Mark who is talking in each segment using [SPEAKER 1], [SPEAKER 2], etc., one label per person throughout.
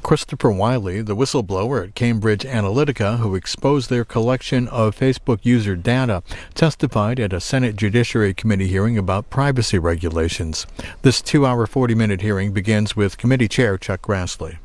[SPEAKER 1] Christopher Wylie, the whistleblower at Cambridge Analytica who exposed their collection of Facebook user data, testified at a Senate Judiciary Committee hearing about privacy regulations. This 2-hour, 40-minute hearing begins with Committee Chair Chuck Grassley.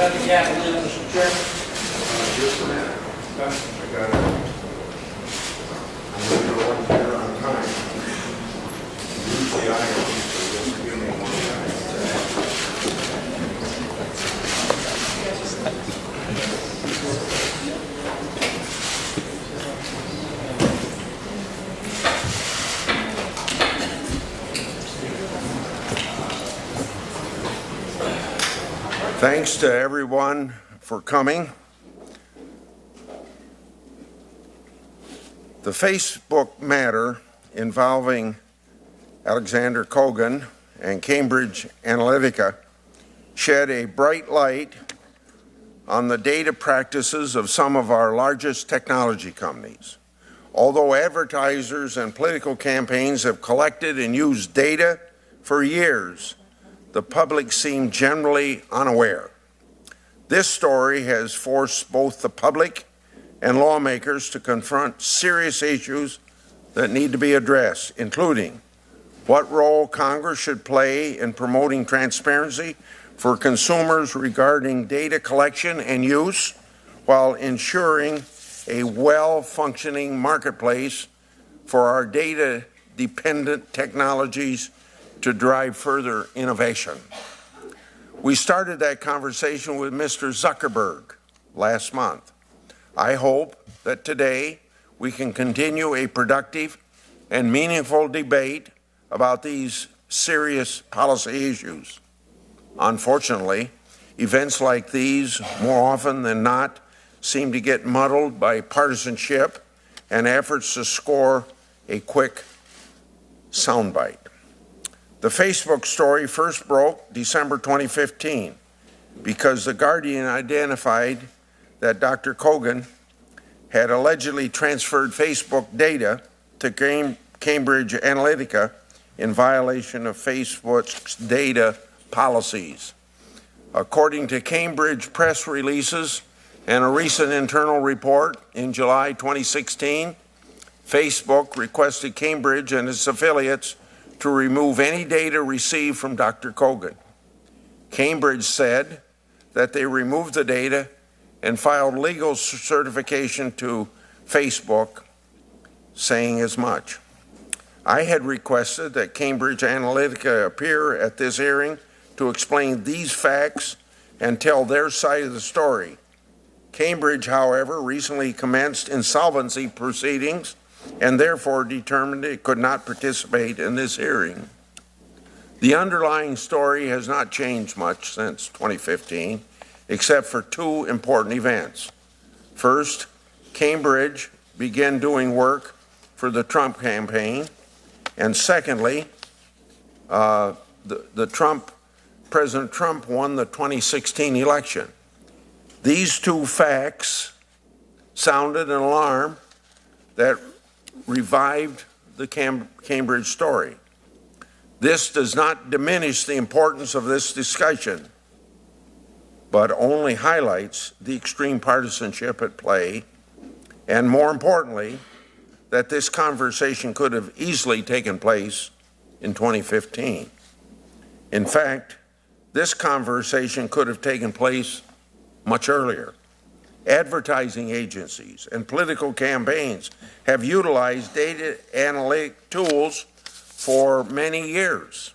[SPEAKER 2] Mr. Chairman.
[SPEAKER 3] Just a minute. I got it. I'm going to go up here on time. Usually I am, so just give me one Thanks to everyone for coming. The Facebook matter involving Alexander Kogan and Cambridge Analytica shed a bright light on the data practices of some of our largest technology companies. Although advertisers and political campaigns have collected and used data for years, the public seemed generally unaware. This story has forced both the public and lawmakers to confront serious issues that need to be addressed, including what role Congress should play in promoting transparency for consumers regarding data collection and use, while ensuring a well-functioning marketplace for our data-dependent technologies to drive further innovation. We started that conversation with Mr. Zuckerberg last month. I hope that today we can continue a productive and meaningful debate about these serious policy issues. Unfortunately, events like these, more often than not, seem to get muddled by partisanship and efforts to score a quick soundbite. The Facebook story first broke December 2015 because The Guardian identified that Dr. Kogan had allegedly transferred Facebook data to Cambridge Analytica in violation of Facebook's data policies. According to Cambridge press releases and a recent internal report in July 2016, Facebook requested Cambridge and its affiliates to remove any data received from Dr. Kogan. Cambridge said that they removed the data and filed legal certification to Facebook saying as much. I had requested that Cambridge Analytica appear at this hearing to explain these facts and tell their side of the story. Cambridge, however, recently commenced insolvency proceedings and therefore determined it could not participate in this hearing. The underlying story has not changed much since 2015, except for two important events. First, Cambridge began doing work for the Trump campaign, and secondly, President Trump won the 2016 election. These two facts sounded an alarm that revived the Cambridge story. This does not diminish the importance of this discussion, but only highlights the extreme partisanship at play, and more importantly, that this conversation could have easily taken place in 2015. In fact, this conversation could have taken place much earlier. Advertising agencies and political campaigns have utilized data analytic tools for many years.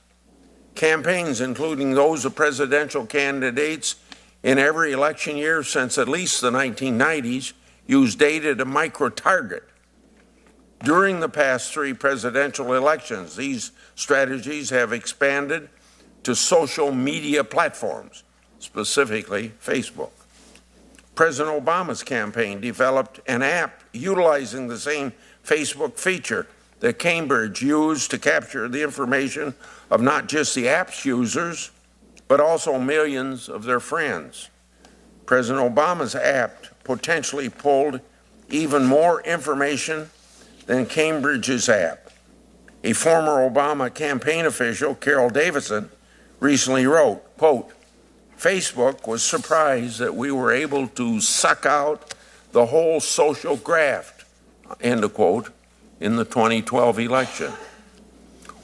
[SPEAKER 3] Campaigns, including those of presidential candidates in every election year since at least the 1990s, use data to micro-target. During the past 3 presidential elections, these strategies have expanded to social media platforms, specifically Facebook. President Obama's campaign developed an app utilizing the same Facebook feature that Cambridge used to capture the information of not just the app's users, but also millions of their friends. President Obama's app potentially pulled even more information than Cambridge's app. A former Obama campaign official, Carol Davidson, recently wrote, quote, Facebook was surprised that we were able to suck out the whole social graft, end of quote, in the 2012 election.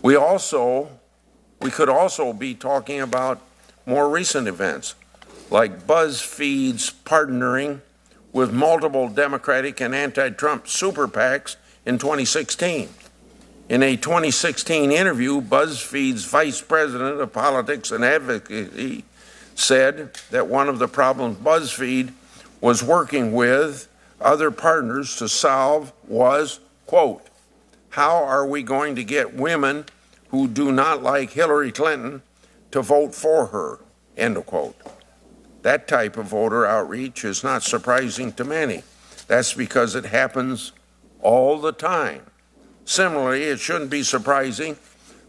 [SPEAKER 3] We could also be talking about more recent events, like BuzzFeed's partnering with multiple Democratic and anti-Trump super PACs in 2016. In a 2016 interview, BuzzFeed's vice president of politics and advocacy said that one of the problems BuzzFeed was working with other partners to solve was, quote, how are we going to get women who do not like Hillary Clinton to vote for her, end of quote. That type of voter outreach is not surprising to many. That's because it happens all the time. Similarly, it shouldn't be surprising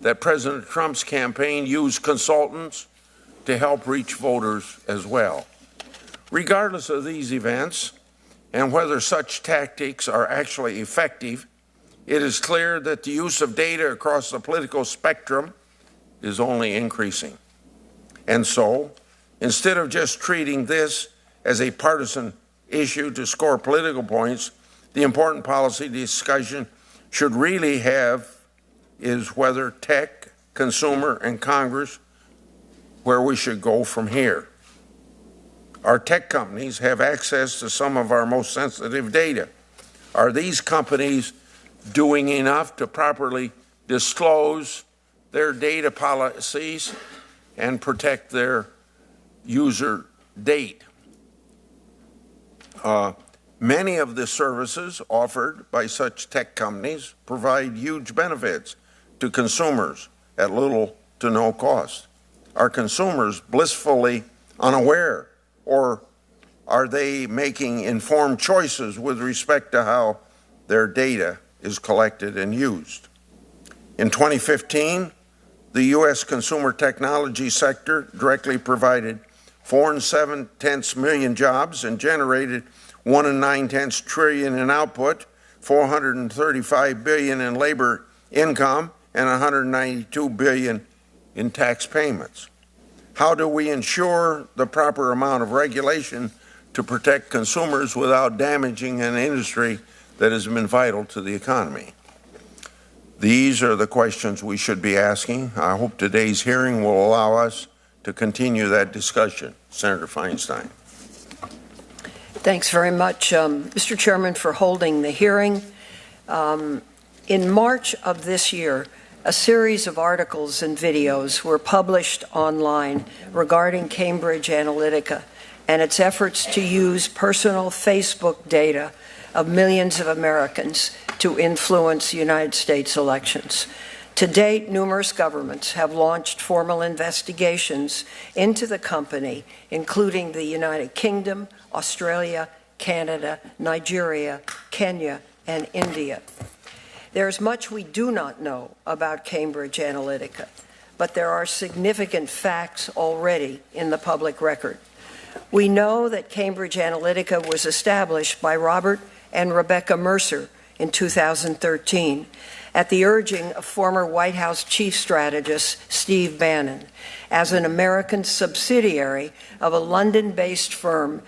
[SPEAKER 3] that President Trump's campaign used consultants to help reach voters as well. Regardless of these events and whether such tactics are actually effective, it is clear that the use of data across the political spectrum is only increasing. And so, instead of just treating this as a partisan issue to score political points, the important policy discussion should really have is whether tech, consumer, and Congress, where we should go from here. Our tech companies have access to some of our most sensitive data. Are these companies doing enough to properly disclose their data policies and protect their user data? Many of the services offered by such tech companies provide huge benefits to consumers at little to no cost. Are consumers blissfully unaware, or are they making informed choices with respect to how their data is collected and used? In 2015, the U.S. consumer technology sector directly provided 4.7 million jobs and generated 1.9 trillion in output, 435 billion in labor income, and 192 billion in tax payments. How do we ensure the proper amount of regulation to protect consumers without damaging an industry that has been vital to the economy? These are the questions we should be asking. I hope today's hearing will allow us to continue that discussion. Senator Feinstein.
[SPEAKER 4] Thanks very much, Mr. Chairman, for holding the hearing. In March of this year, a series of articles and videos were published online regarding Cambridge Analytica and its efforts to use personal Facebook data of millions of Americans to influence United States elections. To date, numerous governments have launched formal investigations into the company, including the United Kingdom, Australia, Canada, Nigeria, Kenya, and India. There is much we do not know about Cambridge Analytica, but there are significant facts already in the public record. We know that Cambridge Analytica was established by Robert and Rebecca Mercer in 2013 at the urging of former White House Chief Strategist Steve Bannon as an American subsidiary of a London-based firm,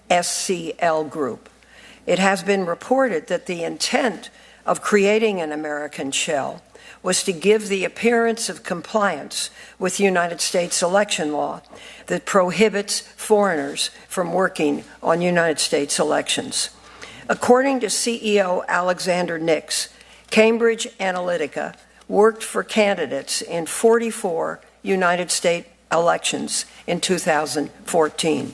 [SPEAKER 4] SCL Group. It has been reported that the intent of creating an American shell was to give the appearance of compliance with United States election law that prohibits foreigners from working on United States elections. According to CEO Alexander Nix, Cambridge Analytica worked for candidates in 44 United States elections in 2014.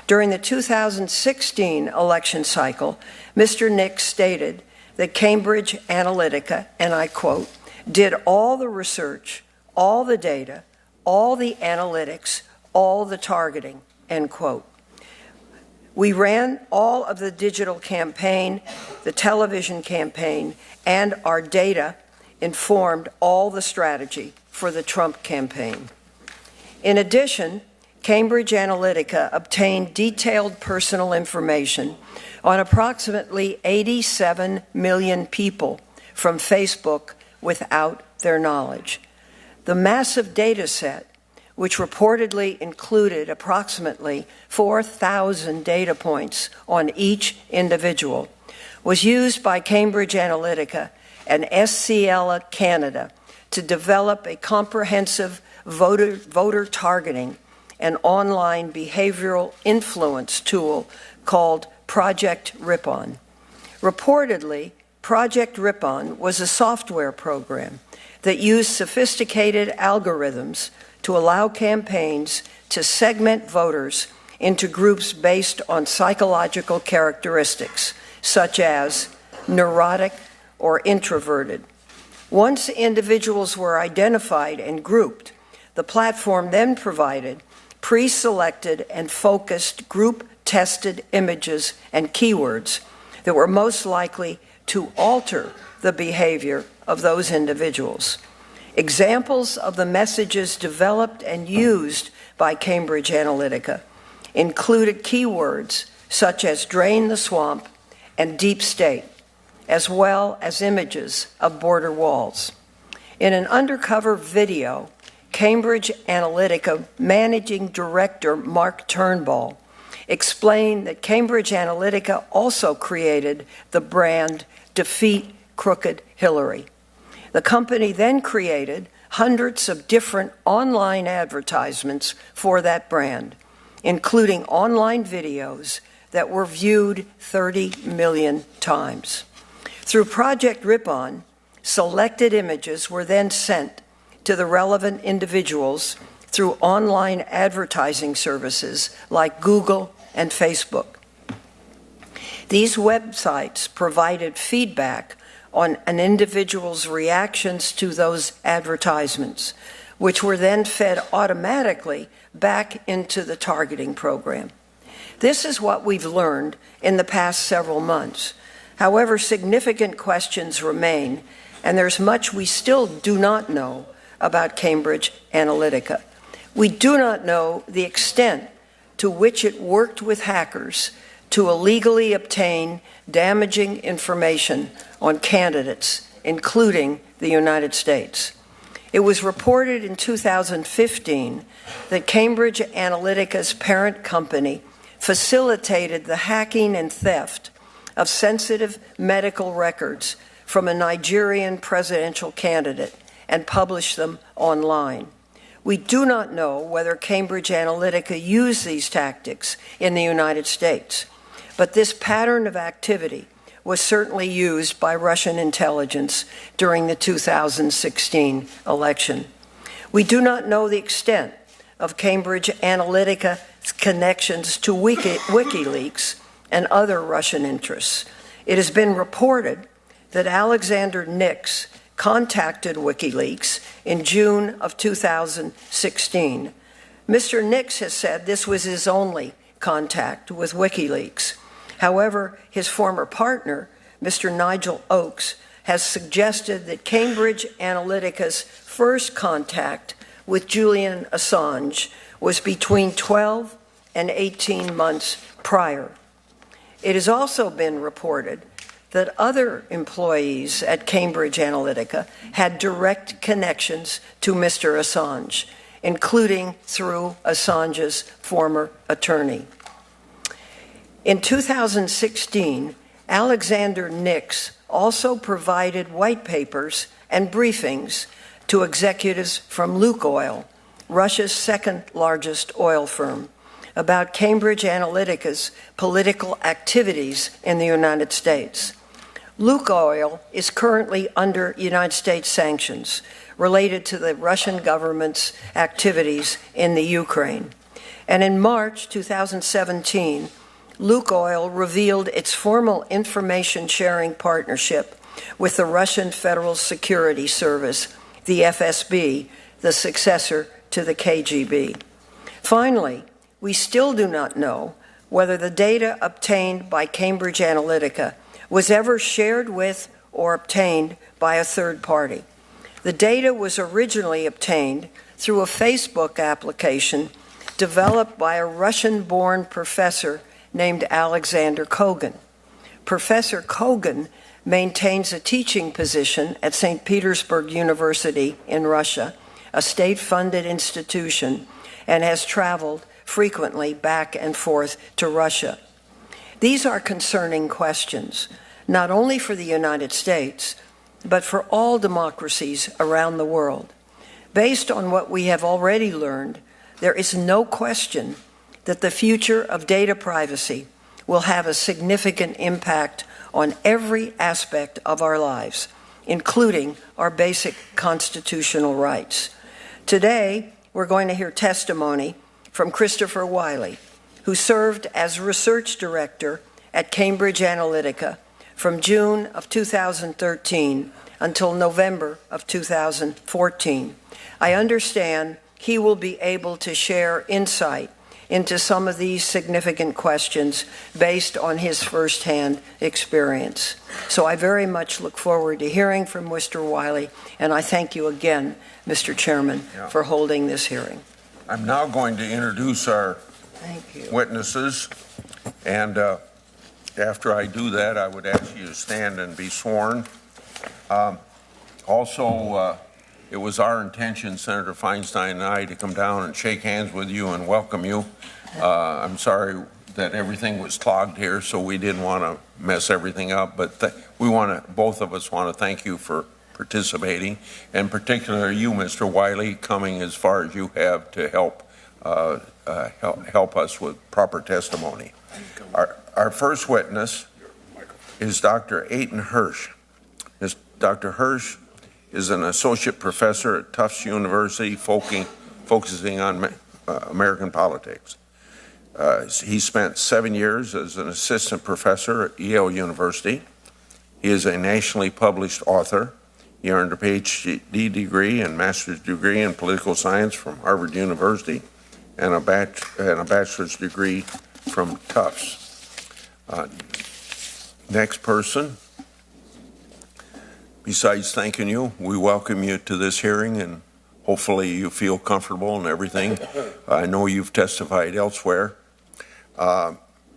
[SPEAKER 4] During the 2016 election cycle, Mr. Nix stated that Cambridge Analytica, and I quote, did all the research, all the data, all the analytics, all the targeting, end quote. We ran all of the digital campaign, the television campaign, and our data informed all the strategy for the Trump campaign. In addition, Cambridge Analytica obtained detailed personal information on approximately 87 million people from Facebook without their knowledge. The massive data set, which reportedly included approximately 4,000 data points on each individual, was used by Cambridge Analytica and SCL Canada to develop a comprehensive voter targeting and online behavioral influence tool called Project Ripon. Reportedly, Project Ripon was a software program that used sophisticated algorithms to allow campaigns to segment voters into groups based on psychological characteristics, such as neurotic or introverted. Once individuals were identified and grouped, the platform then provided pre-selected and focused group-tested images and keywords that were most likely to alter the behavior of those individuals. Examples of the messages developed and used by Cambridge Analytica included keywords such as drain the swamp and deep state, as well as images of border walls. In an undercover video, Cambridge Analytica Managing Director Mark Turnbull explained that Cambridge Analytica also created the brand Defeat Crooked Hillary. The company then created hundreds of different online advertisements for that brand, including online videos that were viewed 30 million times. Through Project Ripon, selected images were then sent to the relevant individuals through online advertising services like Google and Facebook. These websites provided feedback on an individual's reactions to those advertisements, which were then fed automatically back into the targeting program. This is what we've learned in the past several months. However, significant questions remain, and there's much we still do not know about Cambridge Analytica. We do not know the extent to which it worked with hackers to illegally obtain damaging information on candidates, including the United States. It was reported in 2015 that Cambridge Analytica's parent company facilitated the hacking and theft of sensitive medical records from a Nigerian presidential candidate and published them online. We do not know whether Cambridge Analytica used these tactics in the United States, but this pattern of activity was certainly used by Russian intelligence during the 2016 election. We do not know the extent of Cambridge Analytica's connections to WikiLeaks and other Russian interests. It has been reported that Alexander Nix contacted WikiLeaks in June of 2016. Mr. Nix has said this was his only contact with WikiLeaks. However, his former partner, Mr. Nigel Oakes, has suggested that Cambridge Analytica's first contact with Julian Assange was between 12 and 18 months prior. It has also been reported that other employees at Cambridge Analytica had direct connections to Mr. Assange, including through Assange's former attorney. In 2016, Alexander Nix also provided white papers and briefings to executives from Lukoil, Russia's second largest oil firm, about Cambridge Analytica's political activities in the United States. Lukoil is currently under United States sanctions related to the Russian government's activities in the Ukraine. And in March 2017, Lukoil revealed its formal information sharing partnership with the Russian Federal Security Service, the FSB, the successor to the KGB. Finally, we still do not know whether the data obtained by Cambridge Analytica was ever shared with or obtained by a third party. The data was originally obtained through a Facebook application developed by a Russian-born professor named Alexander Kogan. Professor Kogan maintains a teaching position at St. Petersburg University in Russia, a state-funded institution, and has traveled frequently back and forth to Russia. These are concerning questions, not only for the United States, but for all democracies around the world. Based on what we have already learned, there is no question that the future of data privacy will have a significant impact on every aspect of our lives, including our basic constitutional rights. Today, we're going to hear testimony from Christopher Wylie, who served as research director at Cambridge Analytica from June of 2013 until November of 2014. I understand he will be able to share insight into some of these significant questions based on his firsthand experience. So I very much look forward to hearing from Mr. Wylie, and I thank you again, Mr. Chairman, for holding this hearing.
[SPEAKER 3] I'm now going to introduce our witnesses, and after I do that, I would ask you to stand and be sworn. It was our intention, Senator Feinstein and I, to come down and shake hands with you and welcome you. I'm sorry that everything was clogged here, so we didn't want to mess everything up, but both of us want to thank you for participating, and particularly you, Mr. Wylie, coming as far as you have to help us with proper testimony. Our first witness is Dr. Aiton Hirsch. Dr. Hirsch is an associate professor at Tufts University focusing on American politics. He spent 7 years as an assistant professor at Yale University. He is a nationally published author. He earned a PhD degree and master's degree in political science from Harvard University and a bachelor's degree from Tufts. Next person. Besides thanking you, we welcome you to this hearing, and hopefully you feel comfortable and everything. I know you've testified elsewhere.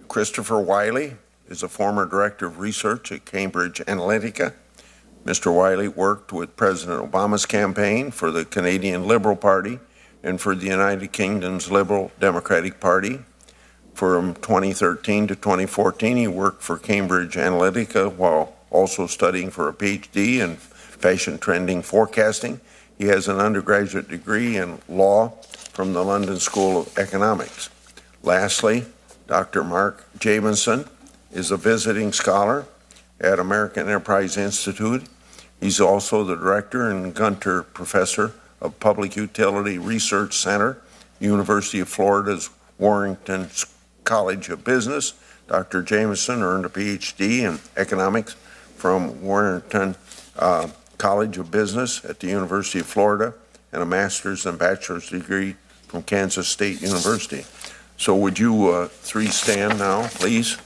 [SPEAKER 3] Christopher Wylie is a former director of research at Cambridge Analytica. Mr. Wylie worked with President Obama's campaign, for the Canadian Liberal Party, and for the United Kingdom's Liberal Democratic Party. From 2013 to 2014, he worked for Cambridge Analytica while also studying for a PhD in fashion trending forecasting. He has an undergraduate degree in law from the London School of Economics. Lastly, Dr. Mark Jamieson is a visiting scholar at American Enterprise Institute. He's also the director and Gunter Professor of Public Utility Research Center, University of Florida's Warrington College of Business. Dr. Jamieson earned a PhD in economics from Warrington College of Business at the University of Florida and a master's and bachelor's degree from Kansas State University. So would you three stand now, please?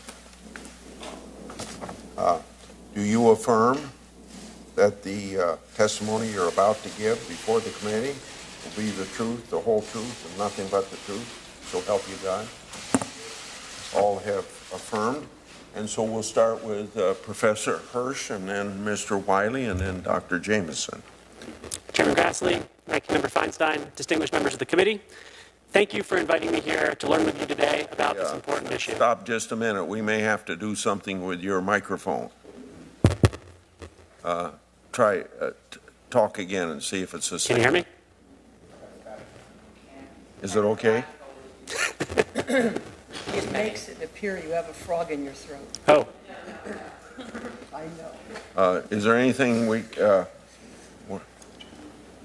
[SPEAKER 3] Do you affirm that the testimony you're about to give before the committee will be the truth, the whole truth, and nothing but the truth? So help you God. All have affirmed. And so we'll start with Professor Hirsch, and then Mr. Wylie, and then Dr. Jamieson.
[SPEAKER 5] Chairman Grassley, Ranking Member Feinstein, distinguished members of the committee, thank you for inviting me here to learn with you today about this important issue.
[SPEAKER 3] Stop just a minute. We may have to do something with your microphone. talk again and see if it's the
[SPEAKER 5] Can
[SPEAKER 3] same.
[SPEAKER 5] you hear me?
[SPEAKER 3] Is it okay?
[SPEAKER 4] It makes it appear you have a frog in your throat.
[SPEAKER 5] Oh,
[SPEAKER 4] I know.
[SPEAKER 3] Is there anything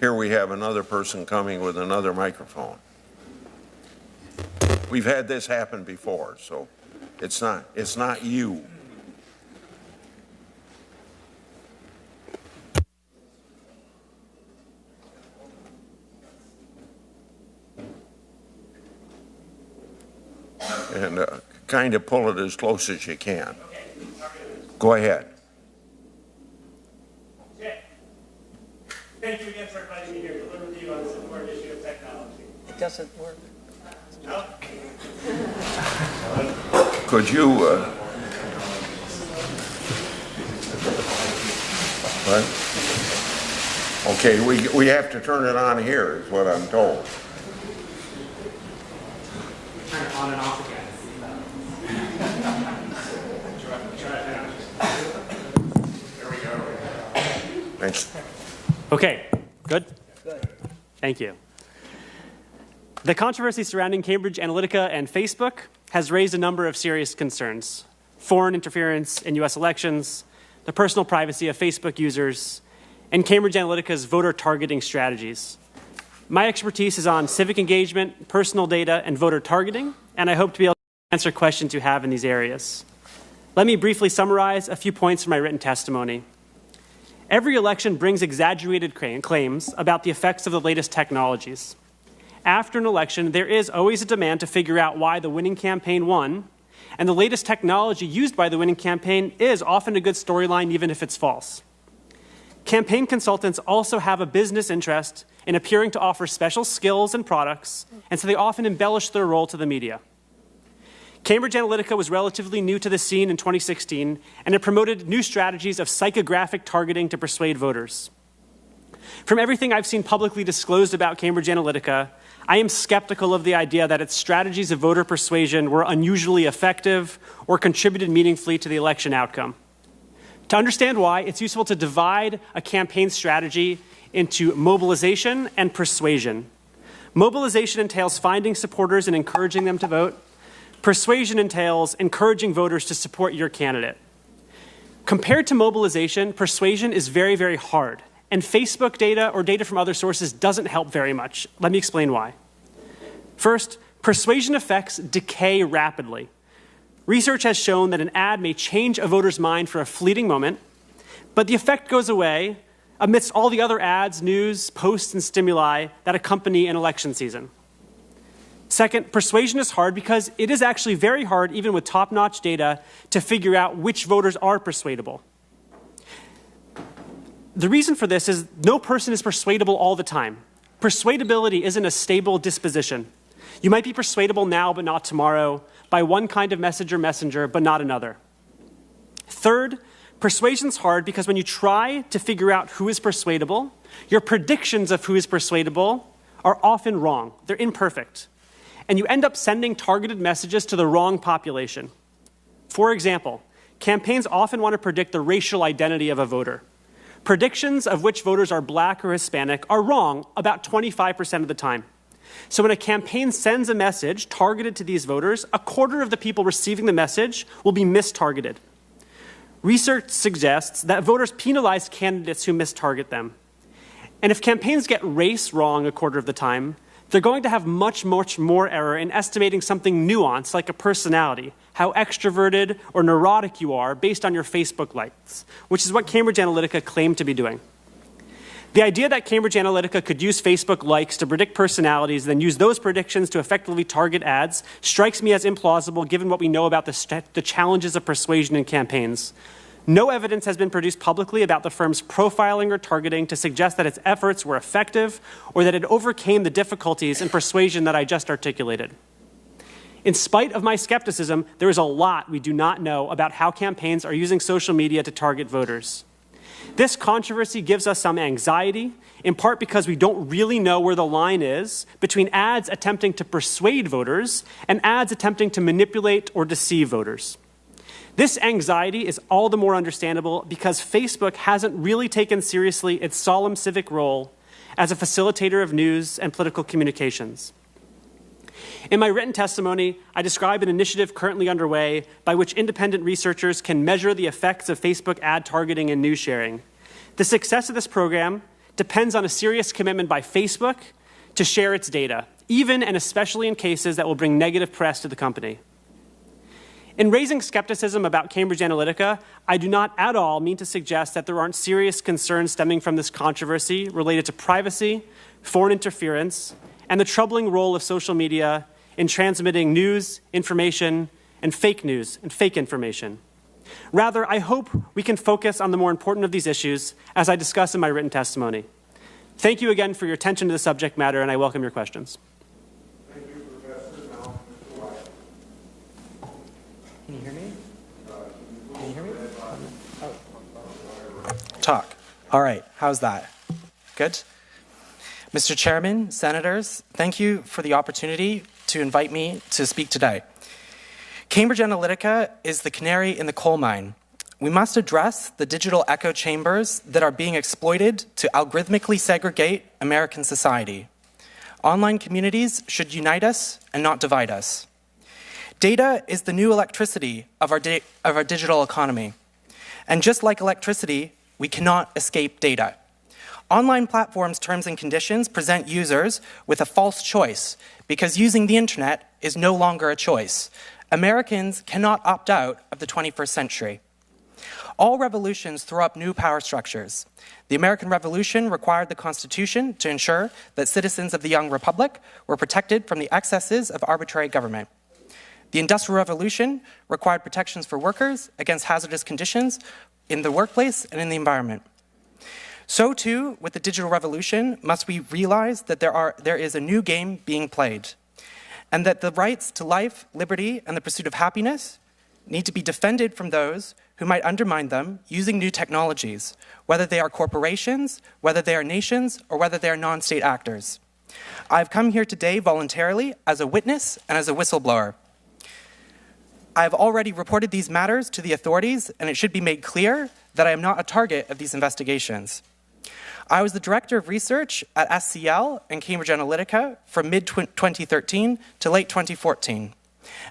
[SPEAKER 3] here we have another person coming with another microphone. We've had this happen before, so it's not you. And kind of pull it as close as you can. Go ahead.
[SPEAKER 5] okay. Thank you again for inviting me here to learn with you on this important issue of technology.
[SPEAKER 4] It doesn't work.
[SPEAKER 5] No?
[SPEAKER 3] Could you, what? Okay, we have to turn it on here, is what I'm told.
[SPEAKER 5] Turn it on and off again. There we go.
[SPEAKER 3] Thanks.
[SPEAKER 5] Okay, good? Good. Thank you. The controversy surrounding Cambridge Analytica and Facebook has raised a number of serious concerns. Foreign interference in U.S. elections, the personal privacy of Facebook users, and Cambridge Analytica's voter targeting strategies. My expertise is on civic engagement, personal data, and voter targeting, and I hope to be able to answer questions you have in these areas. Let me briefly summarize a few points from my written testimony. Every election brings exaggerated claims about the effects of the latest technologies. After an election, there is always a demand to figure out why the winning campaign won, and the latest technology used by the winning campaign is often a good storyline, even if it's false. Campaign consultants also have a business interest in appearing to offer special skills and products, and so they often embellish their role to the media. Cambridge Analytica was relatively new to the scene in 2016, and it promoted new strategies of psychographic targeting to persuade voters. From everything I've seen publicly disclosed about Cambridge Analytica, I am skeptical of the idea that its strategies of voter persuasion were unusually effective or contributed meaningfully to the election outcome. To understand why, it's useful to divide a campaign strategy into mobilization and persuasion. Mobilization entails finding supporters and encouraging them to vote. Persuasion entails encouraging voters to support your candidate. Compared to mobilization, persuasion is very, very hard. And Facebook data or data from other sources doesn't help very much. Let me explain why. First, persuasion effects decay rapidly. Research has shown that an ad may change a voter's mind for a fleeting moment, but the effect goes away amidst all the other ads, news, posts, and stimuli that accompany an election season. Second, persuasion is hard because it is actually very hard, even with top-notch data, to figure out which voters are persuadable. The reason for this is no person is persuadable all the time. Persuadability isn't a stable disposition. You might be persuadable now but not tomorrow, by one kind of message or messenger but not another. Third, persuasion's hard because when you try to figure out who is persuadable, your predictions of who is persuadable are often wrong. They're imperfect. And you end up sending targeted messages to the wrong population. For example, campaigns often want to predict the racial identity of a voter. Predictions of which voters are black or Hispanic are wrong about 25% of the time. So when a campaign sends a message targeted to these voters, a quarter of the people receiving the message will be mistargeted. Research suggests that voters penalize candidates who mistarget them. And if campaigns get race wrong a quarter of the time, they're going to have much, much more error in estimating something nuanced like a personality, how extroverted or neurotic you are based on your Facebook likes, which is what Cambridge Analytica claimed to be doing. The idea that Cambridge Analytica could use Facebook likes to predict personalities, then use those predictions to effectively target ads, strikes me as implausible given what we know about the challenges of persuasion in campaigns. No evidence has been produced publicly about the firm's profiling or targeting to suggest that its efforts were effective or that it overcame the difficulties in persuasion that I just articulated. In spite of my skepticism, there is a lot we do not know about how campaigns are using social media to target voters. This controversy gives us some anxiety, in part because we don't really know where the line is between ads attempting to persuade voters and ads attempting to manipulate or deceive voters. This anxiety is all the more understandable because Facebook hasn't really taken seriously its solemn civic role as a facilitator of news and political communications. In my written testimony, I describe an initiative currently underway by which independent researchers can measure the effects of Facebook ad targeting and news sharing. The success of this program depends on a serious commitment by Facebook to share its data, even and especially in cases that will bring negative press to the company. In raising skepticism about Cambridge Analytica, I do not at all mean to suggest that there aren't serious concerns stemming from this controversy related to privacy, foreign interference, and the troubling role of social media in transmitting news, information, and fake news and fake information. Rather, I hope we can focus on the more important of these issues as I discuss in my written testimony. Thank you again for your attention to the subject matter, and I welcome your questions.
[SPEAKER 3] Thank you, Professor. Now, Mr. Wylie.
[SPEAKER 6] Can you hear me? Can you hear me? Oh. Talk. All right. How's that? Good? Mr. Chairman, Senators, thank you for the opportunity to invite me to speak today. Cambridge Analytica is the canary in the coal mine. We must address the digital echo chambers that are being exploited to algorithmically segregate American society. Online communities should unite us and not divide us. Data is the new electricity of our digital economy. And just like electricity, we cannot escape data. Online platforms' terms and conditions present users with a false choice because using the internet is no longer a choice. Americans cannot opt out of the 21st century. All revolutions throw up new power structures. The American Revolution required the Constitution to ensure that citizens of the young republic were protected from the excesses of arbitrary government. The Industrial Revolution required protections for workers against hazardous conditions in the workplace and in the environment. So too, with the digital revolution, must we realize that there is a new game being played, and that the rights to life, liberty, and the pursuit of happiness need to be defended from those who might undermine them using new technologies, whether they are corporations, whether they are nations, or whether they are non-state actors. I've come here today voluntarily as a witness and as a whistleblower. I have already reported these matters to the authorities, and it should be made clear that I am not a target of these investigations. I was the Director of Research at SCL and Cambridge Analytica from mid-2013 to late 2014.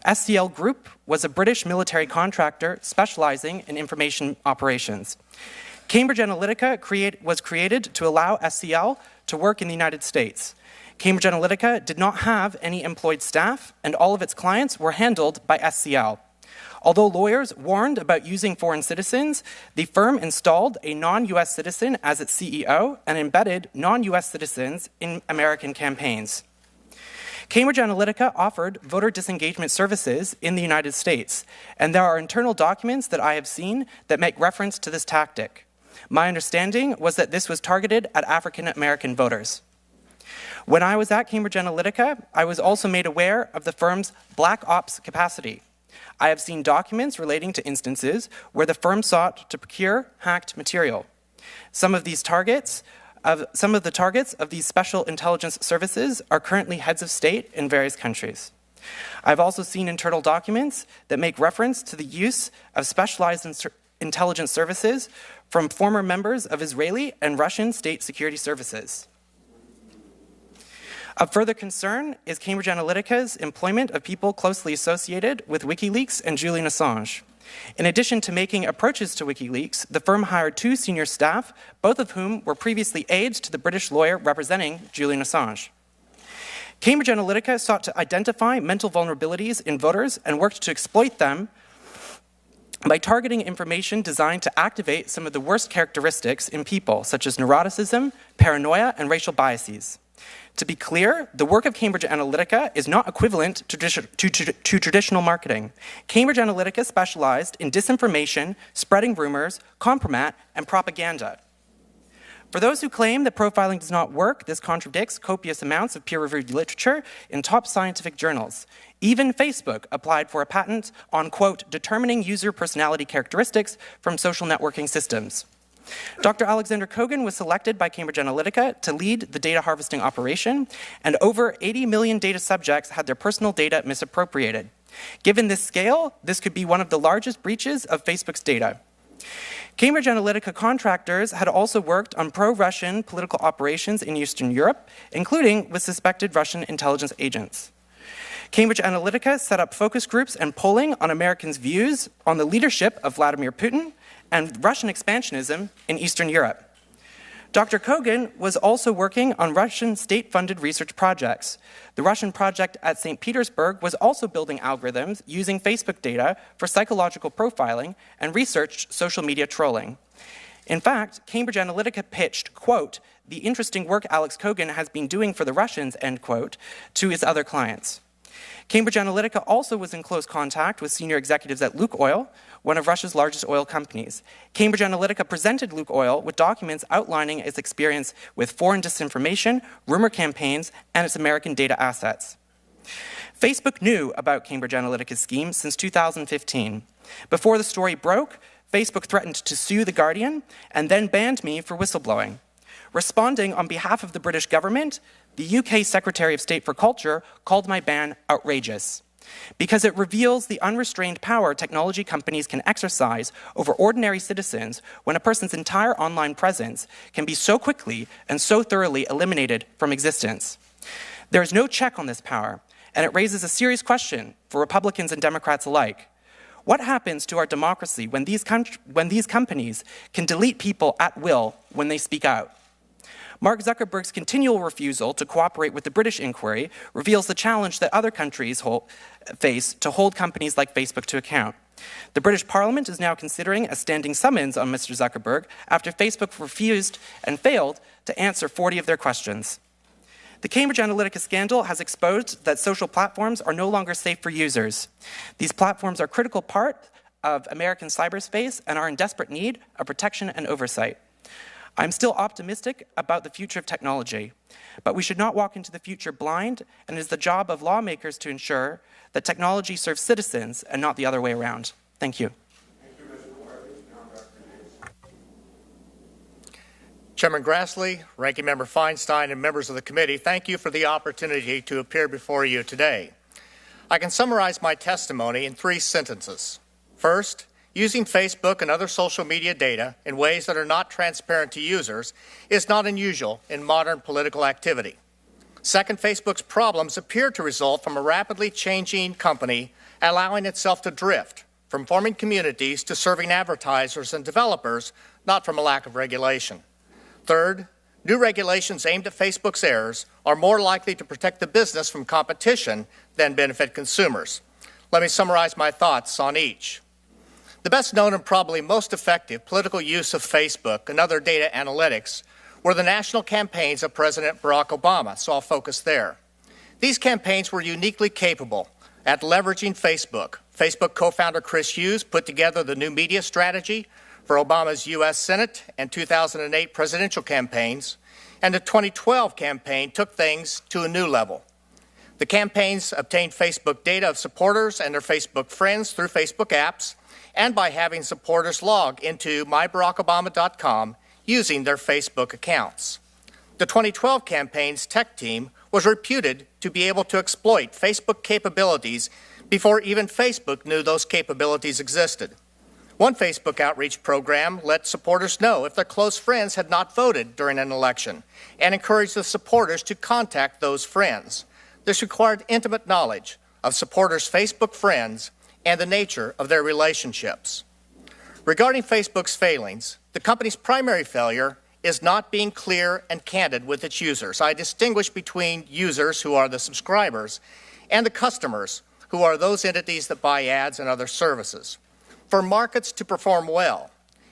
[SPEAKER 6] SCL Group was a British military contractor specializing in information operations. Cambridge Analytica was created to allow SCL to work in the United States. Cambridge Analytica did not have any employed staff, and all of its clients were handled by SCL. Although lawyers warned about using foreign citizens, the firm installed a non-US citizen as its CEO and embedded non-US citizens in American campaigns. Cambridge Analytica offered voter disengagement services in the United States, and there are internal documents that I have seen that make reference to this tactic. My understanding was that this was targeted at African American voters. When I was at Cambridge Analytica, I was also made aware of the firm's black ops capacity. I have seen documents relating to instances where the firm sought to procure hacked material. Some of the targets of these special intelligence services are currently heads of state in various countries. I've also seen internal documents that make reference to the use of specialized intelligence services from former members of Israeli and Russian state security services. Of further concern is Cambridge Analytica's employment of people closely associated with WikiLeaks and Julian Assange. In addition to making approaches to WikiLeaks, the firm hired 2 senior staff, both of whom were previously aides to the British lawyer representing Julian Assange. Cambridge Analytica sought to identify mental vulnerabilities in voters and worked to exploit them by targeting information designed to activate some of the worst characteristics in people, such as neuroticism, paranoia, and racial biases. To be clear, the work of Cambridge Analytica is not equivalent to traditional marketing. Cambridge Analytica specialized in disinformation, spreading rumors, compromat, and propaganda. For those who claim that profiling does not work, this contradicts copious amounts of peer-reviewed literature in top scientific journals. Even Facebook applied for a patent on, quote, determining user personality characteristics from social networking systems. Dr. Alexander Kogan was selected by Cambridge Analytica to lead the data harvesting operation, and over 80 million data subjects had their personal data misappropriated. Given this scale, this could be one of the largest breaches of Facebook's data. Cambridge Analytica contractors had also worked on pro-Russian political operations in Eastern Europe, including with suspected Russian intelligence agents. Cambridge Analytica set up focus groups and polling on Americans' views on the leadership of Vladimir Putin and Russian expansionism in Eastern Europe. Dr. Kogan was also working on Russian state-funded research projects. The Russian project at St. Petersburg was also building algorithms using Facebook data for psychological profiling and researched social media trolling. In fact, Cambridge Analytica pitched, quote, the interesting work Alex Kogan has been doing for the Russians, end quote, to his other clients. Cambridge Analytica also was in close contact with senior executives at Lukoil, one of Russia's largest oil companies. Cambridge Analytica presented Lukoil with documents outlining its experience with foreign disinformation, rumor campaigns, and its American data assets. Facebook knew about Cambridge Analytica's scheme since 2015. Before the story broke, Facebook threatened to sue The Guardian and then banned me for whistleblowing. Responding on behalf of the British government, the UK Secretary of State for Culture called my ban outrageous, because it reveals the unrestrained power technology companies can exercise over ordinary citizens when a person's entire online presence can be so quickly and so thoroughly eliminated from existence. There is no check on this power, and it raises a serious question for Republicans and Democrats alike. What happens to our democracy when these companies can delete people at will when they speak out? Mark Zuckerberg's continual refusal to cooperate with the British inquiry reveals the challenge that other countries face to hold companies like Facebook to account. The British Parliament is now considering a standing summons on Mr. Zuckerberg after Facebook refused and failed to answer 40 of their questions. The Cambridge Analytica scandal has exposed that social platforms are no longer safe for users. These platforms are a critical part of American cyberspace and are in desperate need of protection and oversight. I'm still optimistic about the future of technology, but we should not walk into the future blind, and it is the job of lawmakers to ensure that technology serves citizens and not the other way around. Thank you.
[SPEAKER 7] Chairman Grassley, Ranking Member Feinstein, and members of the committee, thank you for the opportunity to appear before you today. I can summarize my testimony in 3 sentences. First, using Facebook and other social media data in ways that are not transparent to users is not unusual in modern political activity. Second, Facebook's problems appear to result from a rapidly changing company allowing itself to drift from forming communities to serving advertisers and developers, not from a lack of regulation. Third, new regulations aimed at Facebook's errors are more likely to protect the business from competition than benefit consumers. Let me summarize my thoughts on each. The best known and probably most effective political use of Facebook and other data analytics were the national campaigns of President Barack Obama, so I'll focus there. These campaigns were uniquely capable at leveraging Facebook. Facebook co-founder Chris Hughes put together the new media strategy for Obama's U.S. Senate and 2008 presidential campaigns, and the 2012 campaign took things to a new level. The campaigns obtained Facebook data of supporters and their Facebook friends through Facebook apps, and by having supporters log into mybarackobama.com using their Facebook accounts. The 2012 campaign's tech team was reputed to be able to exploit Facebook capabilities before even Facebook knew those capabilities existed. One Facebook outreach program let supporters know if their close friends had not voted during an election and encouraged the supporters to contact those friends. This required intimate knowledge of supporters' Facebook friends and the nature of their relationships. Regarding Facebook's failings, the company's primary failure is not being clear and candid with its users. I distinguish between users, who are the subscribers, and the customers, who are those entities that buy ads and other services. For markets to perform well,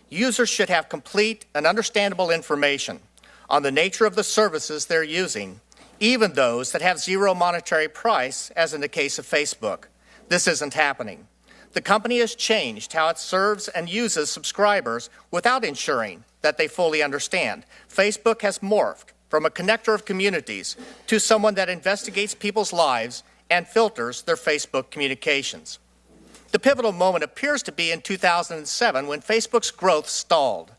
[SPEAKER 7] users should have complete and understandable information on the nature of the services they're using, even those that have zero monetary price, as in the case of Facebook. This isn't happening. The company has changed how it serves and uses subscribers without ensuring that they fully understand. Facebook has morphed from a connector of communities to someone that investigates people's lives and filters their Facebook communications. The pivotal moment appears to be in 2007 when Facebook's growth stalled.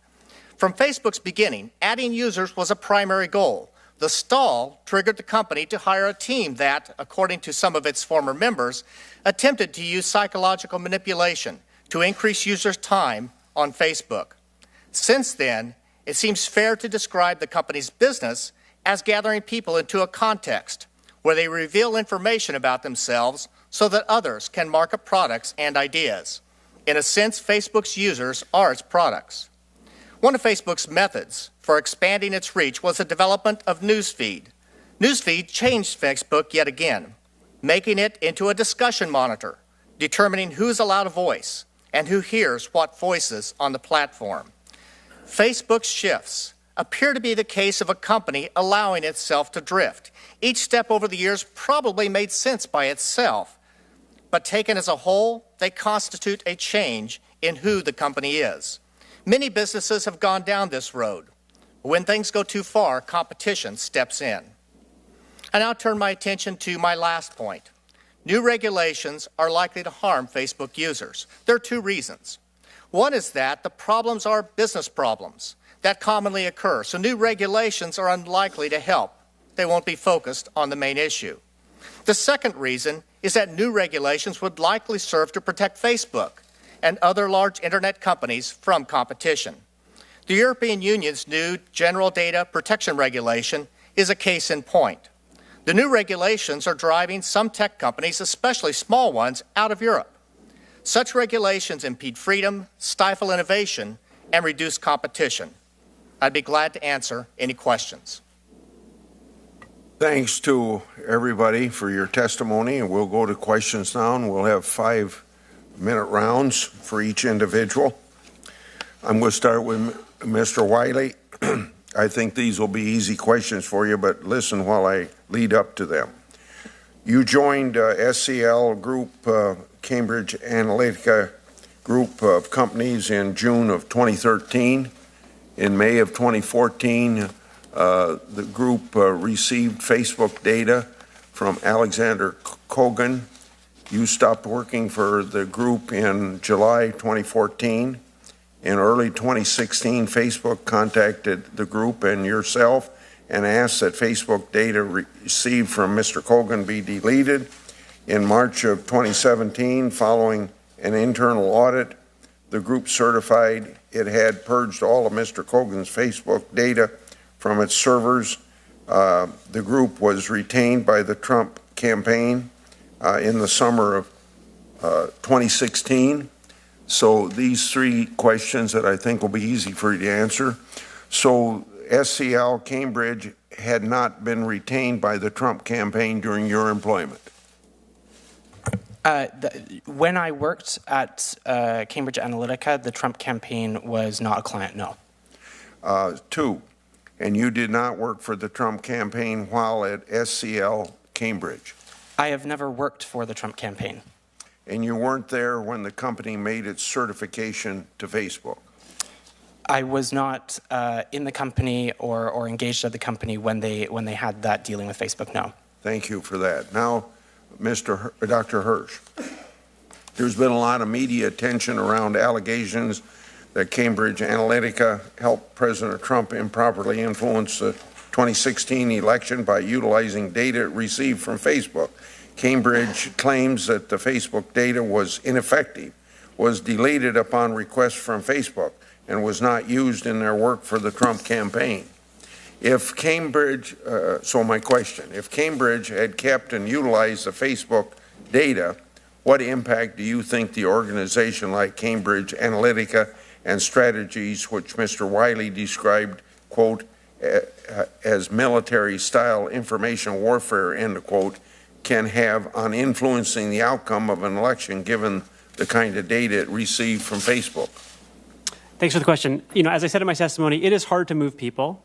[SPEAKER 7] From Facebook's beginning, adding users was a primary goal. The stall triggered the company to hire a team that, according to some of its former members, attempted to use psychological manipulation to increase users' time on Facebook. Since then, it seems fair to describe the company's business as gathering people into a context where they reveal information about themselves so that others can market products and ideas. In a sense, Facebook's users are its products. One of Facebook's methods for expanding its reach was the development of Newsfeed. Newsfeed changed Facebook yet again, making it into a discussion monitor, determining who's allowed a voice and who hears what voices on the platform. Facebook's shifts appear to be the case of a company allowing itself to drift. Each step over the years probably made sense by itself, but taken as a whole, they constitute a change in who the company is. Many businesses have gone down this road. When things go too far, competition steps in. I now turn my attention to my last point. New regulations are likely to harm Facebook users. There are two reasons. One is that the problems are business problems that commonly occur, so new regulations are unlikely to help. They won't be focused on the main issue. The second reason is that new regulations would likely serve to protect Facebook and other large internet companies from competition. The European Union's new General Data Protection Regulation is a case in point. The new regulations are driving some tech companies, especially small ones, out of Europe. Such regulations impede freedom, stifle innovation, and reduce competition. I'd be glad to answer any questions.
[SPEAKER 3] Thanks to everybody for your testimony, and we'll go to questions now, and we'll have 5-minute rounds for each individual. I'm going to start with Mr. Wylie. I think these will be easy questions for you, but listen while I lead up to them. You joined SCL Group, Cambridge Analytica Group of companies in June of 2013. In May of 2014, the group received Facebook data from Alexander Kogan. You stopped working for the group in July 2014. In early 2016, Facebook contacted the group and yourself and asked that Facebook data received from Mr. Kogan be deleted. In March of 2017, following an internal audit, the group certified it had purged all of Mr. Kogan's Facebook data from its servers. The group was retained by the Trump campaign in the summer of 2016. So these three questions that I think will be easy for you to answer. So SCL Cambridge had not been retained by the Trump campaign during your employment?
[SPEAKER 6] When I worked at Cambridge Analytica, the Trump campaign was not a client, no.
[SPEAKER 3] 2, and you did not work for the Trump campaign while at SCL Cambridge?
[SPEAKER 6] I have never worked for the Trump campaign.
[SPEAKER 3] And you weren't there when the company made its certification to Facebook?
[SPEAKER 6] I was not in the company or engaged at the company when they had that dealing with Facebook, no.
[SPEAKER 3] Thank you for that. Now, Dr. Hirsch, there's been a lot of media attention around allegations that Cambridge Analytica helped President Trump improperly influence the 2016 election by utilizing data received from Facebook. Cambridge claims that the Facebook data was ineffective, was deleted upon request from Facebook, and was not used in their work for the Trump campaign. If Cambridge, so my question, if Cambridge had kept and utilized the Facebook data, what impact do you think the organization like Cambridge Analytica and strategies which Mr. Wylie described, quote, as military-style information warfare, end quote, can have on influencing the outcome of an election given the kind of data it received from Facebook?
[SPEAKER 5] Thanks for the question. You know, as I said in my testimony, it is hard to move people.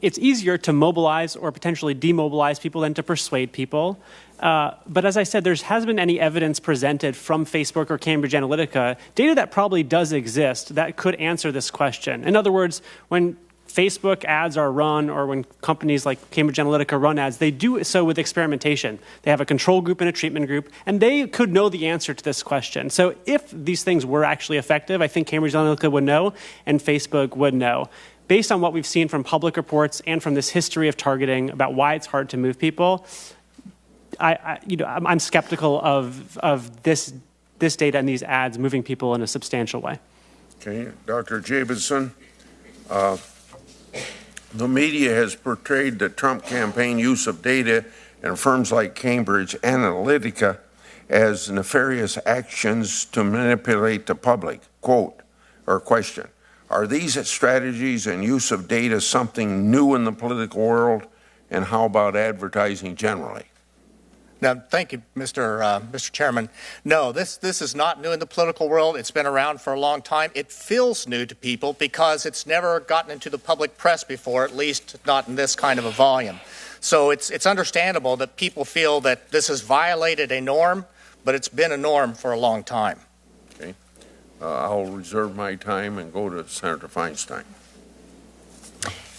[SPEAKER 5] It's easier to mobilize or potentially demobilize people than to persuade people. But as I said, there hasn't been any evidence presented from Facebook or Cambridge Analytica, data that probably does exist that could answer this question. In other words, when Facebook ads are run or when companies like Cambridge Analytica run ads, they do so with experimentation. They have a control group and a treatment group, and they could know the answer to this question. So if these things were actually effective, I think Cambridge Analytica would know and Facebook would know. based on what we've seen from public reports and from this history of targeting about why it's hard to move people, I'm skeptical of this data and these ads moving people in a substantial way.
[SPEAKER 3] Okay, Dr. Jabinson, the media has portrayed the Trump campaign use of data and firms like Cambridge Analytica as nefarious actions to manipulate the public. Quote, or question, are these strategies and use of data something new in the political world, and how about advertising generally?
[SPEAKER 7] Now, thank you, Mr. Chairman. No, this is not new in the political world. It's been around for a long time. It feels new to people because it's never gotten into the public press before, at least not in this kind of a volume. So it's understandable that people feel that this has violated a norm, but it's been a norm for a long time.
[SPEAKER 3] Okay. I'll reserve my time and go to Senator Feinstein.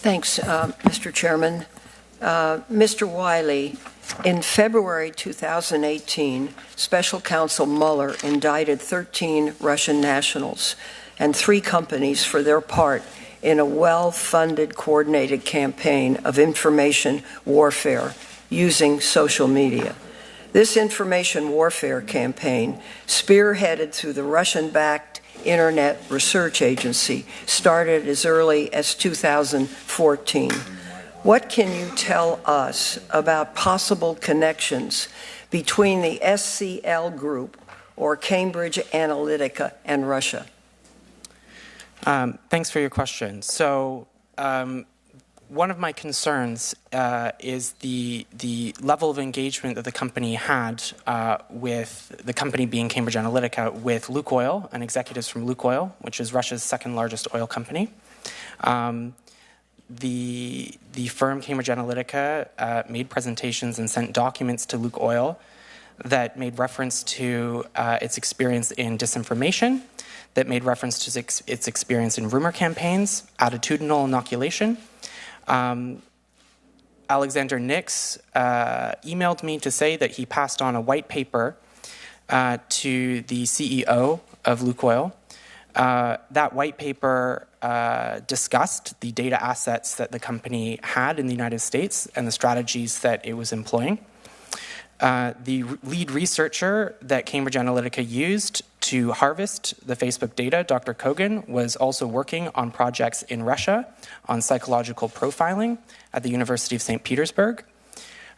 [SPEAKER 4] Thanks, Mr. Chairman. Mr. Wylie, in February 2018, Special Counsel Mueller indicted 13 Russian nationals and 3 companies for their part in a well-funded, coordinated campaign of information warfare using social media. This information warfare campaign, spearheaded through the Russian-backed Internet Research Agency, started as early as 2014. What can you tell us about possible connections between the SCL group or Cambridge Analytica and Russia?
[SPEAKER 6] Thanks for your question. So one of my concerns is the level of engagement that the company had with the company being Cambridge Analytica with Lukoil and executives from Lukoil, which is Russia's second largest oil company. The firm Cambridge Analytica made presentations and sent documents to Lukoil that made reference to its experience in disinformation, that made reference to its experience in rumor campaigns, attitudinal inoculation. Alexander Nix emailed me to say that he passed on a white paper to the CEO of Lukoil. That white paper discussed the data assets that the company had in the United States and the strategies that it was employing. The lead researcher that Cambridge Analytica used to harvest the Facebook data, Dr. Kogan, was also working on projects in Russia on psychological profiling at the University of St. Petersburg.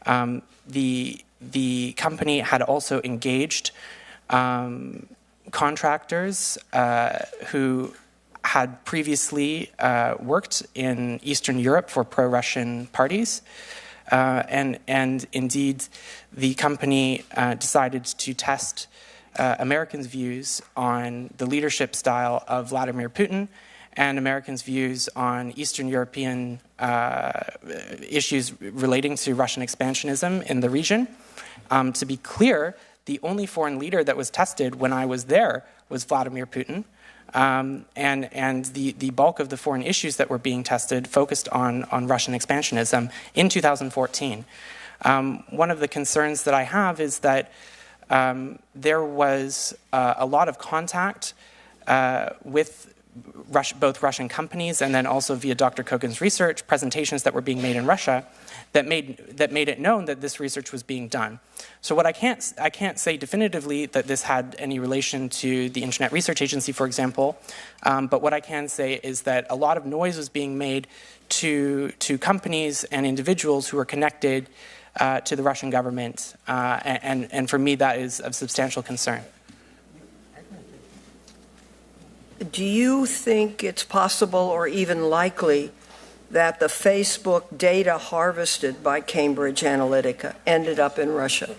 [SPEAKER 6] The company had also engaged contractors who had previously worked in Eastern Europe for pro-Russian parties. And indeed, the company decided to test Americans' views on the leadership style of Vladimir Putin and Americans' views on Eastern European issues relating to Russian expansionism in the region. To be clear, the only foreign leader that was tested when I was there was Vladimir Putin. And the bulk of the foreign issues that were being tested focused on Russian expansionism in 2014. One of the concerns that I have is that there was a lot of contact with both Russian companies and then also via Dr. Kogan's research, presentations that were being made in Russia that made it known that this research was being done. So what I can't say definitively that this had any relation to the Internet Research Agency, for example, but what I can say is that a lot of noise was being made to companies and individuals who were connected to the Russian government, and for me that is of substantial concern.
[SPEAKER 4] Do you think it's possible or even likely that the Facebook data harvested by Cambridge Analytica ended up in Russia?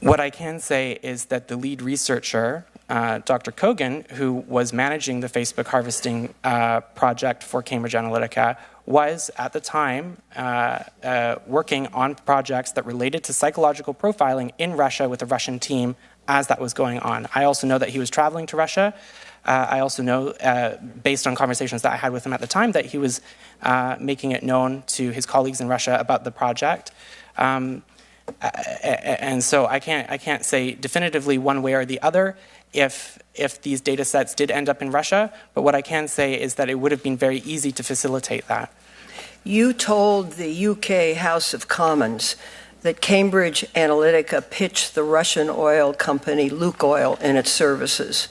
[SPEAKER 6] What I can say is that the lead researcher, Dr. Kogan, who was managing the Facebook harvesting project for Cambridge Analytica, was at the time working on projects that related to psychological profiling in Russia with a Russian team as that was going on. I also know that he was traveling to Russia. I also know, based on conversations that I had with him at the time, that he was making it known to his colleagues in Russia about the project. And so I can't say definitively one way or the other. if these data sets did end up in Russia, but what I can say is that it would have been very easy to facilitate that.
[SPEAKER 4] You told the UK House of Commons that Cambridge Analytica pitched the Russian oil company Lukoil in its services.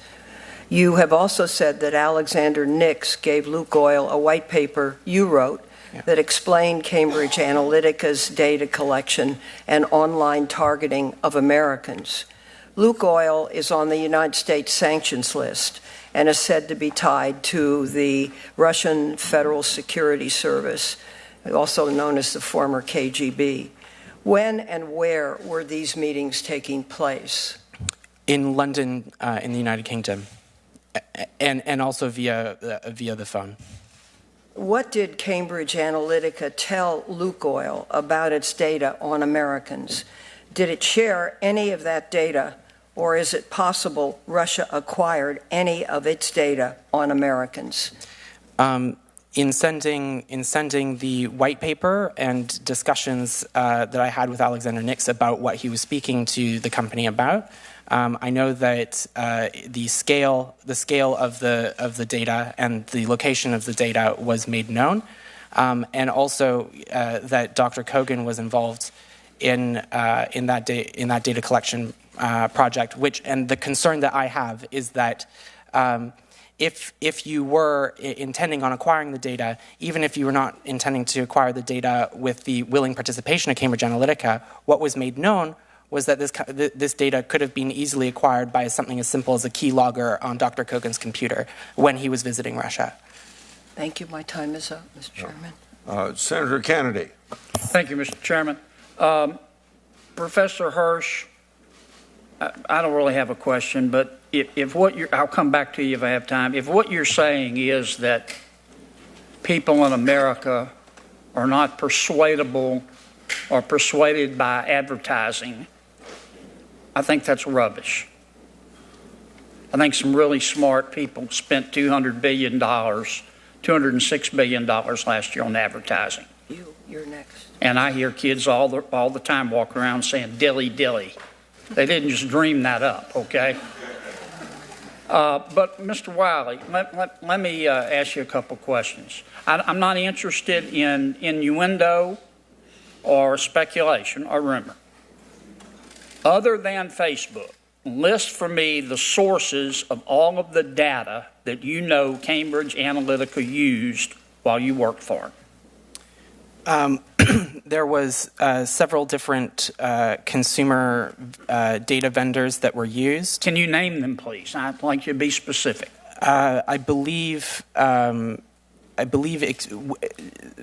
[SPEAKER 4] You have also said that Alexander Nix gave Lukoil a white paper you wrote that explained Cambridge Analytica's data collection and online targeting of Americans. Lukoil is on the United States sanctions list and is said to be tied to the Russian Federal Security Service, also known as the former KGB. When and where were these meetings taking place?
[SPEAKER 6] In London, in the United Kingdom, and also via the phone.
[SPEAKER 4] What did Cambridge Analytica tell Lukoil about its data on Americans? Did it share any of that data, or is it possible Russia acquired any of its data on Americans?
[SPEAKER 6] In sending the white paper and discussions that I had with Alexander Nix about what he was speaking to the company about, I know that the scale of the data and the location of the data was made known, and also that Dr. Kogan was involved in that data collection project. And the concern that I have is that if you were intending on acquiring the data, even if you were not intending to acquire the data with the willing participation of Cambridge Analytica, what was made known was that this data could have been easily acquired by something as simple as a keylogger on Dr. Kogan's computer when he was visiting Russia.
[SPEAKER 4] Thank you. My time is up, Mr. Chairman.
[SPEAKER 3] Senator Kennedy.
[SPEAKER 2] Thank you, Mr. Chairman. Professor Hirsch, I don't really have a question, but if what you're, I'll come back to you if I have time. If what you're saying is that people in America are not persuadable or persuaded by advertising, I think that's rubbish. I think some really smart people spent $200 billion, $206 billion last year on advertising.
[SPEAKER 4] You're next.
[SPEAKER 2] And I hear kids all the time walk around saying dilly dilly. They didn't just dream that up, okay? But Mr. Wylie, let me ask you a couple questions. I'm not interested in innuendo or speculation or rumor. Other than Facebook, list for me the sources of all of the data that you know Cambridge Analytica used while you worked for it.
[SPEAKER 6] There was several different consumer data vendors that were used.
[SPEAKER 2] Can you name them, please? I'd like you to be specific.
[SPEAKER 6] I believe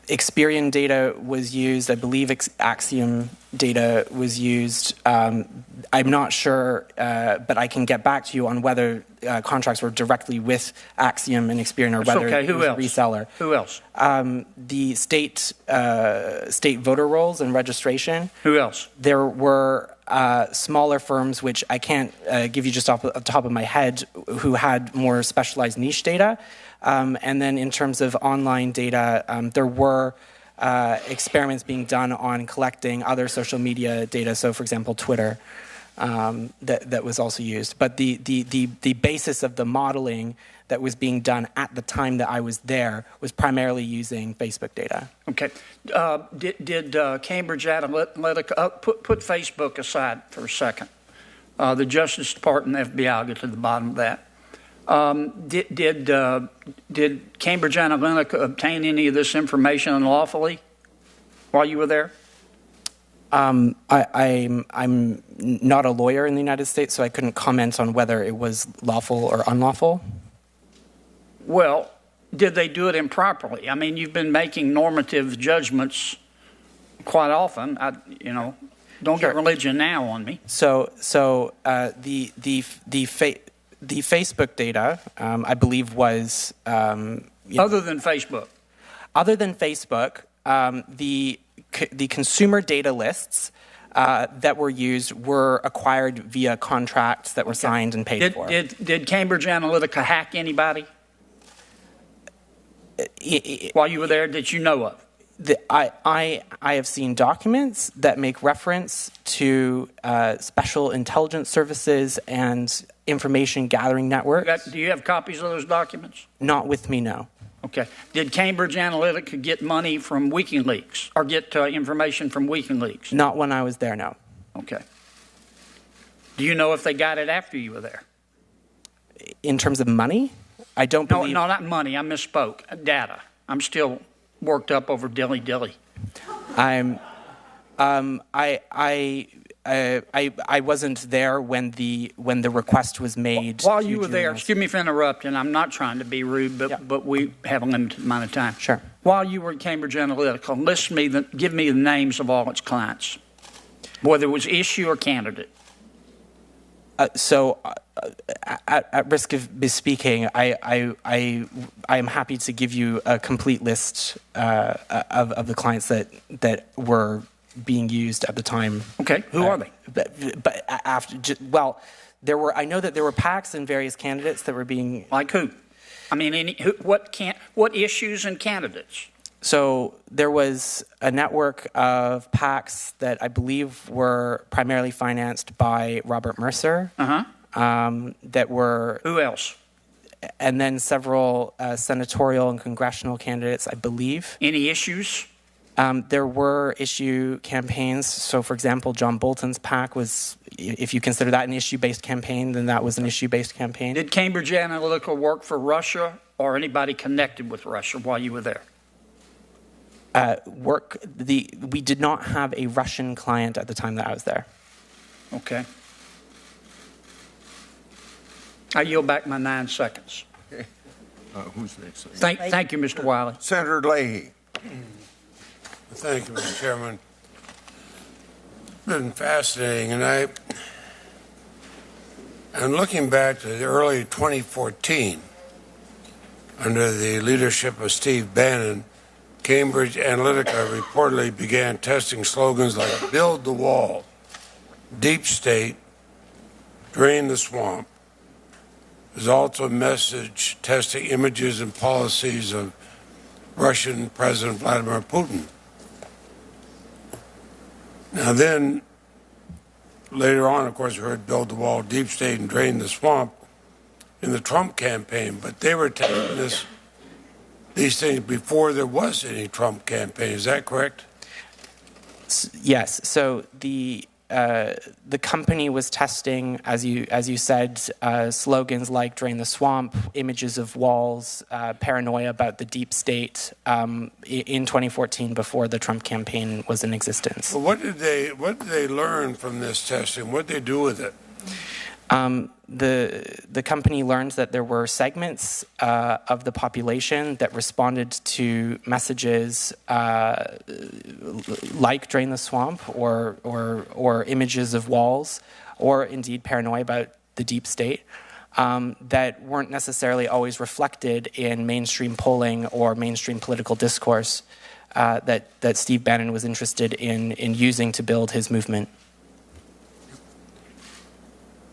[SPEAKER 6] Experian data was used. I believe Axiom data was used. I'm not sure, but I can get back to you on whether contracts were directly with Axiom and Experian or whether it was a reseller.
[SPEAKER 2] Who else?
[SPEAKER 6] The state voter rolls and registration.
[SPEAKER 2] Who else?
[SPEAKER 6] There were smaller firms, which I can't give you just off the top of my head, who had more specialized niche data. And then in terms of online data, there were experiments being done on collecting other social media data. So, for example, Twitter, that was also used. But the basis of the modeling that was being done at the time that I was there was primarily using Facebook data.
[SPEAKER 2] Okay. Did Cambridge Analytica put Facebook aside for a second? The Justice Department and the FBI will get to the bottom of that. Did Cambridge Analytica obtain any of this information unlawfully while you were there?
[SPEAKER 6] I'm not a lawyer in the United States, so I couldn't comment on whether it was lawful or unlawful.
[SPEAKER 2] Well, did they do it improperly? I mean, you've been making normative judgments quite often. Don't get religion now on me.
[SPEAKER 6] So the Facebook data, I believe, was
[SPEAKER 2] other than Facebook.
[SPEAKER 6] Other than Facebook, the consumer data lists that were used were acquired via contracts that were signed and paid for.
[SPEAKER 2] Did Cambridge Analytica hack anybody while you were there that you know of?
[SPEAKER 6] I have seen documents that make reference to special intelligence services and information gathering networks.
[SPEAKER 2] Do you have copies of those documents?
[SPEAKER 6] Not with me, no.
[SPEAKER 2] Okay. Did Cambridge Analytica get money from WikiLeaks or get information from WikiLeaks?
[SPEAKER 6] Not when I was there, no.
[SPEAKER 2] Okay. Do you know if they got it after you were there?
[SPEAKER 6] In terms of money, I don't believe.
[SPEAKER 2] No, not money. I misspoke. Data. I'm still worked up over dilly.
[SPEAKER 6] I wasn't there when the request was made.
[SPEAKER 2] While you were there, excuse me for interrupting. I'm not trying to be rude, but we have a limited amount of time.
[SPEAKER 6] Sure.
[SPEAKER 2] While you were at Cambridge Analytica, give me the names of all its clients, whether it was issue or candidate.
[SPEAKER 6] At risk of misspeaking, I am happy to give you a complete list of the clients that were being used at the time.
[SPEAKER 2] Okay, who are they?
[SPEAKER 6] But after, I know that there were PACs and various candidates that were being.
[SPEAKER 2] Like who? I mean, what issues and candidates?
[SPEAKER 6] So there was a network of PACs that I believe were primarily financed by Robert Mercer. That were.
[SPEAKER 2] Who else?
[SPEAKER 6] And then several senatorial and congressional candidates, I believe.
[SPEAKER 2] Any issues?
[SPEAKER 6] There were issue campaigns. So, for example, John Bolton's PAC was, if you consider that an issue-based campaign, then that was an issue-based campaign.
[SPEAKER 2] Did Cambridge Analytica work for Russia or anybody connected with Russia while you were there?
[SPEAKER 6] We did not have a Russian client at the time that I was there.
[SPEAKER 2] Okay. I yield back my 9 seconds.
[SPEAKER 3] Okay. Who's next?
[SPEAKER 2] Thank you, Mr. Wylie.
[SPEAKER 3] Senator Leahy.
[SPEAKER 8] Thank you, Mr. Chairman. It's been fascinating, and I'm looking back to the early 2014, under the leadership of Steve Bannon, Cambridge Analytica reportedly began testing slogans like "Build the Wall," "Deep State," "Drain the Swamp." There's also a message testing images and policies of Russian President Vladimir Putin. Now then, later on, of course, we heard "Build the Wall," "Deep State," and "Drain the Swamp" in the Trump campaign, but they were testing these things before there was any Trump campaign. Is that correct?
[SPEAKER 6] Yes. So the company was testing, as you said, slogans like "Drain the Swamp," images of walls, paranoia about the deep state in 2014 before the Trump campaign was in existence.
[SPEAKER 8] Well, what did they learn from this testing? What did they do with it?
[SPEAKER 6] The company learned that there were segments of the population that responded to messages like "Drain the Swamp" or images of walls, or indeed paranoia about the deep state, that weren't necessarily always reflected in mainstream polling or mainstream political discourse that Steve Bannon was interested in using to build his movement.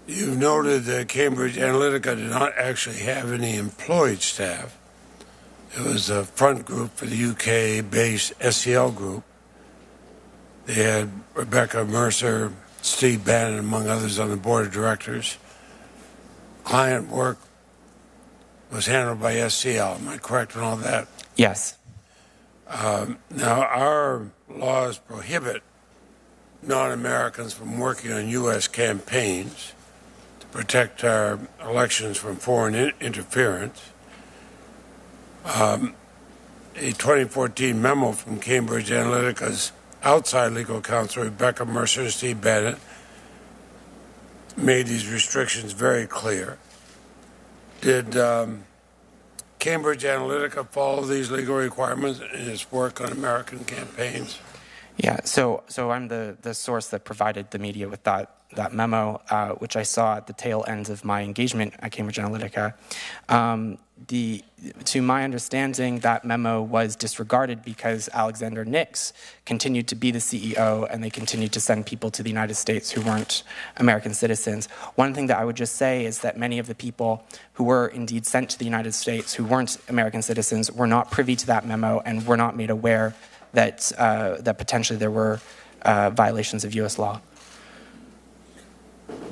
[SPEAKER 8] You've noted that Cambridge Analytica did not actually have any employed staff. It was a front group for the UK-based SCL group. They had Rebecca Mercer, Steve Bannon, among others, on the board of directors. Client work was handled by SCL. Am I correct in all that?
[SPEAKER 6] Yes.
[SPEAKER 8] Now, our laws prohibit non-Americans from working on U.S. campaigns to protect our elections from foreign interference. A 2014 memo from Cambridge Analytica's outside legal counsel, Rebecca Mercer and Steve Bannon, made these restrictions very clear. Did Cambridge Analytica follow these legal requirements in its work on American campaigns?
[SPEAKER 6] Yeah, so I'm the source that provided the media with that memo, which I saw at the tail end of my engagement at Cambridge Analytica. To my understanding, that memo was disregarded because Alexander Nix continued to be the CEO, and they continued to send people to the United States who weren't American citizens. One thing that I would just say is that many of the people who were indeed sent to the United States who weren't American citizens were not privy to that memo and were not made aware that potentially there were violations of U.S. law.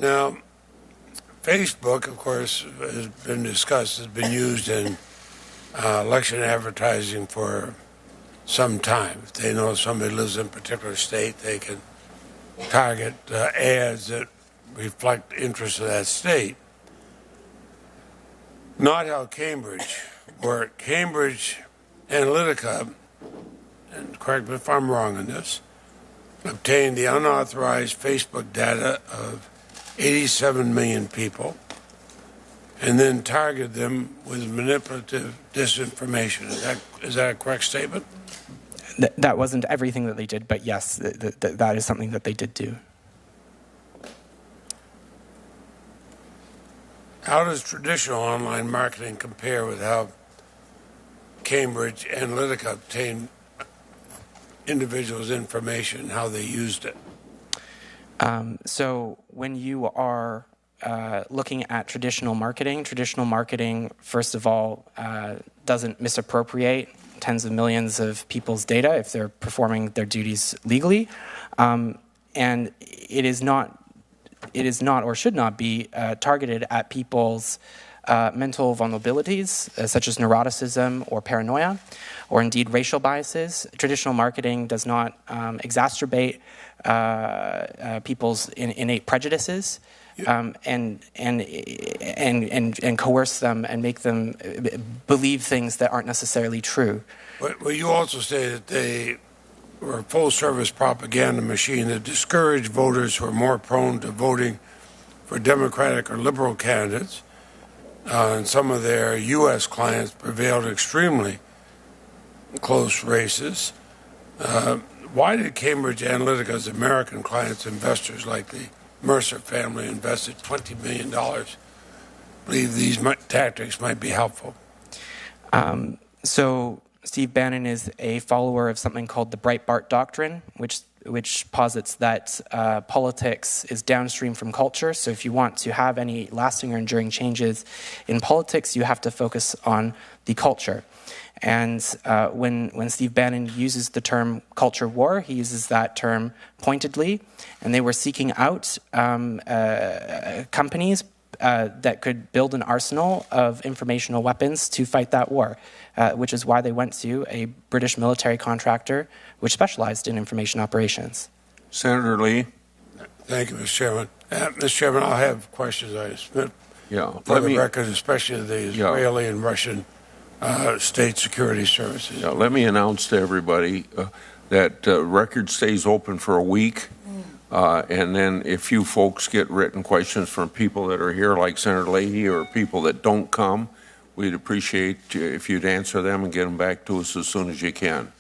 [SPEAKER 8] Now, Facebook, of course, has been discussed, has been used in election advertising for some time. If they know somebody lives in a particular state, they can target ads that reflect interests of that state. Not how Cambridge, where Cambridge Analytica, and correct me if I'm wrong on this, obtained the unauthorized Facebook data of 87 million people and then targeted them with manipulative disinformation. Is that a correct statement?
[SPEAKER 6] That wasn't everything that they did, but yes, that is something that they did do.
[SPEAKER 8] How does traditional online marketing compare with how Cambridge Analytica obtained individuals' information and how they used it?
[SPEAKER 6] So when you are looking at traditional marketing, first of all, doesn't misappropriate tens of millions of people's data if they're performing their duties legally. And it is not or should not be targeted at people's mental vulnerabilities, such as neuroticism or paranoia, or indeed racial biases. Traditional marketing does not exacerbate people's innate prejudices and coerce them and make them believe things that aren't necessarily true.
[SPEAKER 8] Well, you also say that they were a full-service propaganda machine that discouraged voters who are more prone to voting for Democratic or liberal candidates. And some of their U.S. clients prevailed extremely close races. Why did Cambridge Analytica's American clients, investors like the Mercer family, invested $20 million? Believe these tactics might be helpful.
[SPEAKER 6] So Steve Bannon is a follower of something called the Breitbart Doctrine, which posits that politics is downstream from culture. So if you want to have any lasting or enduring changes in politics, you have to focus on the culture. And when Steve Bannon uses the term culture war, he uses that term pointedly, and they were seeking out companies that could build an arsenal of informational weapons to fight that war, which is why they went to a British military contractor which specialized in information operations.
[SPEAKER 9] Senator Lee.
[SPEAKER 8] Thank you, Mr. Chairman. Mr. Chairman, I'll have questions I submit for the record, especially the Israeli and Russian state security services.
[SPEAKER 9] Let me announce to everybody that record stays open for a week. And then if you folks get written questions from people that are here, like Senator Leahy, or people that don't come, we'd appreciate if you'd answer them and get them back to us as soon as you can.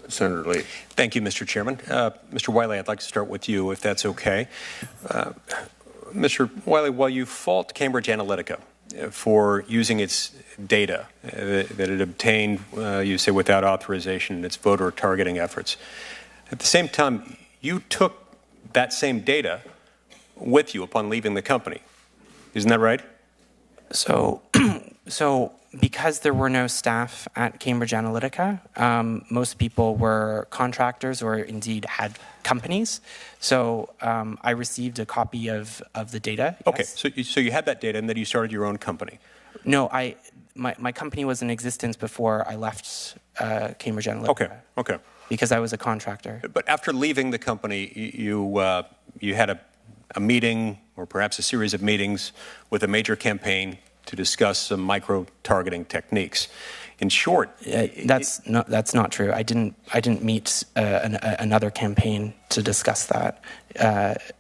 [SPEAKER 9] Senator Lee.
[SPEAKER 10] Thank you, Mr. Chairman. Mr. Wylie, I'd like to start with you, if that's okay. Mr. Wylie, while you fault Cambridge Analytica for using its data that it obtained, you say, without authorization in its voter targeting efforts, at the same time, you took that same data with you upon leaving the company. Isn't that right?
[SPEAKER 6] So because there were no staff at Cambridge Analytica, most people were contractors or indeed had companies. So I received a copy of the data.
[SPEAKER 10] Okay,
[SPEAKER 6] yes.
[SPEAKER 10] so you had that data and then you started your own company.
[SPEAKER 6] No, my company was in existence before I left Cambridge Analytica.
[SPEAKER 10] Okay.
[SPEAKER 6] Because I was a contractor.
[SPEAKER 10] But after leaving the company, you had a meeting, or perhaps a series of meetings, with a major campaign to discuss some micro-targeting techniques. In short,
[SPEAKER 6] that's not true. I didn't meet another campaign to discuss that.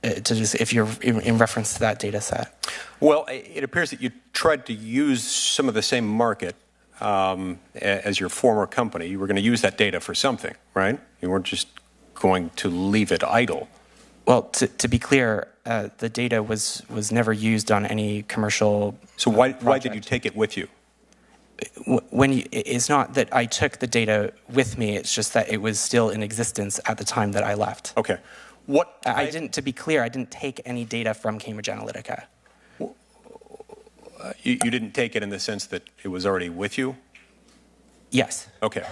[SPEAKER 6] If you're in reference to that data set.
[SPEAKER 10] Well, it appears that you tried to use some of the same market as your former company. You were going to use that data for something, right? You weren't just going to leave it idle.
[SPEAKER 6] Well, to be clear, the data was never used on any commercial.
[SPEAKER 10] So why did you take it with you?
[SPEAKER 6] It's not that I took the data with me. It's just that it was still in existence at the time that I left.
[SPEAKER 10] Okay.
[SPEAKER 6] To be clear, I didn't take any data from Cambridge Analytica.
[SPEAKER 10] You didn't take it in the sense that it was already with you?
[SPEAKER 6] Yes.
[SPEAKER 10] Okay.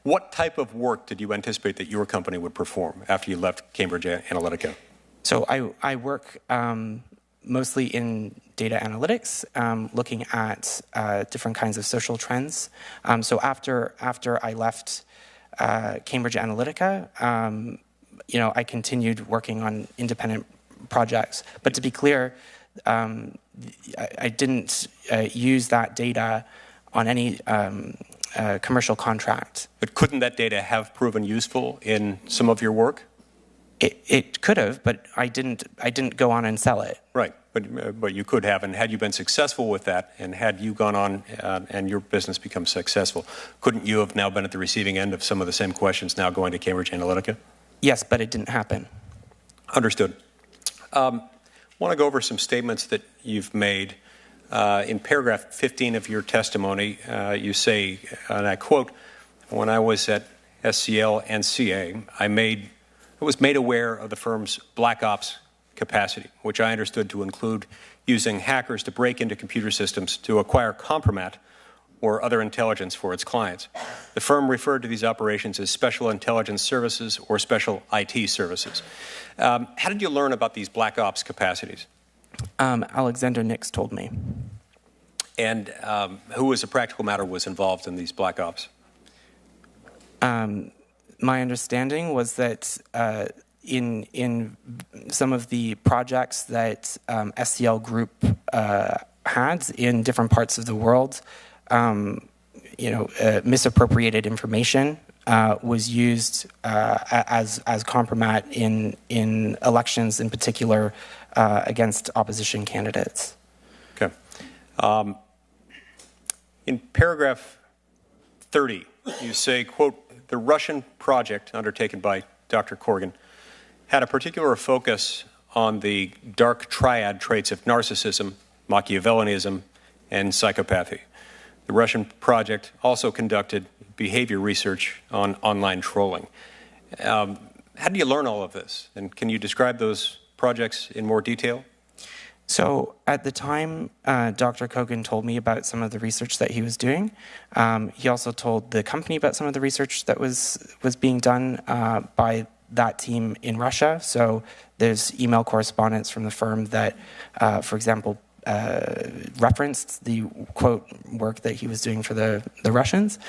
[SPEAKER 10] What type of work did you anticipate that your company would perform after you left Cambridge Analytica?
[SPEAKER 6] So I work mostly in data analytics, looking at different kinds of social trends. So after I left Cambridge Analytica, I continued working on independent projects. But to be clear, I didn't use that data on any commercial contract.
[SPEAKER 10] But couldn't that data have proven useful in some of your work?
[SPEAKER 6] It could have, but I didn't go on and sell it.
[SPEAKER 10] Right, but you could have, and had you been successful with that, and had you gone on and your business become successful, couldn't you have now been at the receiving end of some of the same questions now going to Cambridge Analytica?
[SPEAKER 6] Yes, but it didn't happen.
[SPEAKER 10] Understood. I want to go over some statements that you've made. In paragraph 15 of your testimony, you say, and I quote, "When I was at SCL and CA, I was made aware of the firm's black ops capacity, which I understood to include using hackers to break into computer systems to acquire compromat or other intelligence for its clients. The firm referred to these operations as special intelligence services or special IT services." How did you learn about these black ops capacities?
[SPEAKER 6] Alexander Nix told me.
[SPEAKER 10] And who, as a practical matter, was involved in these black ops?
[SPEAKER 6] My understanding was that in some of the projects that SCL Group had in different parts of the world, misappropriated information was used as compromat in elections, in particular against opposition candidates.
[SPEAKER 10] Okay. In paragraph 30, you say, quote, "The Russian project undertaken by Dr. Corgan had a particular focus on the dark triad traits of narcissism, Machiavellianism, and psychopathy. The Russian project also conducted behavior research on online trolling." How did you learn all of this? And can you describe those projects in more detail?
[SPEAKER 6] So at the time, Dr. Kogan told me about some of the research that he was doing. He also told the company about some of the research that was being done by that team in Russia. So there's email correspondence from the firm that, for example, referenced the, quote, work that he was doing for the Russians.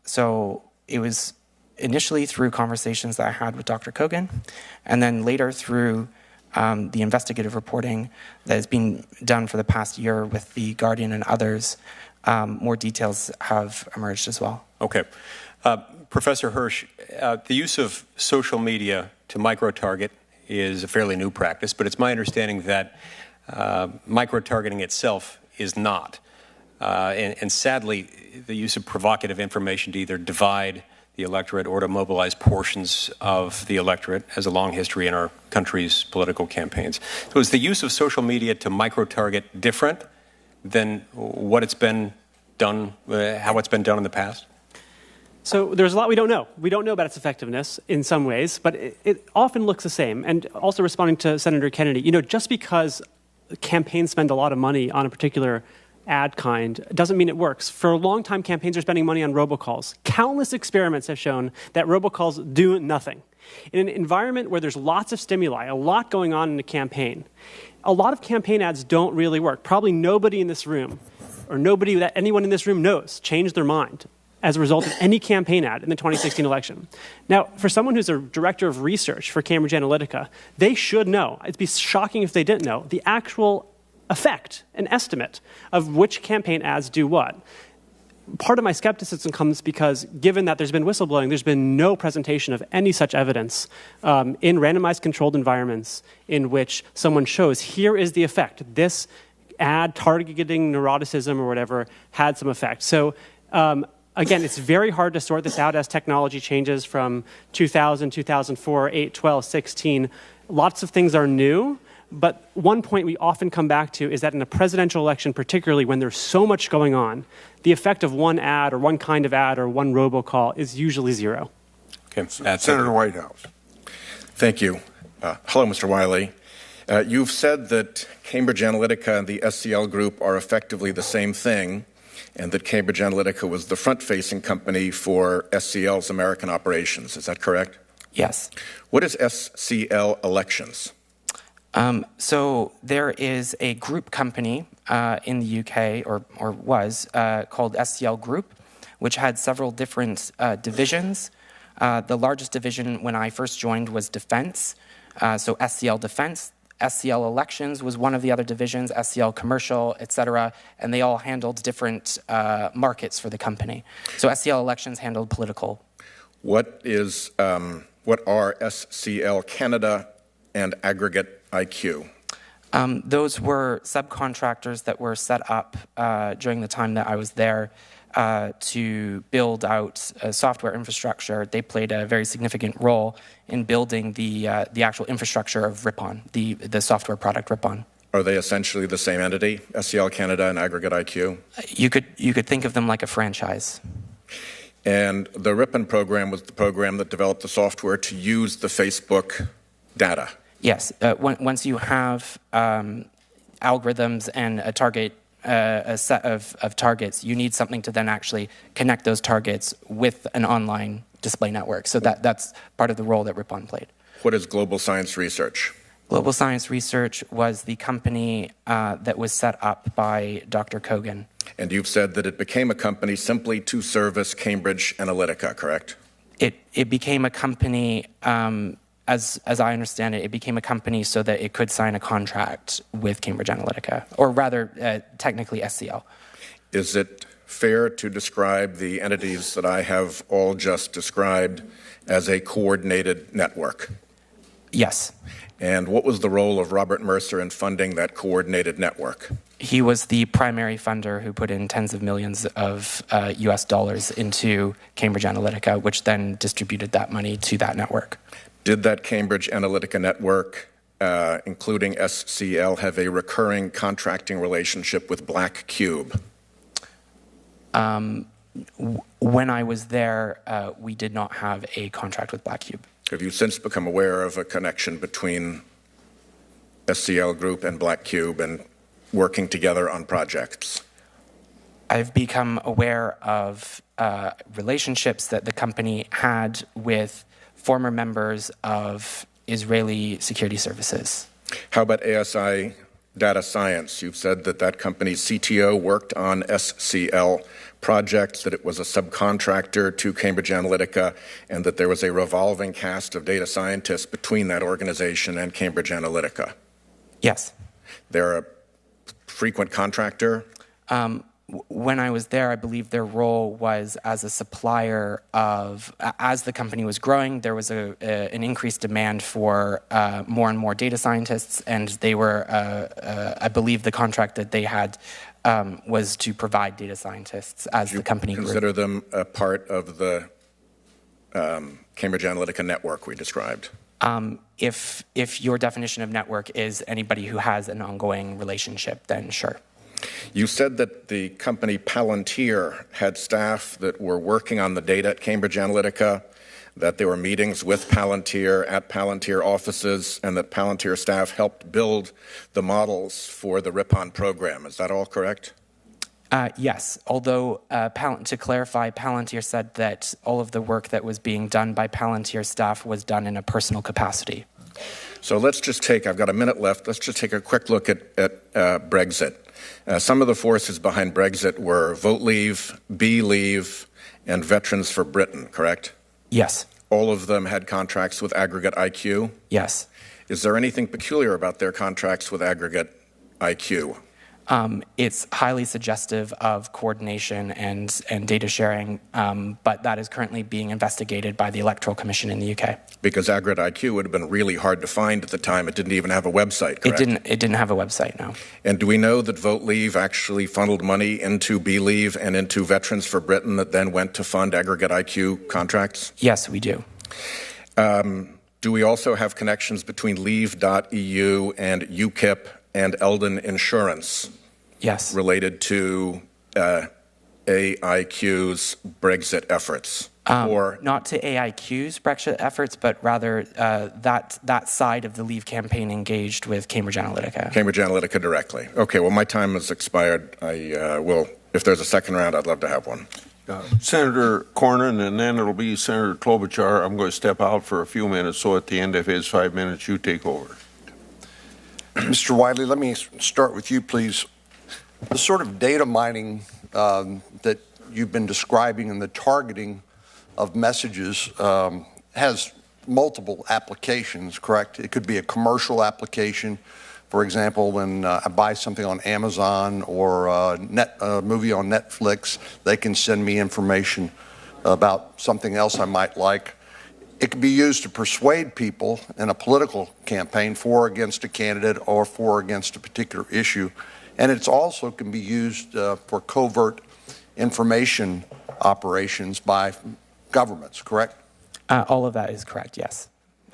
[SPEAKER 6] So it was initially through conversations that I had with Dr. Kogan, and then later through the investigative reporting that has been done for the past year with The Guardian and others. More details have emerged as well.
[SPEAKER 10] Okay. Professor Hirsch, the use of social media to micro-target is a fairly new practice, but it's my understanding that micro-targeting itself is not. And sadly, the use of provocative information to either divide the electorate or to mobilize portions of the electorate has a long history in our country's political campaigns. So is the use of social media to micro-target different than what it's been done, how it's been done in the past?
[SPEAKER 5] So there's a lot we don't know. We don't know about its effectiveness in some ways, but it often looks the same. And also responding to Senator Kennedy, just because campaigns spend a lot of money on a particular ad kind doesn't mean it works. For a long time, campaigns are spending money on robocalls. Countless experiments have shown that robocalls do nothing. In an environment where there's lots of stimuli, a lot going on in a campaign, a lot of campaign ads don't really work. Probably nobody in this room, or nobody that anyone in this room knows, changed their mind as a result of any campaign ad in the 2016 election. Now, for someone who's a director of research for Cambridge Analytica, they should know. It'd be shocking if they didn't know the actual effect, an estimate of which campaign ads do what. Part of my skepticism comes because, given that there's been whistleblowing, there's been no presentation of any such evidence in randomized controlled environments in which someone shows, here is the effect. This ad targeting neuroticism or whatever had some effect. So again, it's very hard to sort this out as technology changes from 2000, 2004, 8, 12, 16. Lots of things are new. But one point we often come back to is that in a presidential election, particularly when there's so much going on, the effect of one ad or one kind of ad or one robocall is usually zero.
[SPEAKER 10] Okay.
[SPEAKER 3] Senator Whitehouse.
[SPEAKER 11] Thank you. Hello, Mr. Wylie. You've said that Cambridge Analytica and the SCL Group are effectively the same thing. and that Cambridge Analytica was the front-facing company for SCL's American operations. Is that correct?
[SPEAKER 6] Yes.
[SPEAKER 11] What is SCL Elections?
[SPEAKER 6] So there is a group company in the UK, or was, called SCL Group, which had several different divisions. The largest division when I first joined was Defense, so SCL Defense. SCL Elections was one of the other divisions, SCL Commercial, etc., and they all handled different markets for the company. So SCL Elections handled political.
[SPEAKER 11] What are SCL Canada and Aggregate IQ?
[SPEAKER 6] Those were subcontractors that were set up during the time that I was there to build out software infrastructure. They played a very significant role in building the actual infrastructure of Ripon, the software product Ripon.
[SPEAKER 11] Are they essentially the same entity, SCL Canada and Aggregate IQ?
[SPEAKER 6] You could think of them like a franchise.
[SPEAKER 11] And the Ripon program was the program that developed the software to use the Facebook data.
[SPEAKER 6] Yes. Once you have algorithms and a set of targets, you need something to then actually connect those targets with an online display network. So that's part of the role that Ripon played.
[SPEAKER 11] What is Global Science Research?
[SPEAKER 6] Global Science Research was the company that was set up by Dr. Kogan.
[SPEAKER 11] And you've said that it became a company simply to service Cambridge Analytica, correct?
[SPEAKER 6] It became a company, as I understand it, it became a company so that it could sign a contract with Cambridge Analytica, or rather, technically SCL.
[SPEAKER 11] Is it fair to describe the entities that I have all just described as a coordinated network?
[SPEAKER 6] Yes.
[SPEAKER 11] And what was the role of Robert Mercer in funding that coordinated network?
[SPEAKER 6] He was the primary funder who put in tens of millions of US dollars into Cambridge Analytica, which then distributed that money to that network.
[SPEAKER 11] Did that Cambridge Analytica network, including SCL, have a recurring contracting relationship with Black Cube?
[SPEAKER 6] When I was there, we did not have a contract with Black Cube.
[SPEAKER 11] Have you since become aware of a connection between SCL Group and Black Cube and working together on projects?
[SPEAKER 6] I've become aware of relationships that the company had with former members of Israeli security services.
[SPEAKER 11] How about ASI Data Science? You've said that that company's CTO worked on SCL projects, that it was a subcontractor to Cambridge Analytica, and that there was a revolving cast of data scientists between that organization and Cambridge Analytica.
[SPEAKER 6] Yes.
[SPEAKER 11] They're a frequent contractor?
[SPEAKER 6] When I was there, I believe their role was as a supplier of, as the company was growing, there was an increased demand for more and more data scientists, and they were, I believe the contract that they had was to provide data scientists as the company grew.
[SPEAKER 11] Consider them a part of the Cambridge Analytica network we described?
[SPEAKER 6] If your definition of network is anybody who has an ongoing relationship, then sure.
[SPEAKER 11] You said that the company Palantir had staff that were working on the data at Cambridge Analytica, that there were meetings with Palantir at Palantir offices, and that Palantir staff helped build the models for the Ripon program. Is that all correct?
[SPEAKER 6] Yes, although to clarify, Palantir said that all of the work that was being done by Palantir staff was done in a personal capacity.
[SPEAKER 11] So let's just take, I've got a minute left, let's just take a quick look at Brexit. Some of the forces behind Brexit were Vote Leave, Be Leave, and Veterans for Britain, correct?
[SPEAKER 6] Yes.
[SPEAKER 11] All of them had contracts with Aggregate IQ?
[SPEAKER 6] Yes.
[SPEAKER 11] Is there anything peculiar about their contracts with Aggregate IQ?
[SPEAKER 6] It's highly suggestive of coordination and data sharing, but that is currently being investigated by the Electoral Commission in the UK.
[SPEAKER 11] Because Aggregate IQ would have been really hard to find at the time. It didn't even have a website, correct?
[SPEAKER 6] It didn't have a website, no.
[SPEAKER 11] And do we know that Vote Leave actually funneled money into Be Leave and into Veterans for Britain that then went to fund Aggregate IQ contracts?
[SPEAKER 6] Yes, we do.
[SPEAKER 11] Do we also have connections between Leave.eu and UKIP and Eldon Insurance?
[SPEAKER 6] Yes.
[SPEAKER 11] Related to AIQ's Brexit efforts?
[SPEAKER 6] Not to AIQ's Brexit efforts, but rather that side of the Leave campaign engaged with Cambridge Analytica.
[SPEAKER 11] Cambridge Analytica directly. Okay, well, my time has expired. I will If there's a second round, I'd love to have one.
[SPEAKER 9] Senator Cornyn, and then it'll be Senator Klobuchar. I'm going to step out for a few minutes, so at the end of his 5 minutes, you take over.
[SPEAKER 12] Mr. Wylie, let me start with you, please. The sort of data mining that you've been describing and the targeting of messages has multiple applications, correct? It could be a commercial application. For example, when I buy something on Amazon or a movie on Netflix, they can send me information about something else I might like. It can be used to persuade people in a political campaign for or against a candidate or for or against a particular issue. And it also can be used for covert information operations by governments, correct?
[SPEAKER 6] All of that is correct, yes.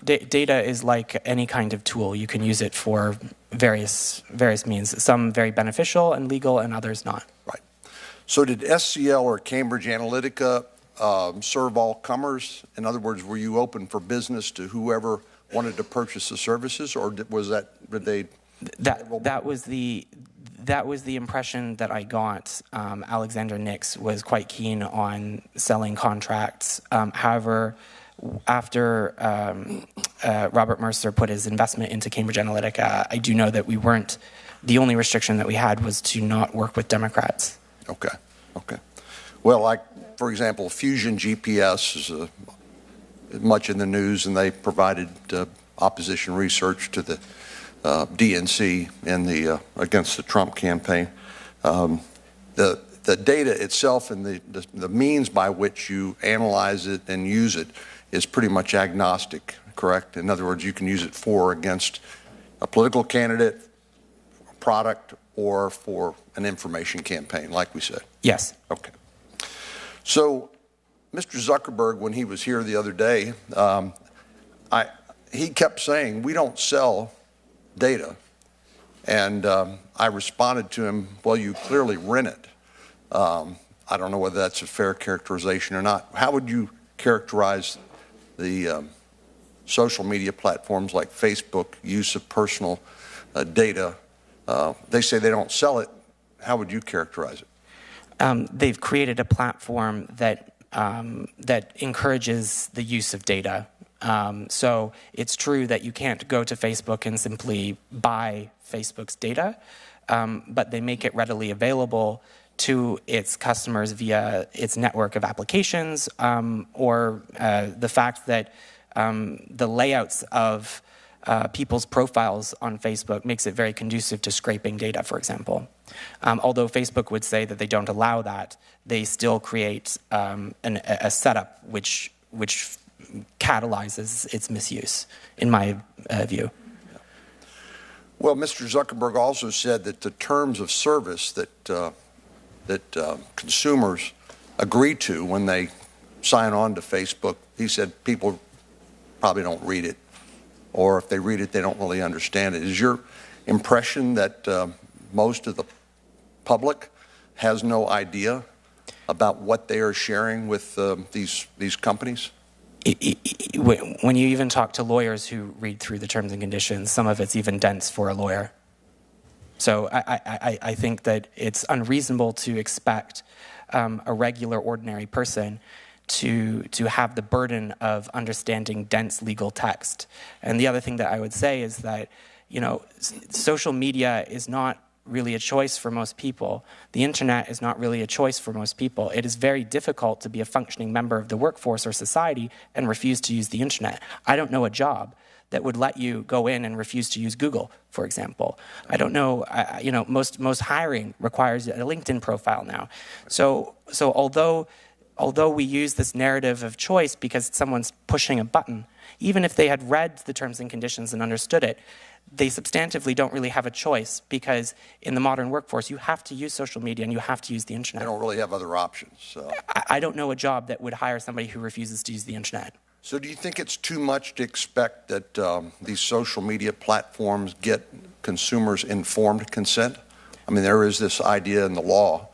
[SPEAKER 6] Data is like any kind of tool. You can use it for various means, some very beneficial and legal and others not.
[SPEAKER 12] Right. So did SCL or Cambridge Analytica serve all comers? In other words, were you open for business to whoever wanted to purchase the services, or that was the impression that I got. Alexander Nix was quite keen on selling contracts. However, after Robert Mercer put his investment into Cambridge Analytica, I do know that we weren't, the only restriction that we had was to not work with Democrats. Okay, okay. Well, like, for example, Fusion GPS is much in the news, and they provided opposition research to the DNC in the against the Trump campaign. The data itself and the means by which you analyze it and use it is pretty much agnostic, correct? In other words, you can use it for or against a political candidate, a product, or for an information campaign, like we said.
[SPEAKER 6] Yes.
[SPEAKER 12] Okay. So, Mr. Zuckerberg, when he was here the other day, he kept saying, we don't sell data. And I responded to him, well, you clearly rent it. I don't know whether that's a fair characterization or not. How would you characterize the social media platforms like Facebook use of personal data? They say they don't sell it. How would you characterize it?
[SPEAKER 6] They've created a platform that encourages the use of data. So it's true that you can't go to Facebook and simply buy Facebook's data, but they make it readily available to its customers via its network of applications, or the fact that the layouts of people's profiles on Facebook makes it very conducive to scraping data, for example. Although Facebook would say that they don't allow that, they still create a setup which catalyzes its misuse, in my view.
[SPEAKER 12] Well, Mr. Zuckerberg also said that the terms of service that consumers agree to when they sign on to Facebook, he said people probably don't read it, or if they read it, they don't really understand it. Is your impression that most of the public has no idea about what they are sharing with these companies?
[SPEAKER 6] When you even talk to lawyers who read through the terms and conditions, some of it's even dense for a lawyer. So I think that it's unreasonable to expect a regular, ordinary person to have the burden of understanding dense legal text. And the other thing that I would say is that, you know, social media is not really a choice for most people. The internet is not really a choice for most people. It is very difficult to be a functioning member of the workforce or society and refuse to use the internet. I don't know a job that would let you go in and refuse to use Google, for example. I don't know, you know, most hiring requires a LinkedIn profile now. So although we use this narrative of choice because someone's pushing a button, even if they had read the terms and conditions and understood it, they substantively don't really have a choice, because in the modern workforce, you have to use social media and you have to use the internet.
[SPEAKER 12] They don't really have other options. So.
[SPEAKER 6] I don't know a job that would hire somebody who refuses to use the internet.
[SPEAKER 12] So do you think it's too much to expect that these social media platforms get consumers informed consent? I mean, there is this idea in the law,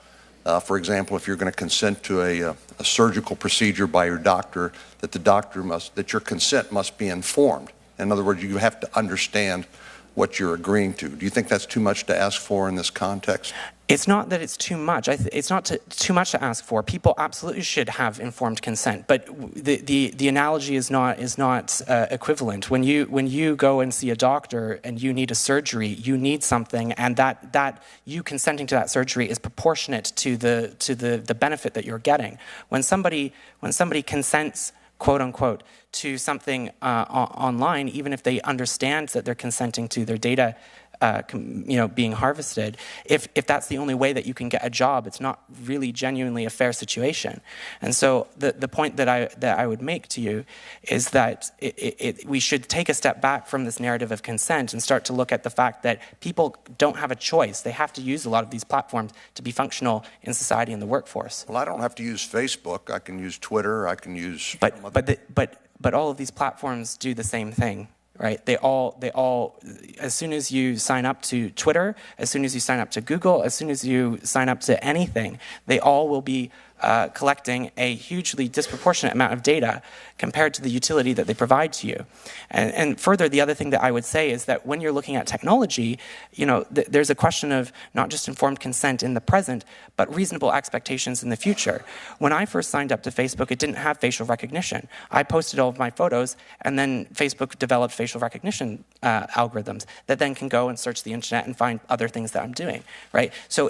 [SPEAKER 12] for example, if you're going to consent to a surgical procedure by your doctor, that your consent must be informed. In other words, you have to understand what you're agreeing to. Do you think that's too much to ask for in this context? It's not that it's too much. It's not too much to ask for. People absolutely should have informed consent, but the analogy is not equivalent. When you go and see a doctor and you need a surgery, you need something, and that you consenting to that surgery is proportionate to the benefit that you're getting. When somebody consents, quote unquote, to something online, even if they understand that they're consenting to their data being harvested, if that's the only way that you can get a job, it's not really genuinely a fair situation. And so the point that I would make to you is that we should take a step back from this narrative of consent and start to look at the fact that people don't have a choice. They have to use a lot of these platforms to be functional in society and the workforce.
[SPEAKER 13] Well, I don't have to use Facebook. I can use Twitter. I can use.
[SPEAKER 12] But all of these platforms do the same thing. Right? They all, as soon as you sign up to Twitter, as soon as you sign up to Google, as soon as you sign up to anything, they all will be collecting a hugely disproportionate amount of data compared to the utility that they provide to you. And further, the other thing that I would say is that when you're looking at technology, there's a question of not just informed consent in the present, but reasonable expectations in the future. When I first signed up to Facebook, it didn't have facial recognition. I posted all of my photos, and then Facebook developed facial recognition algorithms that then can go and search the internet and find other things that I'm doing, right? So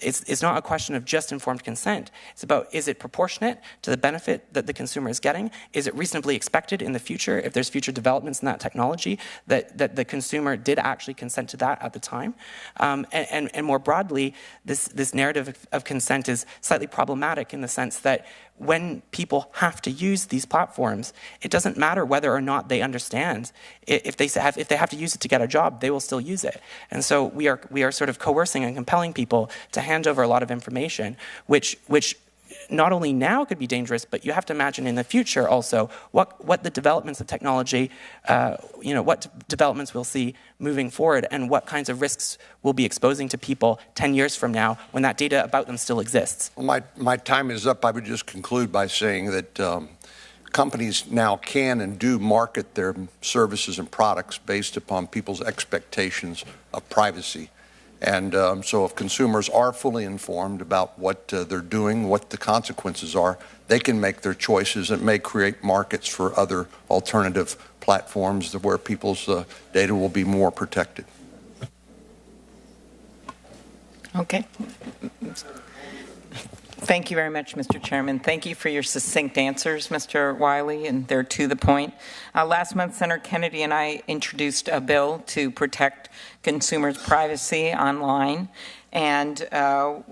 [SPEAKER 12] it's not a question of just informed consent. It's about, is it proportionate to the benefit that the consumer is getting? Is it reasonably expected in the future, if there's future developments in that technology, that the consumer did actually consent to that at the time? And more broadly, this narrative of consent is slightly problematic in the sense that when people have to use these platforms, it doesn't matter whether or not they understand. If they have to use it to get a job, they will still use it. And so we are sort of coercing and compelling people to hand over a lot of information, which not only now could be dangerous, but you have to imagine in the future also what the developments of technology, what developments we'll see moving forward, and what kinds of risks we'll be exposing to people 10 years from now when that data about them still exists.
[SPEAKER 13] Well, my time is up. I would just conclude by saying that companies now can and do market their services and products based upon people's expectations of privacy. And so if consumers are fully informed about what they're doing, what the consequences are, they can make their choices. It may create markets for other alternative platforms where people's data will be more protected.
[SPEAKER 14] Okay. Thank you very much, Mr. Chairman. Thank you for your succinct answers, Mr. Wylie, and they're to the point. Last month, Senator Kennedy and I introduced a bill to protect consumers' privacy online, and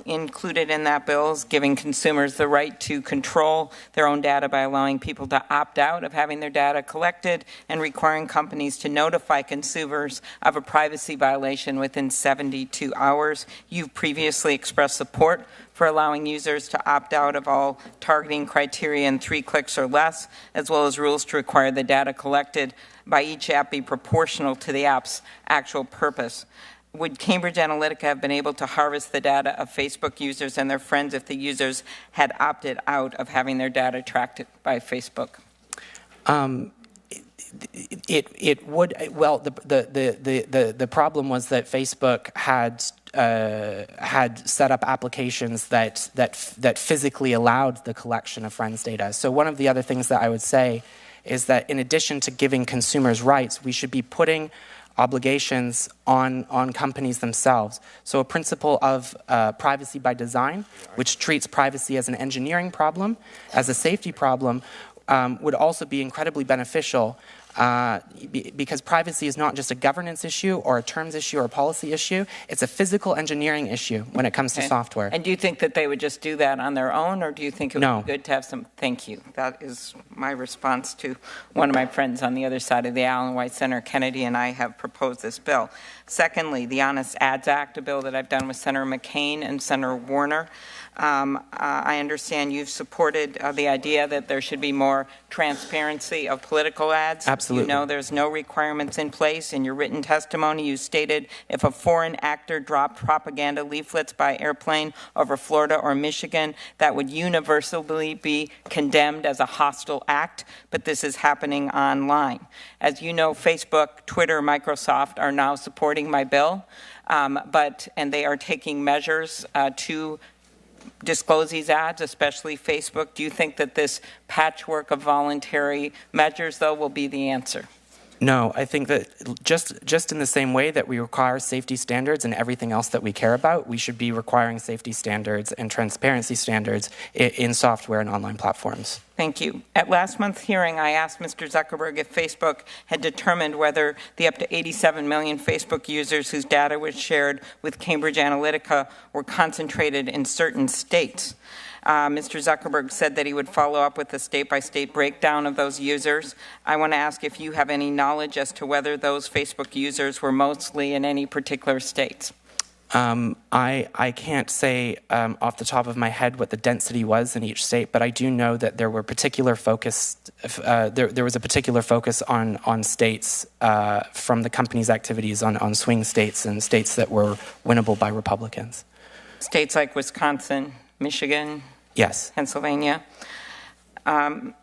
[SPEAKER 14] included in that bill is giving consumers the right to control their own data by allowing people to opt out of having their data collected and requiring companies to notify consumers of a privacy violation within 72 hours. You've previously expressed support for allowing users to opt out of all targeting criteria in 3 clicks or less, as well as rules to require the data collected by each app be proportional to the app's actual purpose. Would Cambridge Analytica have been able to harvest the data of Facebook users and their friends if the users had opted out of having their data tracked by Facebook?
[SPEAKER 12] It would. Well, the problem was that Facebook had set up applications that physically allowed the collection of friends' data. So one of the other things that I would say is that in addition to giving consumers rights, we should be putting obligations on companies themselves. So a principle of privacy by design, which treats privacy as an engineering problem, as a safety problem, would also be incredibly beneficial because privacy is not just a governance issue or a terms issue or a policy issue. It's a physical engineering issue when it comes to software.
[SPEAKER 14] And do you think that they would just do that on their own, or do you think it would be good to have some? Thank you. That is my response to one of my friends on the other side of the aisle and why Senator Kennedy and I have proposed this bill. Secondly, the Honest Ads Act, a bill that I've done with Senator McCain and Senator Warner. I understand you've supported the idea that there should be more transparency of political ads.
[SPEAKER 12] Absolutely.
[SPEAKER 14] You know there's no requirements in place. In your written testimony, you stated if a foreign actor dropped propaganda leaflets by airplane over Florida or Michigan, that would universally be condemned as a hostile act, but this is happening online. As you know, Facebook, Twitter, Microsoft are now supporting my bill. and they are taking measures to disclose these ads, especially Facebook. Do you think that this patchwork of voluntary measures, though, will be the answer?
[SPEAKER 12] No, I think that just in the same way that we require safety standards and everything else that we care about, we should be requiring safety standards and transparency standards in software and online platforms.
[SPEAKER 14] Thank you. At last month's hearing, I asked Mr. Zuckerberg if Facebook had determined whether the up to 87 million Facebook users whose data was shared with Cambridge Analytica were concentrated in certain states. Mr. Zuckerberg said that he would follow up with a state-by-state breakdown of those users. I want to ask if you have any knowledge as to whether those Facebook users were mostly in any particular states.
[SPEAKER 12] I can't say off the top of my head what the density was in each state, but I do know that there were particular focus. There was a particular focus on states from the company's activities on swing states and states that were winnable by Republicans.
[SPEAKER 14] States like Wisconsin, Michigan,
[SPEAKER 12] yes,
[SPEAKER 14] Pennsylvania. And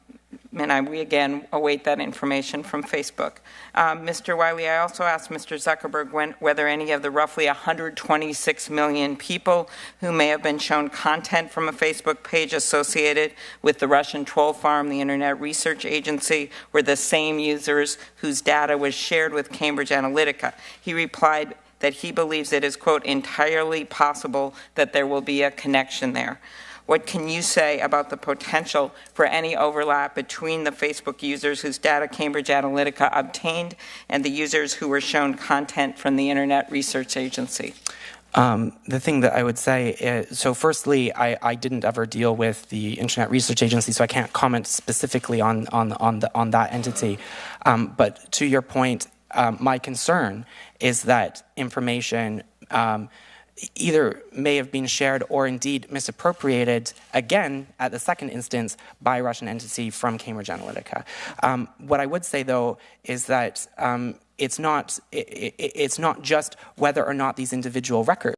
[SPEAKER 14] we again await that information from Facebook. Mr. Wylie, I also asked Mr. Zuckerberg whether any of the roughly 126 million people who may have been shown content from a Facebook page associated with the Russian troll farm, the Internet Research Agency, were the same users whose data was shared with Cambridge Analytica. He replied that he believes it is, quote, entirely possible that there will be a connection there. What can you say about the potential for any overlap between the Facebook users whose data Cambridge Analytica obtained and the users who were shown content from the Internet Research Agency?
[SPEAKER 12] The thing that I would say is, so firstly, I didn't ever deal with the Internet Research Agency, so I can't comment specifically on that entity. But to your point, my concern is that information either may have been shared or indeed misappropriated, again, at the second instance, by a Russian entity from Cambridge Analytica. What I would say, though, is that it's not just whether or not these individual records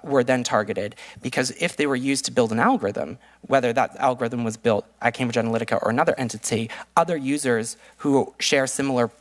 [SPEAKER 12] were then targeted, because if they were used to build an algorithm, whether that algorithm was built at Cambridge Analytica or another entity, other users who share similar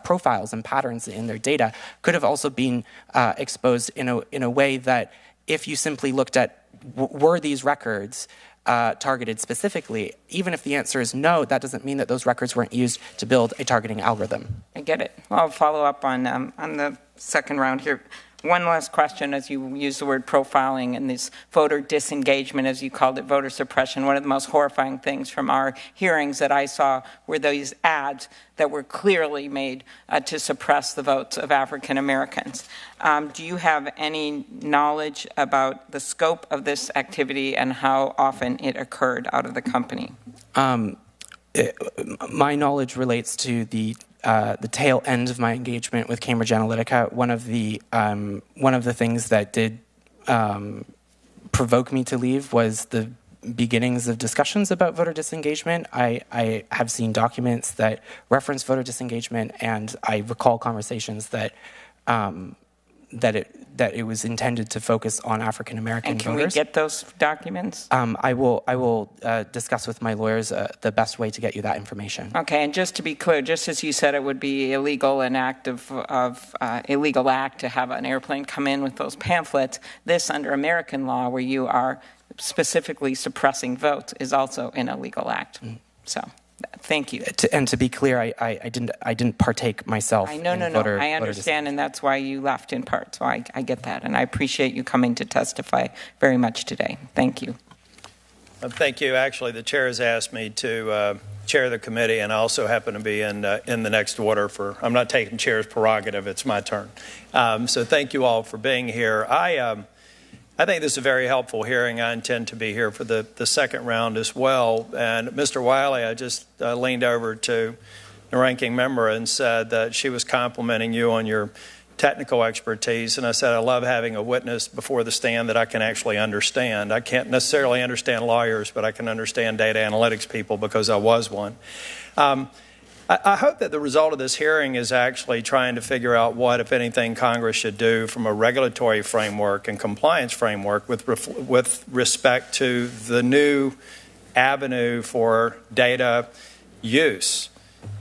[SPEAKER 12] profiles and patterns in their data could have also been exposed in a way that if you simply looked at were these records targeted specifically, even if the answer is no, that doesn't mean that those records weren't used to build a targeting algorithm.
[SPEAKER 14] I get it. I'll follow up on the second round here. One last question, as you use the word profiling and this voter disengagement, as you called it, voter suppression. One of the most horrifying things from our hearings that I saw were these ads that were clearly made to suppress the votes of African Americans. Do you have any knowledge about the scope of this activity and how often it occurred out of the company?
[SPEAKER 12] My knowledge relates to the tail end of my engagement with Cambridge Analytica. One of the things that did provoke me to leave was the beginnings of discussions about voter disengagement. I have seen documents that reference voter disengagement, and I recall conversations that it was intended to focus on African American voters.
[SPEAKER 14] And can we get those documents?
[SPEAKER 12] I will discuss with my lawyers the best way to get you that information.
[SPEAKER 14] Okay, and just to be clear, just as you said it would be illegal, an act of illegal act to have an airplane come in with those pamphlets, this under American law where you are specifically suppressing votes is also an illegal act. So. Thank you.
[SPEAKER 12] And to be clear, I didn't partake myself.
[SPEAKER 14] No. I understand, and that's why you left in part. So I get that, and I appreciate you coming to testify very much today. Thank you.
[SPEAKER 15] Thank you. Actually, the chair has asked me to chair the committee, and I also happen to be in the next order for. I'm not taking chair's prerogative. It's my turn. So thank you all for being here. I think this is a very helpful hearing. I intend to be here for the second round as well. And Mr. Wylie, I just leaned over to the ranking member and said that she was complimenting you on your technical expertise. And I said, I love having a witness before the stand that I can actually understand. I can't necessarily understand lawyers, but I can understand data analytics people because I was one. I hope that the result of this hearing is actually trying to figure out what, if anything, Congress should do from a regulatory framework and compliance framework with respect to the new avenue for data use.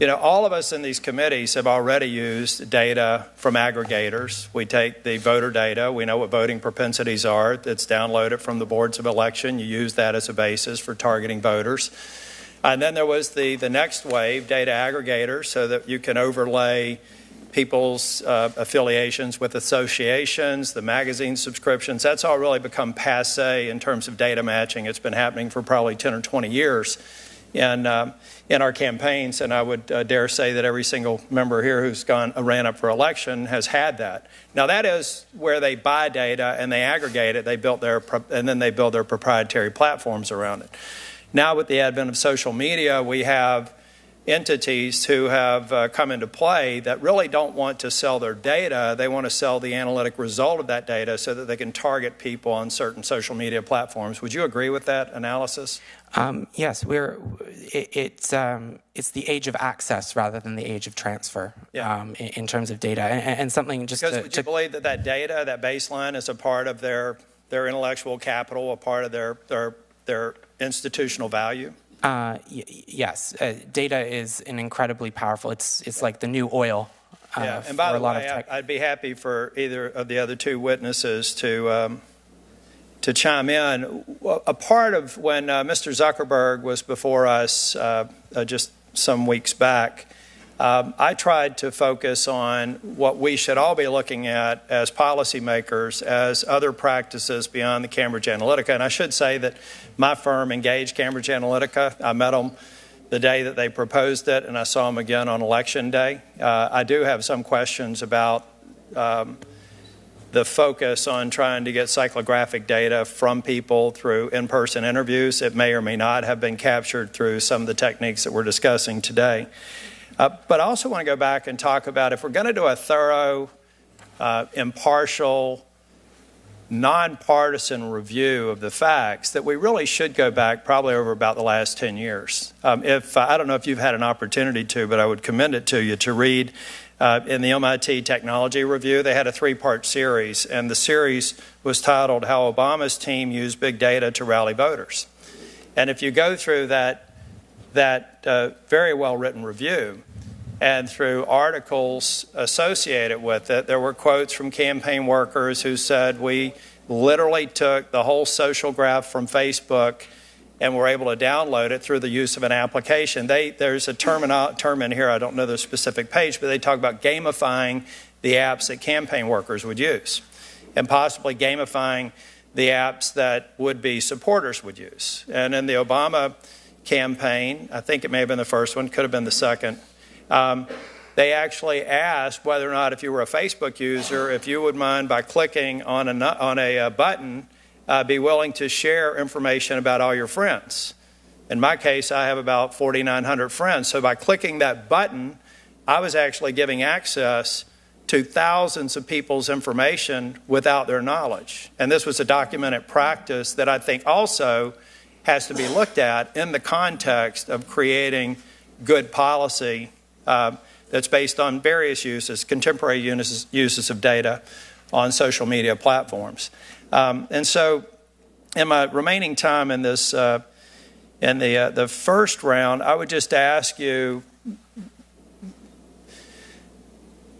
[SPEAKER 15] all of us in these committees have already used data from aggregators. We take the voter data. We know what voting propensities are. It's downloaded from the boards of election. You use that as a basis for targeting voters. And then there was the next wave, data aggregators, so that you can overlay people's affiliations with associations, the magazine subscriptions. That's all really become passé in terms of data matching. It's been happening for probably 10 or 20 years in our campaigns, and I would dare say that every single member here who's ran up for election has had that. Now that is where they buy data and they aggregate it. And then they build their proprietary platforms around it. Now with the advent of social media, we have entities who have come into play that really don't want to sell their data. They want to sell the analytic result of that data so that they can target people on certain social media platforms. Would you agree with that analysis?
[SPEAKER 12] Yes, it's the age of access rather than the age of transfer in terms of data. And something just
[SPEAKER 15] because would you believe that that data, that baseline, is a part of their intellectual capital, a part of their institutional value?
[SPEAKER 12] Yes, data is an incredibly powerful. It's like the new oil.
[SPEAKER 15] And by the way, I'd be happy for either of the other two witnesses to chime in. A part of when Mr. Zuckerberg was before us just some weeks back, I tried to focus on what we should all be looking at as policymakers as other practices beyond the Cambridge Analytica. And I should say that my firm engaged Cambridge Analytica. I met them the day that they proposed it, and I saw them again on Election Day. I do have some questions about the focus on trying to get cyclographic data from people through in-person interviews. It may or may not have been captured through some of the techniques that we're discussing today. But I also want to go back and talk about, if we're going to do a thorough, impartial, nonpartisan review of the facts, that we really should go back probably over about the last 10 years. I don't know if you've had an opportunity to, but I would commend it to you to read in the MIT Technology Review. They had a 3-part series, and the series was titled How Obama's Team Used Big Data to Rally Voters. And if you go through that very well-written review, and through articles associated with it, there were quotes from campaign workers who said, we literally took the whole social graph from Facebook and were able to download it through the use of an application. There's a term in here, I don't know the specific page, but they talk about gamifying the apps that campaign workers would use, and possibly gamifying the apps that would-be supporters would use. And in the Obama campaign, I think it may have been the first one, could have been the second, they actually asked whether or not, if you were a Facebook user, if you would mind, by clicking on a button, be willing to share information about all your friends. In my case, I have about 4,900 friends. So by clicking that button, I was actually giving access to thousands of people's information without their knowledge. And this was a documented practice that I think also has to be looked at in the context of creating good policy that's based on various uses, contemporary uses of data on social media platforms. And so in my remaining time in this, in the first round, I would just ask you,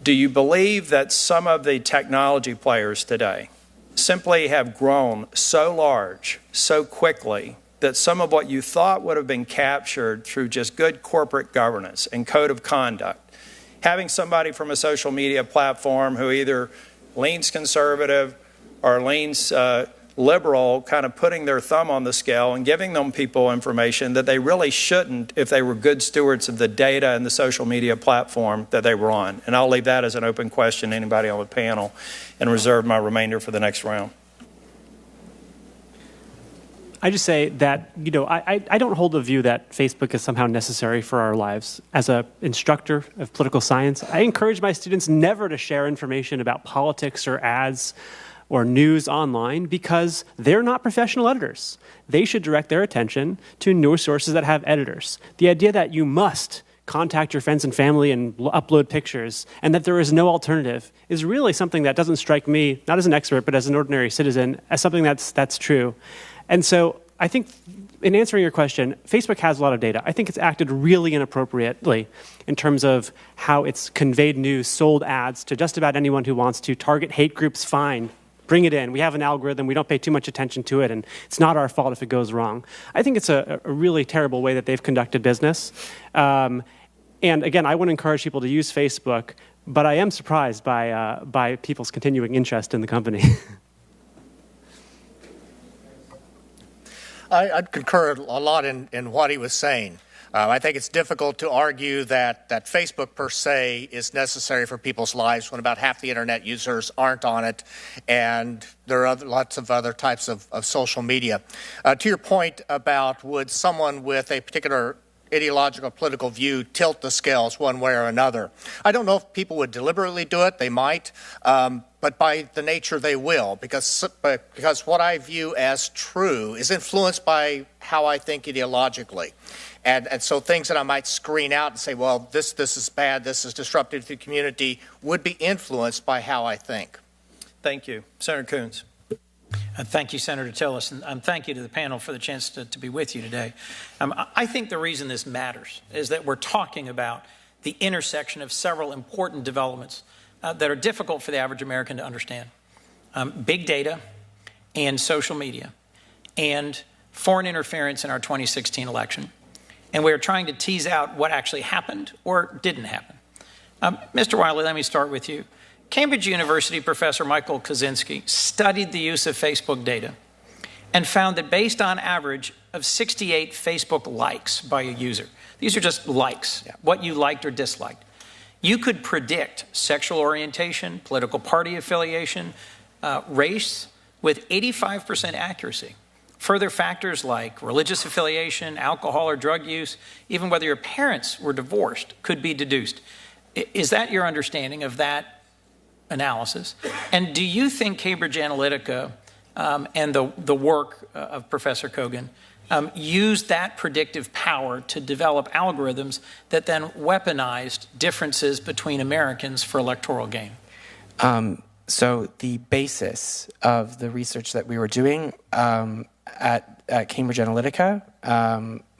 [SPEAKER 15] do you believe that some of the technology players today simply have grown so large, so quickly, that some of what you thought would have been captured through just good corporate governance and code of conduct, having somebody from a social media platform who either leans conservative or leans liberal, kind of putting their thumb on the scale and giving them people information that they really shouldn't if they were good stewards of the data and the social media platform that they were on? And I'll leave that as an open question to anybody on the panel and reserve my remainder for the next round.
[SPEAKER 5] I just say that, I don't hold the view that Facebook is somehow necessary for our lives. As an instructor of political science, I encourage my students never to share information about politics or ads or news online because they're not professional editors. They should direct their attention to news sources that have editors. The idea that you must contact your friends and family and upload pictures and that there is no alternative is really something that doesn't strike me, not as an expert, but as an ordinary citizen, as something that's true. And so I think in answering your question, Facebook has a lot of data. I think it's acted really inappropriately in terms of how it's conveyed news, sold ads to just about anyone who wants to. Target hate groups, fine. Bring it in. We have an algorithm. We don't pay too much attention to it, and it's not our fault if it goes wrong. I think it's a really terrible way that they've conducted business. And again, I wouldn't encourage people to use Facebook, but I am surprised by people's continuing interest in the company.
[SPEAKER 7] I'd concur a lot in what he was saying. I think it's difficult to argue that Facebook per se is necessary for people's lives when about half the internet users aren't on it, and there are lots of other types of social media. To your point about would someone with a particular ideological political view tilt the scales one way or another, I don't know if people would deliberately do it. They might, but by the nature they will, because what I view as true is influenced by how I think ideologically. And so things that I might screen out and say, well, this is bad, this is disruptive to the community, would be influenced by how I think.
[SPEAKER 15] Thank you. Senator Coons.
[SPEAKER 16] Thank you, Senator Tillis, and thank you to the panel for the chance to be with you today. I think the reason this matters is that we're talking about the intersection of several important developments that are difficult for the average American to understand. Big data and social media and foreign interference in our 2016 election. And we're trying to tease out what actually happened or didn't happen. Mr. Wylie, let me start with you. Cambridge University professor Michael Kaczynski studied the use of Facebook data and found that based on average of 68 Facebook likes by a user, these are just likes, what you liked or disliked, you could predict sexual orientation, political party affiliation, race with 85% accuracy. Further factors like religious affiliation, alcohol or drug use, even whether your parents were divorced, could be deduced. Is that your understanding of that analysis? And do you think Cambridge Analytica and the work of Professor Kogan used that predictive power to develop algorithms that then weaponized differences between Americans for electoral gain?
[SPEAKER 12] So the basis of the research that we were doing at Cambridge Analytica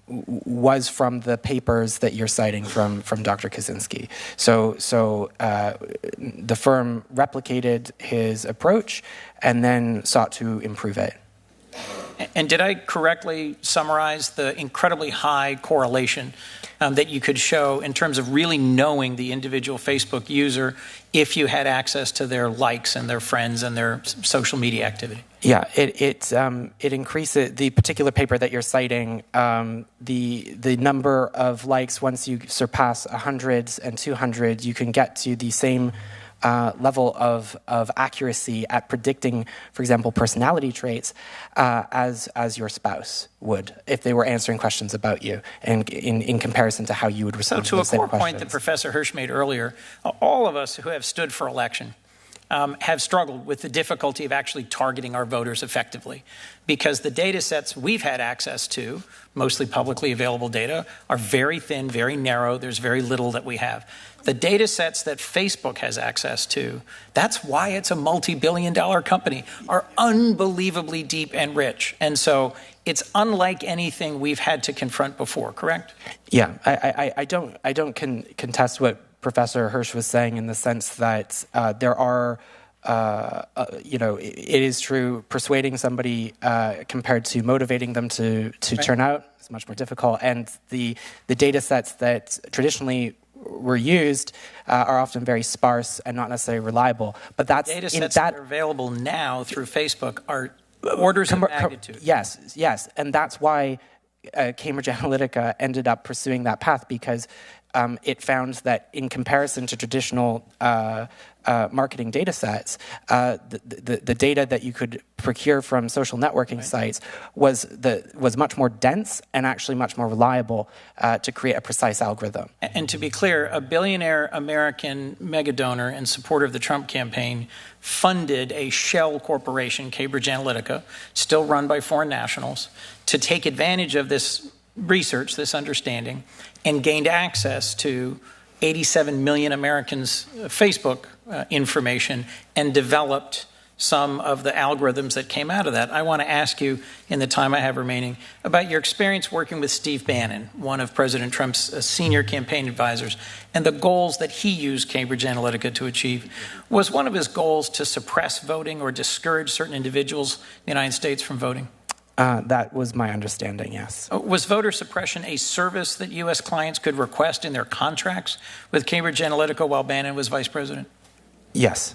[SPEAKER 12] was from the papers that you're citing from Dr. Kaczynski. So the firm replicated his approach and then sought to improve it.
[SPEAKER 16] And did I correctly summarize the incredibly high correlation that you could show in terms of really knowing the individual Facebook user if you had access to their likes and their friends and their social media activity?
[SPEAKER 12] Yeah, it increases the particular paper that you're citing. The number of likes, once you surpass 100 and 200, you can get to the same level of accuracy at predicting, for example, personality traits as your spouse would if they were answering questions about you, and in comparison to how you would respond to those same questions.
[SPEAKER 16] So to a core point that Professor Hirsch made earlier, all of us who have stood for election have struggled with the difficulty of actually targeting our voters effectively, because the data sets we've had access to, mostly publicly available data, are very thin, very narrow. There's very little that we have. The data sets that Facebook has access to, that's why it's a multi-billion-dollar company, are unbelievably deep and rich. And so it's unlike anything we've had to confront before, correct?
[SPEAKER 12] Yeah, I don't contest what Professor Hirsch was saying in the sense that there are, it is true, persuading somebody compared to motivating them to turn out is much more difficult. And the data sets that traditionally were used are often very sparse and not necessarily reliable. But that's
[SPEAKER 16] data sets that are available now through Facebook are orders of magnitude.
[SPEAKER 12] Yes, and that's why Cambridge Analytica ended up pursuing that path, because it found that in comparison to traditional marketing data sets, the data that you could procure from social networking sites was much more dense and actually much more reliable to create a precise algorithm.
[SPEAKER 16] And to be clear, a billionaire American mega donor and supporter of the Trump campaign funded a shell corporation, Cambridge Analytica, still run by foreign nationals, to take advantage of this research, this understanding, and gained access to 87 million Americans' Facebook information and developed some of the algorithms that came out of that. I want to ask you, in the time I have remaining, about your experience working with Steve Bannon, one of President Trump's senior campaign advisors, and the goals that he used Cambridge Analytica to achieve. Was one of his goals to suppress voting or discourage certain individuals in the United States from voting?
[SPEAKER 12] That was my understanding, yes.
[SPEAKER 16] Was voter suppression a service that U.S. clients could request in their contracts with Cambridge Analytica while Bannon was vice president?
[SPEAKER 12] Yes.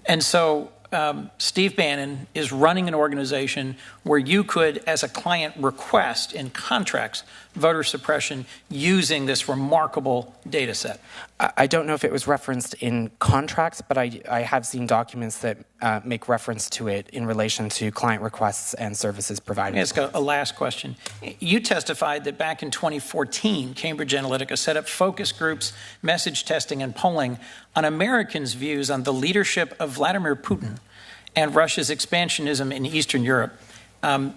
[SPEAKER 16] And so Steve Bannon is running an organization where you could, as a client, request in contracts voter suppression using this remarkable data set.
[SPEAKER 12] I don't know if it was referenced in contracts, but I have seen documents that make reference to it in relation to client requests and services provided.
[SPEAKER 16] Let me ask a last question. You testified that back in 2014, Cambridge Analytica set up focus groups, message testing, and polling on Americans' views on the leadership of Vladimir Putin and Russia's expansionism in Eastern Europe.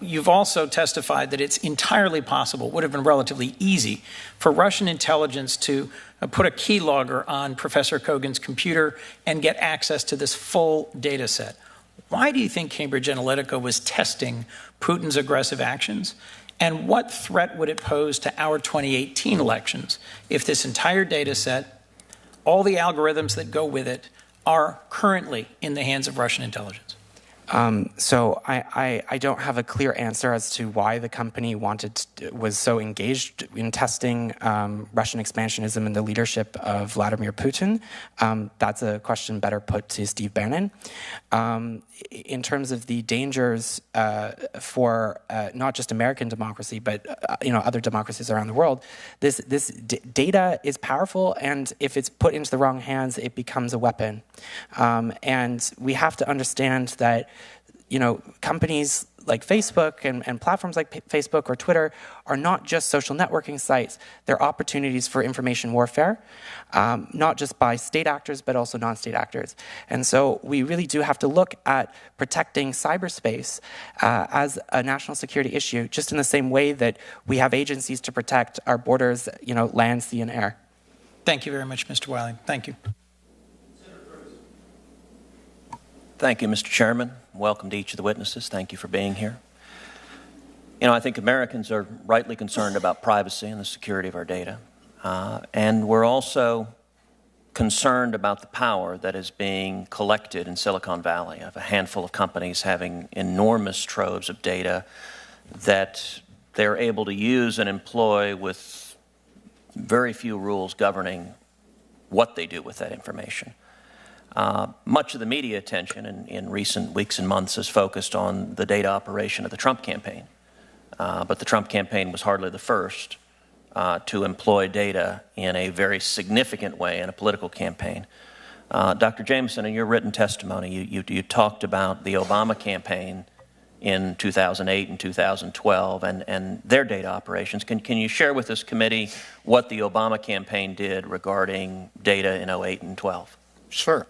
[SPEAKER 16] You've also testified that it's entirely possible, would have been relatively easy, for Russian intelligence to put a keylogger on Professor Kogan's computer and get access to this full data set. Why do you think Cambridge Analytica was testing Putin's aggressive actions? And what threat would it pose to our 2018 elections if this entire data set, all the algorithms that go with it, are currently in the hands of Russian intelligence?
[SPEAKER 12] So I don't have a clear answer as to why the company was so engaged in testing Russian expansionism and the leadership of Vladimir Putin. That's a question better put to Steve Bannon. In terms of the dangers for not just American democracy, but other democracies around the world, this data is powerful, and if it's put into the wrong hands, it becomes a weapon. And we have to understand that companies like Facebook and platforms like Facebook or Twitter are not just social networking sites. They're opportunities for information warfare, not just by state actors, but also non-state actors. And so we really do have to look at protecting cyberspace as a national security issue, just in the same way that we have agencies to protect our borders, land, sea, and air.
[SPEAKER 16] Thank you very much, Mr. Wylie. Thank you.
[SPEAKER 17] Thank you, Mr. Chairman. Welcome to each of the witnesses. Thank you for being here. I think Americans are rightly concerned about privacy and the security of our data. And we're also concerned about the power that is being collected in Silicon Valley of a handful of companies having enormous troves of data that they're able to use and employ with very few rules governing what they do with that information. Much of the media attention in recent weeks and months has focused on the data operation of the Trump campaign. But the Trump campaign was hardly the first to employ data in a very significant way in a political campaign. Dr. Jameson, in your written testimony, you talked about the Obama campaign in 2008 and 2012 and their data operations. Can you share with this committee what the Obama campaign did regarding data in 08 and 12?
[SPEAKER 7] Sure.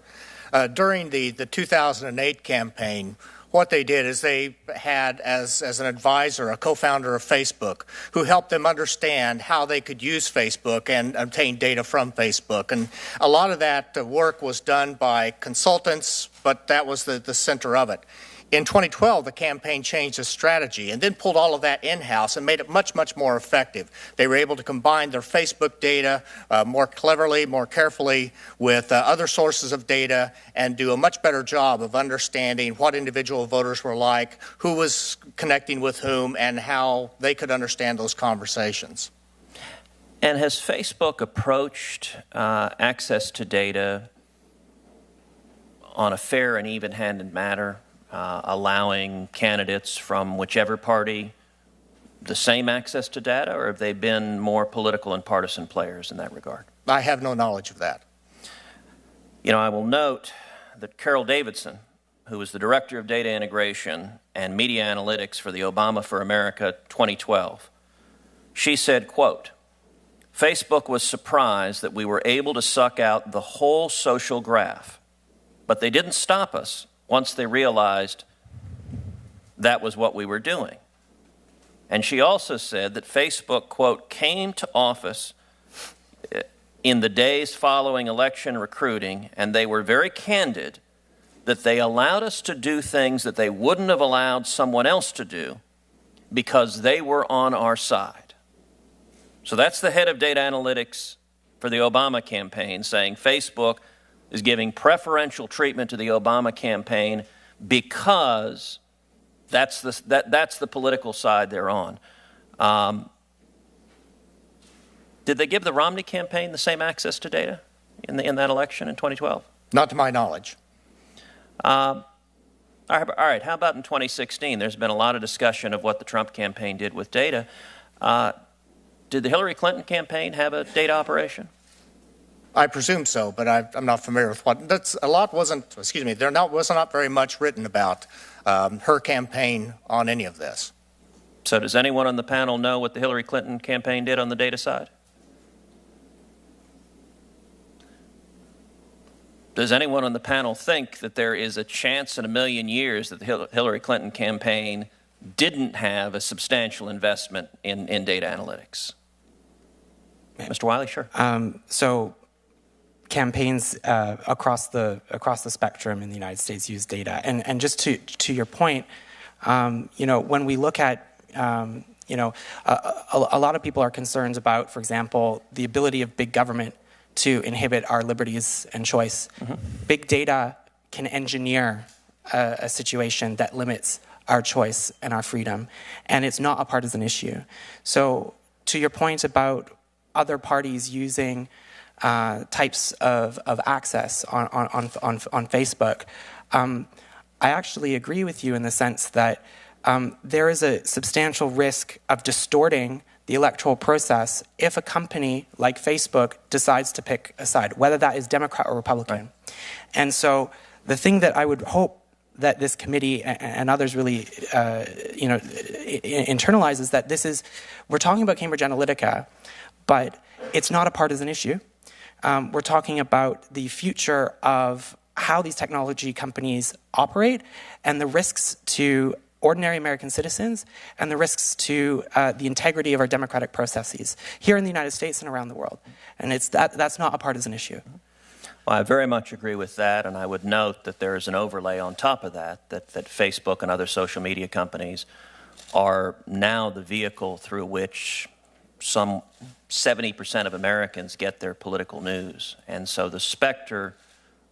[SPEAKER 7] During the 2008 campaign, what they did is they had as an advisor a co-founder of Facebook who helped them understand how they could use Facebook and obtain data from Facebook. And a lot of that work was done by consultants, but that was the center of it. In 2012, the campaign changed its strategy and then pulled all of that in-house and made it much, much more effective. They were able to combine their Facebook data more cleverly, more carefully with other sources of data and do a much better job of understanding what individual voters were like, who was connecting with whom, and how they could understand those conversations.
[SPEAKER 17] And has Facebook approached access to data on a fair and even-handed manner? Allowing candidates from whichever party the same access to data, or have they been more political and partisan players in that regard?
[SPEAKER 7] I have no knowledge of that.
[SPEAKER 17] I will note that Carol Davidson, who was the Director of Data Integration and Media Analytics for the Obama for America 2012, she said, quote, "Facebook was surprised that we were able to suck out the whole social graph, but they didn't stop us once they realized that was what we were doing." And she also said that Facebook, quote, "came to office in the days following election recruiting, and they were very candid that they allowed us to do things that they wouldn't have allowed someone else to do because they were on our side. So that's the head of data analytics for the Obama campaign saying Facebook is giving preferential treatment to the Obama campaign because that's the political side they're on. Did they give the Romney campaign the same access to data in that election in 2012?
[SPEAKER 7] Not to my knowledge.
[SPEAKER 17] All right, how about in 2016? There's been a lot of discussion of what the Trump campaign did with data. Did the Hillary Clinton campaign have a data operation?
[SPEAKER 7] I presume so, but I'm not familiar with what. There was not very much written about her campaign on any of this.
[SPEAKER 17] So does anyone on the panel know what the Hillary Clinton campaign did on the data side? Does anyone on the panel think that there is a chance in a million years that the Hillary Clinton campaign didn't have a substantial investment in data analytics? Mr. Wylie, sure.
[SPEAKER 12] So campaigns across the spectrum in the United States use data. And just to your point, when we look at, a lot of people are concerned about, for example, the ability of big government to inhibit our liberties and choice. Mm-hmm. Big data can engineer a situation that limits our choice and our freedom, and it's not a partisan issue. So to your point about other parties using types of access on Facebook, I actually agree with you in the sense that there is a substantial risk of distorting the electoral process if a company like Facebook decides to pick a side, whether that is Democrat or Republican. Right. And so the thing that I would hope that this committee and others really internalize is that we're talking about Cambridge Analytica, but it's not a partisan issue. We're talking about the future of how these technology companies operate and the risks to ordinary American citizens and the risks to the integrity of our democratic processes here in the United States and around the world. And that's not a partisan issue.
[SPEAKER 17] Well, I very much agree with that, and I would note that there is an overlay on top of that Facebook and other social media companies are now the vehicle through which some 70% of Americans get their political news. And so the specter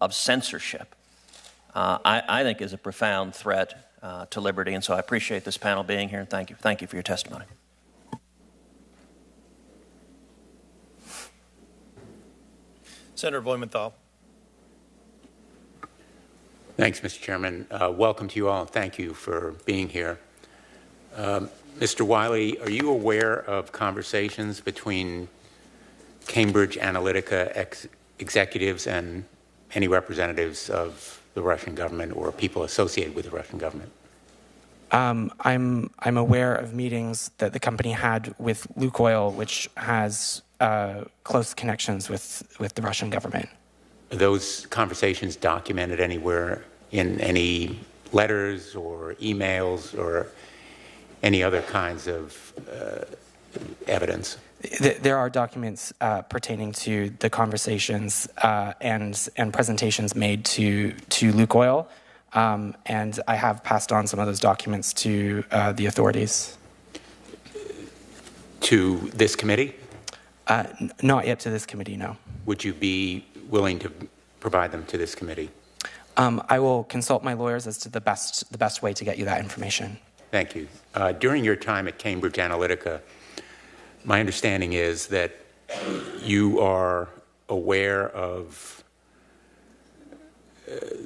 [SPEAKER 17] of censorship, I think, is a profound threat to liberty. And so I appreciate this panel being here, and thank you for your testimony.
[SPEAKER 15] Senator Blumenthal.
[SPEAKER 18] Thanks, Mr. Chairman. Welcome to you all, and thank you for being here. Mr. Wylie, are you aware of conversations between Cambridge Analytica executives and any representatives of the Russian government or people associated with the Russian government?
[SPEAKER 12] I'm aware of meetings that the company had with Lukoil, which has close connections with the Russian government.
[SPEAKER 18] Are those conversations documented anywhere in any letters or emails or any other kinds of evidence?
[SPEAKER 12] There are documents pertaining to the conversations and presentations made to Lukoil, and I have passed on some of those documents to the authorities.
[SPEAKER 18] To this committee?
[SPEAKER 12] Not yet to this committee, no.
[SPEAKER 18] Would you be willing to provide them to this committee?
[SPEAKER 12] I will consult my lawyers as to the best way to get you that information.
[SPEAKER 18] Thank you. During your time at Cambridge Analytica, my understanding is that you are aware of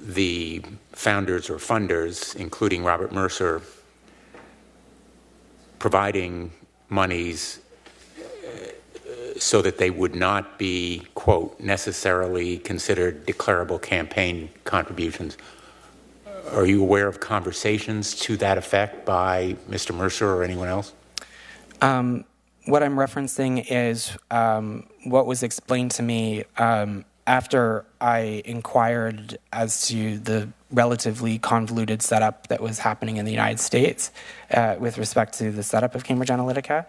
[SPEAKER 18] the founders or funders, including Robert Mercer, providing monies so that they would not be, quote, necessarily considered declarable campaign contributions. Are you aware of conversations to that effect by Mr. Mercer or anyone else?
[SPEAKER 12] What I'm referencing is what was explained to me after I inquired as to the relatively convoluted setup that was happening in the United States with respect to the setup of Cambridge Analytica.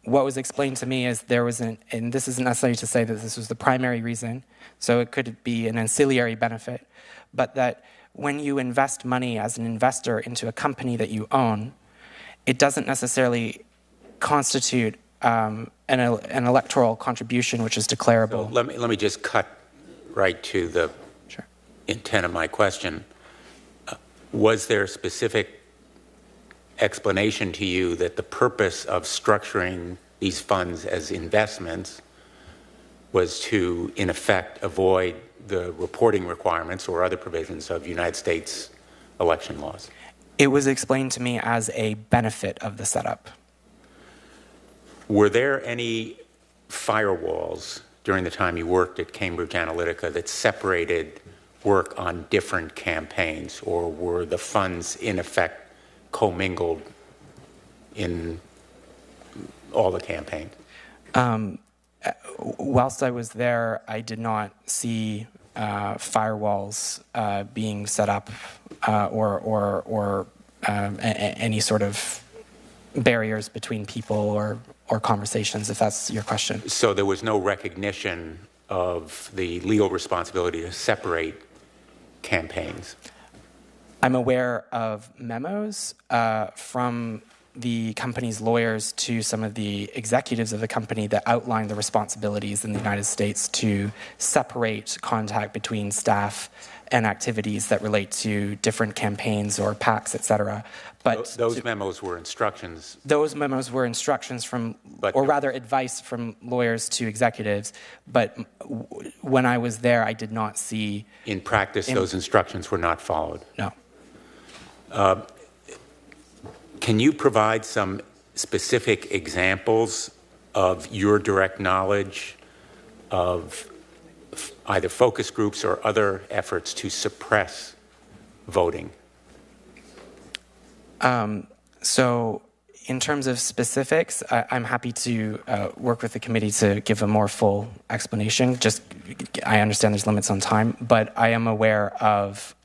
[SPEAKER 12] what was explained to me is there was and this isn't necessarily to say that this was the primary reason, so it could be an ancillary benefit, but that when you invest money as an investor into a company that you own, it doesn't necessarily constitute an electoral contribution which is declarable.
[SPEAKER 18] So let me just cut right to the intent of my question. Was there a specific explanation to you that the purpose of structuring these funds as investments was to, in effect, avoid the reporting requirements or other provisions of United States election laws?
[SPEAKER 12] It was explained to me as a benefit of the setup.
[SPEAKER 18] Were there any firewalls during the time you worked at Cambridge Analytica that separated work on different campaigns, or were the funds, in effect, commingled in all the campaigns?
[SPEAKER 12] Whilst I was there, I did not see firewalls being set up or any sort of barriers between people or conversations, if that's your question.
[SPEAKER 18] So there was no recognition of the legal responsibility to separate campaigns?
[SPEAKER 12] I'm aware of memos from the company's lawyers to some of the executives of the company that outline the responsibilities in the United States to separate contact between staff and activities that relate to different campaigns or PACs, et cetera. But
[SPEAKER 18] those memos were instructions?
[SPEAKER 12] Those memos were instructions from, or rather advice from lawyers to executives. But when I was there, I did not see...
[SPEAKER 18] In practice, those instructions were not followed?
[SPEAKER 12] No.
[SPEAKER 18] Can you provide some specific examples of your direct knowledge of either focus groups or other efforts to suppress voting?
[SPEAKER 12] So in terms of specifics, I'm happy to work with the committee to give a more full explanation. Just, I understand there's limits on time, but I am aware of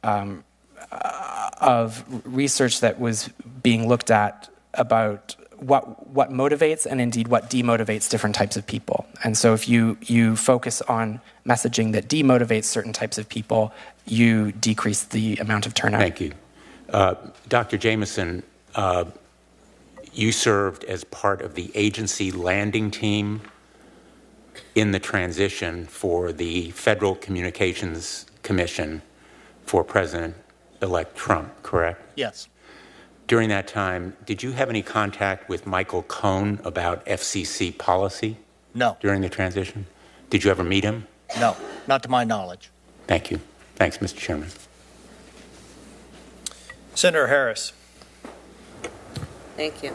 [SPEAKER 12] research that was being looked at about what motivates and indeed what demotivates different types of people. And so if you focus on messaging that demotivates certain types of people, you decrease the amount of turnout.
[SPEAKER 18] Thank you. Dr. Jameson, you served as part of the agency landing team in the transition for the Federal Communications Commission for President-elect Trump, correct?
[SPEAKER 7] Yes.
[SPEAKER 18] During that time, did you have any contact with Michael Cohn about FCC policy?
[SPEAKER 7] No.
[SPEAKER 18] During the transition? Did you ever meet him?
[SPEAKER 7] No, not to my knowledge.
[SPEAKER 18] Thank you. Thanks, Mr. Chairman.
[SPEAKER 15] Senator Harris.
[SPEAKER 19] Thank you.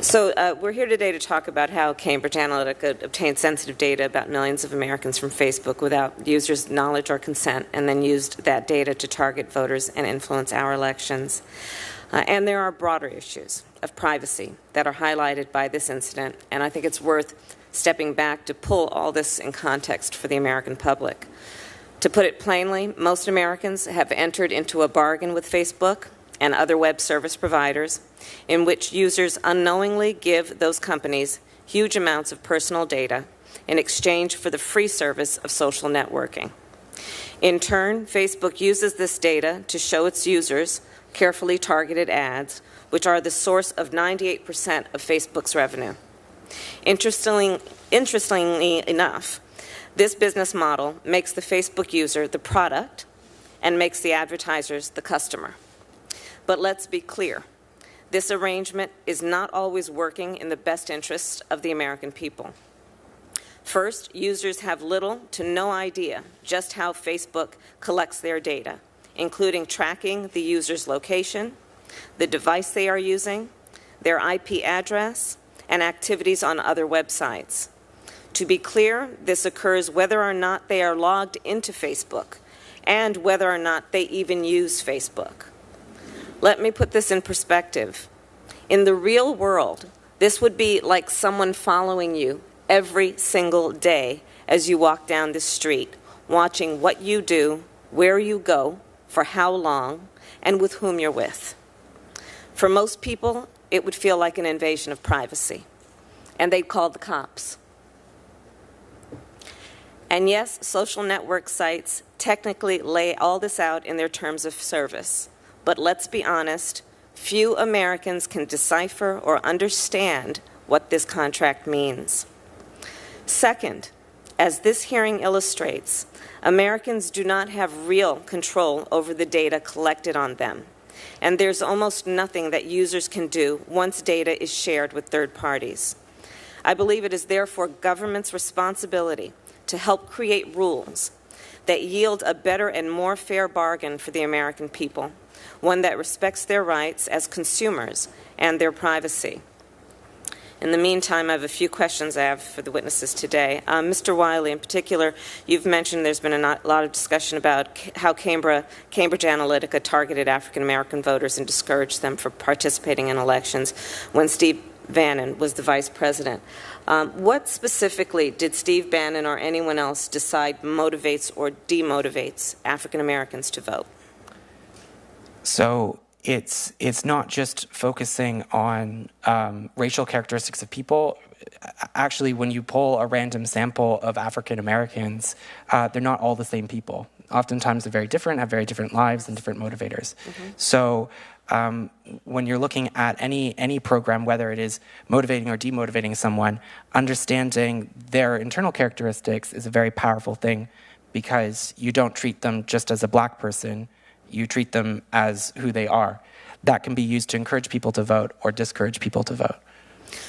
[SPEAKER 19] So we're here today to talk about how Cambridge Analytica obtained sensitive data about millions of Americans from Facebook without users' knowledge or consent, and then used that data to target voters and influence our elections. And there are broader issues of privacy that are highlighted by this incident, and I think it's worth stepping back to pull all this in context for the American public. To put it plainly, most Americans have entered into a bargain with Facebook and other web service providers in which users unknowingly give those companies huge amounts of personal data in exchange for the free service of social networking. In turn, Facebook uses this data to show its users carefully targeted ads, which are the source of 98% of Facebook's revenue. Interestingly enough, this business model makes the Facebook user the product and makes the advertisers the customer. But let's be clear, this arrangement is not always working in the best interests of the American people. First, users have little to no idea just how Facebook collects their data, including tracking the user's location, the device they are using, their IP address, and activities on other websites. To be clear, this occurs whether or not they are logged into Facebook and whether or not they even use Facebook. Let me put this in perspective. In the real world, this would be like someone following you every single day as you walk down the street, watching what you do, where you go, for how long, and with whom you're with. For most people, it would feel like an invasion of privacy, and they'd call the cops. And yes, social network sites technically lay all this out in their terms of service. But let's be honest, few Americans can decipher or understand what this contract means. Second, as this hearing illustrates, Americans do not have real control over the data collected on them. And there's almost nothing that users can do once data is shared with third parties. I believe it is therefore government's responsibility to help create rules that yield a better and more fair bargain for the American people, one that respects their rights as consumers and their privacy. In the meantime, I have a few questions I have for the witnesses today. Mr. Wylie, in particular, you've mentioned there's been a lot of discussion about how Cambridge Analytica targeted African American voters and discouraged them from participating in elections when Steve Bannon was the vice president. What specifically did Steve Bannon or anyone else decide motivates or demotivates African Americans to vote?
[SPEAKER 12] So it's not just focusing on racial characteristics of people. Actually, when you poll a random sample of African Americans, they're not all the same people. Oftentimes they're very different, have very different lives and different motivators. Mm-hmm. So when you're looking at any program, whether it is motivating or demotivating someone, understanding their internal characteristics is a very powerful thing, because you don't treat them just as a black person, you treat them as who they are. That can be used to encourage people to vote or discourage people to vote.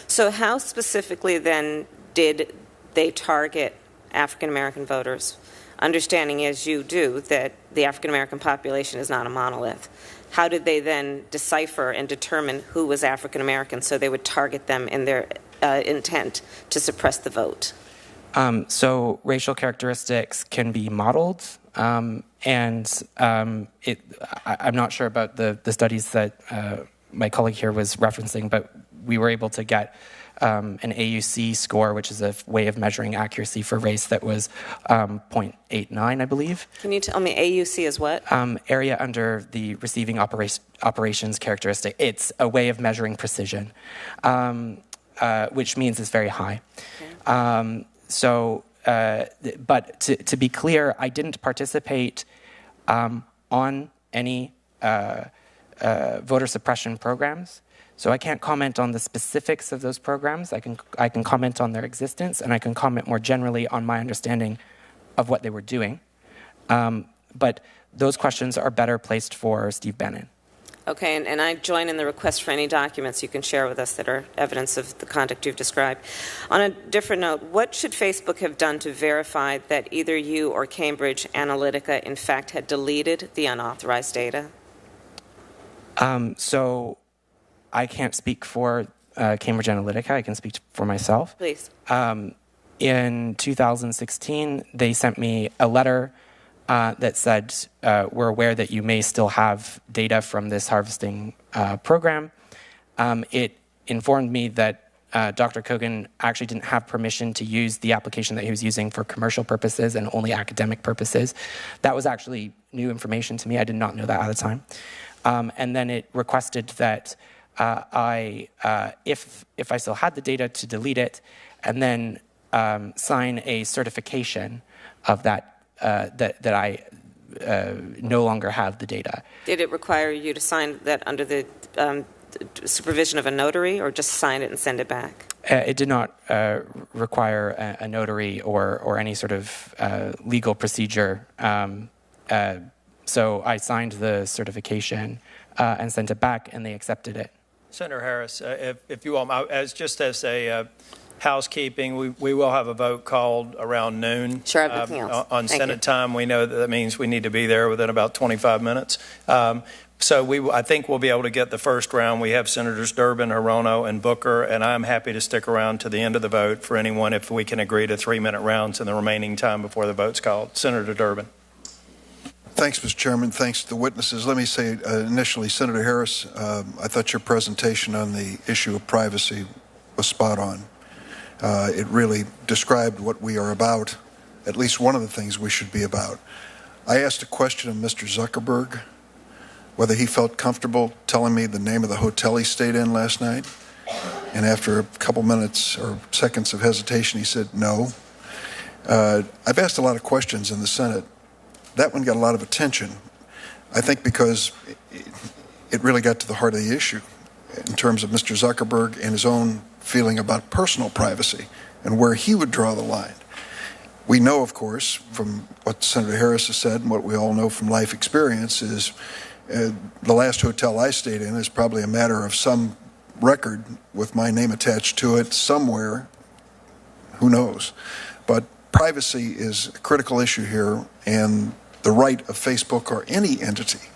[SPEAKER 19] So how specifically then did they target African American voters, understanding as you do that the African American population is not a monolith? How did they then decipher and determine who was African American so they would target them in their intent to suppress the vote?
[SPEAKER 12] So racial characteristics can be modeled, and I'm not sure about the studies that my colleague here was referencing, but we were able to get an AUC score, which is a way of measuring accuracy for race, that was 0.89, I believe.
[SPEAKER 19] Can you tell me AUC is what?
[SPEAKER 12] Area under the receiving operations characteristic. It's a way of measuring precision, which means it's very high. Okay. But to be clear, I didn't participate on any voter suppression programs. So I can't comment on the specifics of those programs. I can comment on their existence, and I can comment more generally on my understanding of what they were doing. But those questions are better placed for Steve Bannon.
[SPEAKER 19] Okay, and I join in the request for any documents you can share with us that are evidence of the conduct you've described. On a different note, what should Facebook have done to verify that either you or Cambridge Analytica, in fact, had deleted the unauthorized data?
[SPEAKER 12] So I can't speak for Cambridge Analytica. I can speak for myself.
[SPEAKER 19] Please.
[SPEAKER 12] In 2016, they sent me a letter that said, we're aware that you may still have data from this harvesting program. It informed me that Dr. Kogan actually didn't have permission to use the application that he was using for commercial purposes and only academic purposes. That was actually new information to me. I did not know that at the time. And then it requested that if I still had the data, to delete it, and then sign a certification of that that I no longer have the data.
[SPEAKER 19] Did it require you to sign that under the supervision of a notary, or just sign it and send it back?
[SPEAKER 12] It did not require a notary or any sort of legal procedure. So I signed the certification and sent it back, and they accepted it.
[SPEAKER 15] Senator Harris, if you want, as a housekeeping, we will have a vote called around noon.
[SPEAKER 19] Sure, I have nothing else.
[SPEAKER 15] On
[SPEAKER 19] Thank
[SPEAKER 15] Senate
[SPEAKER 19] you.
[SPEAKER 15] time. We know that means we need to be there within about 25 minutes. So I think we'll be able to get the first round. We have Senators Durbin, Hirono, and Booker, and I'm happy to stick around to the end of the vote for anyone if we can agree to 3-minute rounds in the remaining time before the vote's called. Senator Durbin.
[SPEAKER 20] Thanks, Mr. Chairman. Thanks to the witnesses. Let me say initially, Senator Harris, I thought your presentation on the issue of privacy was spot on. It really described what we are about, at least one of the things we should be about. I asked a question of Mr. Zuckerberg whether he felt comfortable telling me the name of the hotel he stayed in last night. And after a couple minutes or seconds of hesitation, he said no. I've asked a lot of questions in the Senate. That one got a lot of attention, I think because it really got to the heart of the issue in terms of Mr. Zuckerberg and his own feeling about personal privacy and where he would draw the line. We know, of course, from what Senator Harris has said and what we all know from life experience is the last hotel I stayed in is probably a matter of some record with my name attached to it somewhere. Who knows? But privacy is a critical issue here, and the right of Facebook or any entity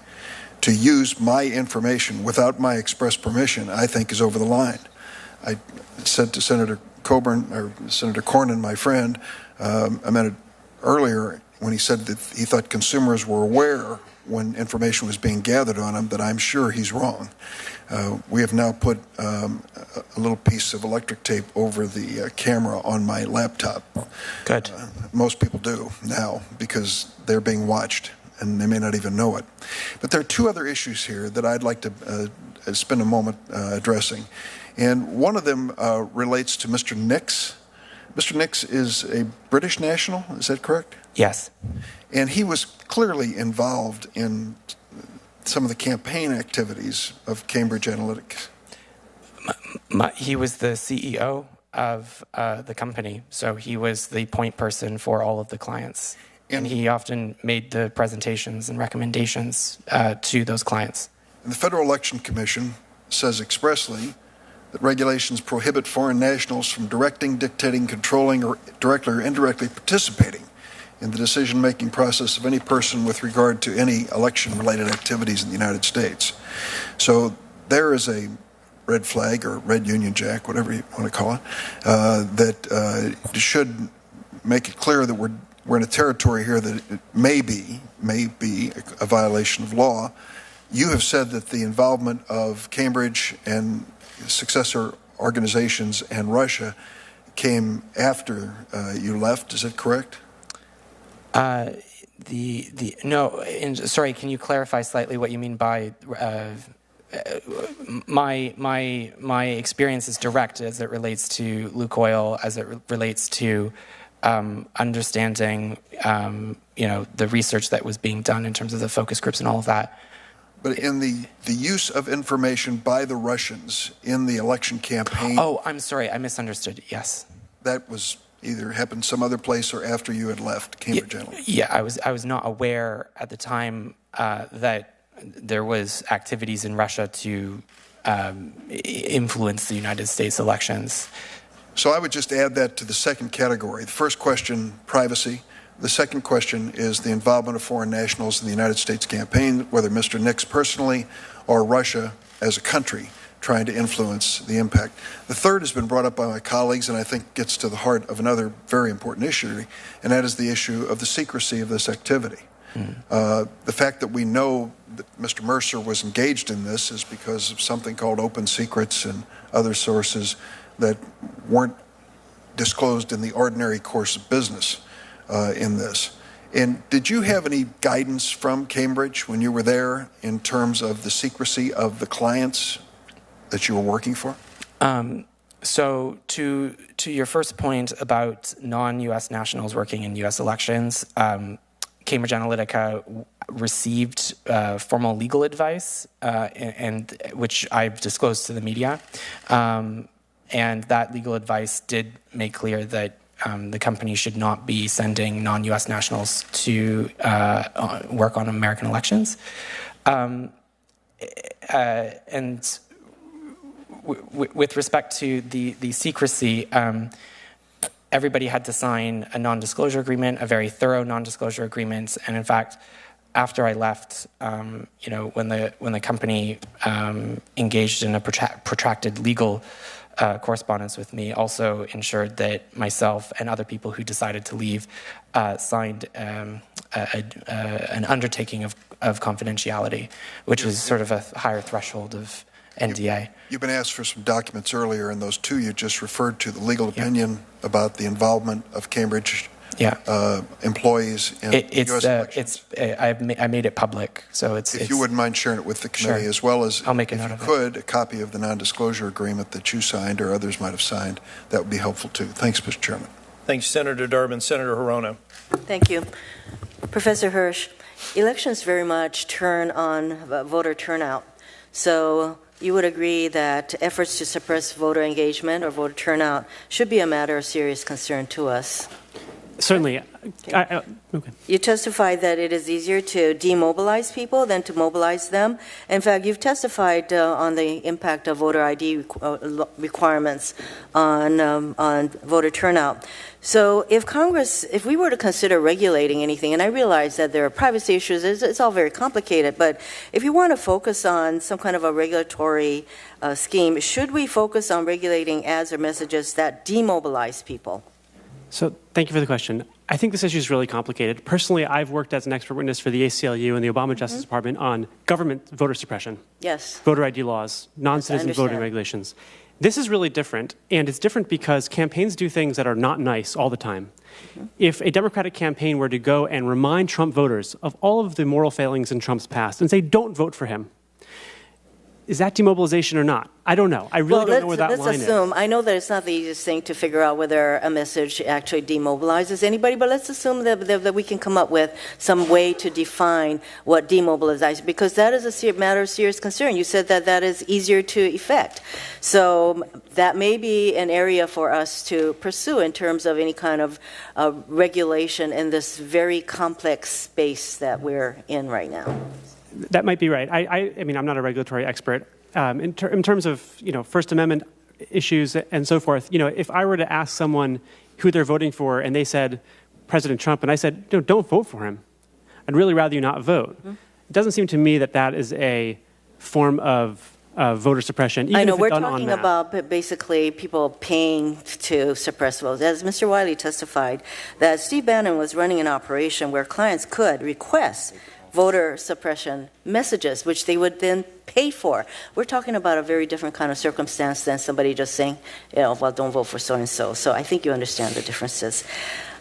[SPEAKER 20] to use my information without my express permission, I think, is over the line. I said to Senator Cornyn, my friend, I met it earlier when he said that he thought consumers were aware when information was being gathered on him, that I'm sure he's wrong. We have now put a little piece of electric tape over the camera on my laptop.
[SPEAKER 6] Good.
[SPEAKER 20] Most people do now because they're being watched and they may not even know it. But there are two other issues here that I'd like to spend a moment addressing. And one of them relates to Mr. Nix. Mr. Nix is a British national, is that correct?
[SPEAKER 12] Yes.
[SPEAKER 20] And he was clearly involved in some of the campaign activities of Cambridge Analytica.
[SPEAKER 12] He was the CEO of the company, so he was the point person for all of the clients. And he often made the presentations and recommendations to those clients.
[SPEAKER 20] And the Federal Election Commission says expressly that regulations prohibit foreign nationals from directing, dictating, controlling, or directly or indirectly participating in the decision-making process of any person with regard to any election-related activities in the United States. So there is a red flag or red Union Jack, whatever you want to call it, that should make it clear that we're in a territory here that it may be a violation of law. You have said that the involvement of Cambridge and successor organizations and Russia came after you left. Is that correct?
[SPEAKER 12] No. Sorry, can you clarify slightly what you mean by my experience is direct as it relates to Lukoil, as it relates to understanding, the research that was being done in terms of the focus groups and all of that.
[SPEAKER 20] But in the use of information by the Russians in the election campaign...
[SPEAKER 12] Oh, I'm sorry, I misunderstood, yes.
[SPEAKER 20] That was either happened some other place or after you had left Cambridge Analytica?
[SPEAKER 12] Yeah, I was not aware at the time that there was activities in Russia to influence the United States elections.
[SPEAKER 20] So I would just add that to the second category. The first question, privacy. The second question is the involvement of foreign nationals in the United States campaign, whether Mr. Nix personally or Russia as a country trying to influence the impact. The third has been brought up by my colleagues and I think gets to the heart of another very important issue, and that is the issue of the secrecy of this activity. The fact that we know that Mr. Mercer was engaged in this is because of something called open secrets and other sources that weren't disclosed in the ordinary course of business in this. And did you have any guidance from Cambridge when you were there in terms of the secrecy of the clients that you were working for?
[SPEAKER 12] So to your first point about non-U.S. nationals working in U.S. elections, Cambridge Analytica received formal legal advice, and which I've disclosed to the media. And that legal advice did make clear that the company should not be sending non-U.S. nationals to work on American elections. And with respect to the secrecy, everybody had to sign a non-disclosure agreement, a very thorough non-disclosure agreement. And in fact, after I left, when the company engaged in a protracted legal correspondence with me, also ensured that myself and other people who decided to leave signed an undertaking of confidentiality, which was sort of a higher threshold of NDA.
[SPEAKER 20] You've been asked for some documents earlier, and those two you just referred to, the legal opinion about the involvement of Cambridge employees in U.S. elections.
[SPEAKER 12] I made it public, so
[SPEAKER 20] If you wouldn't mind sharing it with the committee,
[SPEAKER 12] Sure.
[SPEAKER 20] as well as,
[SPEAKER 12] I'll make a
[SPEAKER 20] if
[SPEAKER 12] note
[SPEAKER 20] you
[SPEAKER 12] of it.
[SPEAKER 20] could, a copy of the non-disclosure agreement that you signed or others might have signed, that would be helpful too. Thanks, Mr. Chairman.
[SPEAKER 15] Thanks, Senator Durbin. Senator Hirono.
[SPEAKER 21] Thank you. Professor Hirsch, elections very much turn on voter turnout. So you would agree that efforts to suppress voter engagement or voter turnout should be a matter of serious concern to us.
[SPEAKER 5] Certainly. Okay.
[SPEAKER 21] You testified that it is easier to demobilize people than to mobilize them. In fact, you've testified on the impact of voter ID requirements on voter turnout. So if we were to consider regulating anything, and I realize that there are privacy issues, it's all very complicated, but if you want to focus on some kind of a regulatory scheme, should we focus on regulating ads or messages that demobilize people?
[SPEAKER 5] So thank you for the question. I think this issue is really complicated. Personally, I've worked as an expert witness for the ACLU and the Obama Justice Department on government voter suppression.
[SPEAKER 21] Yes.
[SPEAKER 5] Voter ID laws, non-citizen voting regulations. This is really different, and it's different because campaigns do things that are not nice all the time. If a Democratic campaign were to go and remind Trump voters of all of the moral failings in Trump's past and say, don't vote for him, is that demobilization or not? I don't know. I really don't know where that line is.
[SPEAKER 21] Let's assume, I know that it's not the easiest thing to figure out whether a message actually demobilizes anybody, but let's assume that we can come up with some way to define what demobilization, because that is a matter of serious concern. You said that that is easier to effect. So that may be an area for us to pursue in terms of any kind of regulation in this very complex space that we're in right now.
[SPEAKER 5] That might be right. I mean, I'm not a regulatory expert. In terms of, First Amendment issues and so forth, if I were to ask someone who they're voting for and they said President Trump, and I said, don't vote for him, I'd really rather you not vote. It doesn't seem to me that that is a form of voter suppression, even
[SPEAKER 21] I know,
[SPEAKER 5] if
[SPEAKER 21] we're
[SPEAKER 5] it's done
[SPEAKER 21] talking
[SPEAKER 5] en masse.
[SPEAKER 21] about basically people paying to suppress votes. As Mr. Wylie testified, that Steve Bannon was running an operation where clients could request voter suppression messages, which they would then pay for. We're talking about a very different kind of circumstance than somebody just saying, well, don't vote for so-and-so. So I think you understand the differences.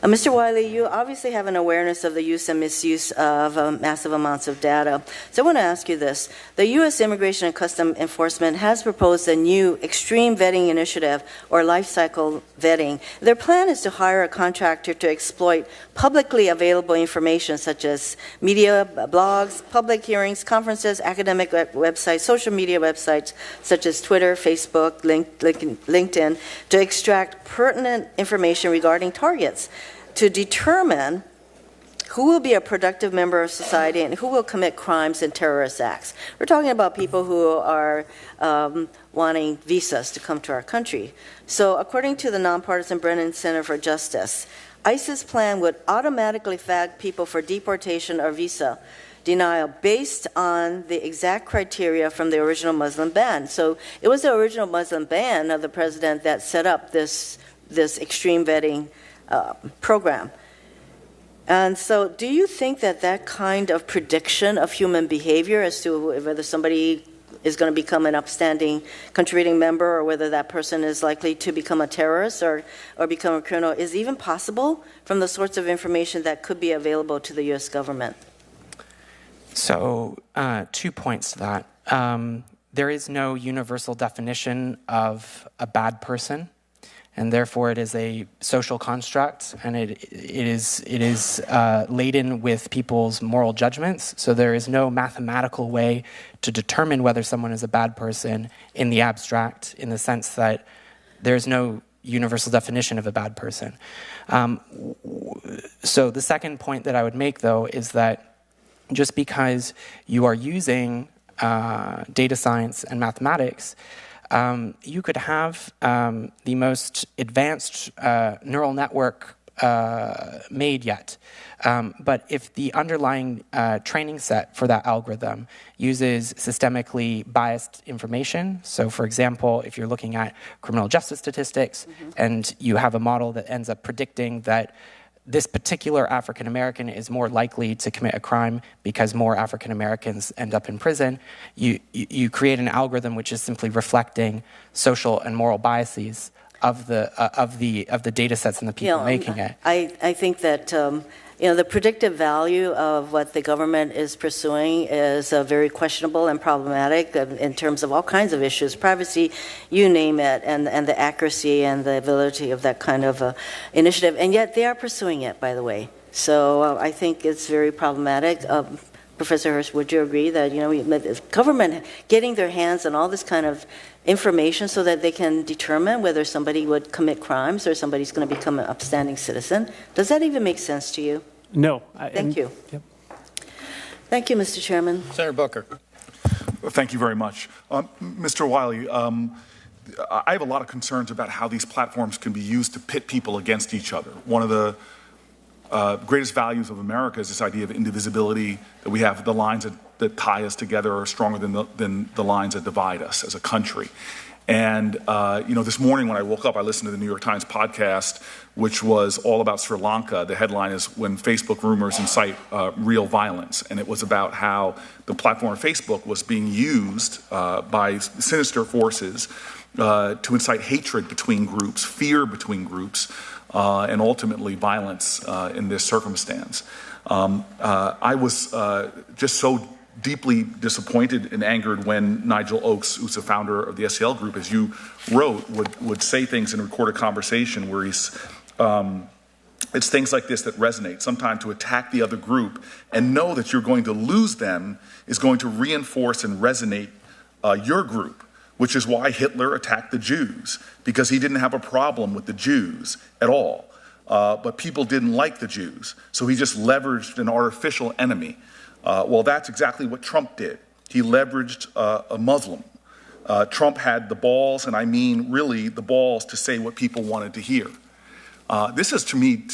[SPEAKER 21] Mr. Wylie, you obviously have an awareness of the use and misuse of massive amounts of data. So I want to ask you this. The U.S. Immigration and Customs Enforcement has proposed a new extreme vetting initiative or life cycle vetting. Their plan is to hire a contractor to exploit publicly available information such as media, blogs, public hearings, conferences, academic websites, social media websites such as Twitter, Facebook, LinkedIn, to extract pertinent information regarding targets, to determine who will be a productive member of society and who will commit crimes and terrorist acts. We're talking about people who are wanting visas to come to our country. So according to the nonpartisan Brennan Center for Justice, ICE's plan would automatically flag people for deportation or visa denial based on the exact criteria from the original Muslim ban. So it was the original Muslim ban of the president that set up this extreme vetting program. And so do you think that that kind of prediction of human behavior as to whether somebody is going to become an upstanding contributing member or whether that person is likely to become a terrorist or become a criminal is even possible from the sorts of information that could be available to the U.S. government?
[SPEAKER 12] So 2 points to that. There is no universal definition of a bad person, and therefore it is a social construct, and it is laden with people's moral judgments. So there is no mathematical way to determine whether someone is a bad person in the abstract, in the sense that there is no universal definition of a bad person. So the second point that I would make, though, is that just because you are using data science and mathematics, you could have the most advanced neural network made yet. But if the underlying training set for that algorithm uses systemically biased information, so for example, if you're looking at criminal justice statistics and you have a model that ends up predicting that this particular African American is more likely to commit a crime because more African Americans end up in prison, you create an algorithm which is simply reflecting social and moral biases of the data sets and the people making it.
[SPEAKER 21] I think that the predictive value of what the government is pursuing is very questionable and problematic in terms of all kinds of issues, privacy, you name it, and the accuracy and the validity of that kind of initiative. And yet they are pursuing it, by the way. So I think it's very problematic. Professor Hirsch, would you agree that the government getting their hands on all this kind of information so that they can determine whether somebody would commit crimes or somebody's going to become an upstanding citizen? Does that even make sense to you?
[SPEAKER 5] No.
[SPEAKER 21] Thank you.
[SPEAKER 5] Yep.
[SPEAKER 21] Thank you, Mr. Chairman.
[SPEAKER 15] Senator Booker.
[SPEAKER 1] Thank you very much. Mr. Wylie, I have a lot of concerns about how these platforms can be used to pit people against each other. One of the greatest values of America is this idea of indivisibility, that we have the lines that tie us together are stronger than the lines that divide us as a country. And, this morning when I woke up, I listened to the New York Times podcast, which was all about Sri Lanka. The headline is "When Facebook Rumors Incite Real Violence." And it was about how the platform of Facebook was being used by sinister forces to incite hatred between groups, fear between groups, and ultimately violence in this circumstance. I was just so deeply disappointed and angered when Nigel Oakes, who's the founder of the SEL Group, as you wrote, would say things in a recorded conversation where it's things like this that resonate. Sometimes to attack the other group and know that you're going to lose them is going to reinforce and resonate your group, which is why Hitler attacked the Jews, because he didn't have a problem with the Jews at all. But people didn't like the Jews, so he just leveraged an artificial enemy. Well, that's exactly what Trump did. He leveraged a Muslim. Trump had the balls, and I mean really the balls, to say what people wanted to hear. This is, to me,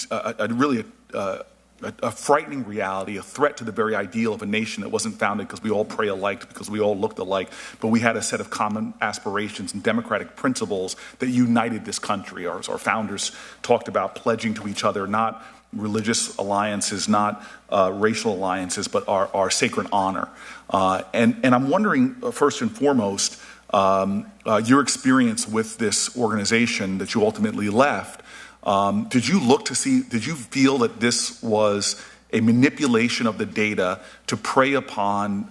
[SPEAKER 1] really a frightening reality, a threat to the very ideal of a nation that wasn't founded because we all pray alike, because we all looked alike, but we had a set of common aspirations and democratic principles that united this country. Our founders talked about pledging to each other, not religious alliances, not racial alliances, but our sacred honor. And I'm wondering, first and foremost, your experience with this organization that you ultimately left. Did you feel that this was a manipulation of the data to prey upon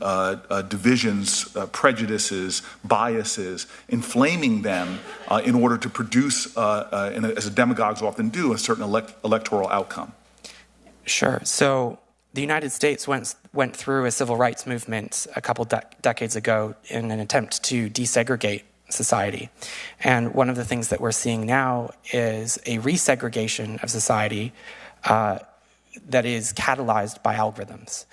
[SPEAKER 1] divisions, prejudices, biases, inflaming them in order to produce, as demagogues often do, a certain electoral outcome?
[SPEAKER 12] Sure. So the United States went through a civil rights movement a couple decades ago in an attempt to desegregate society. And one of the things that we're seeing now is a resegregation of society that is catalyzed by algorithms.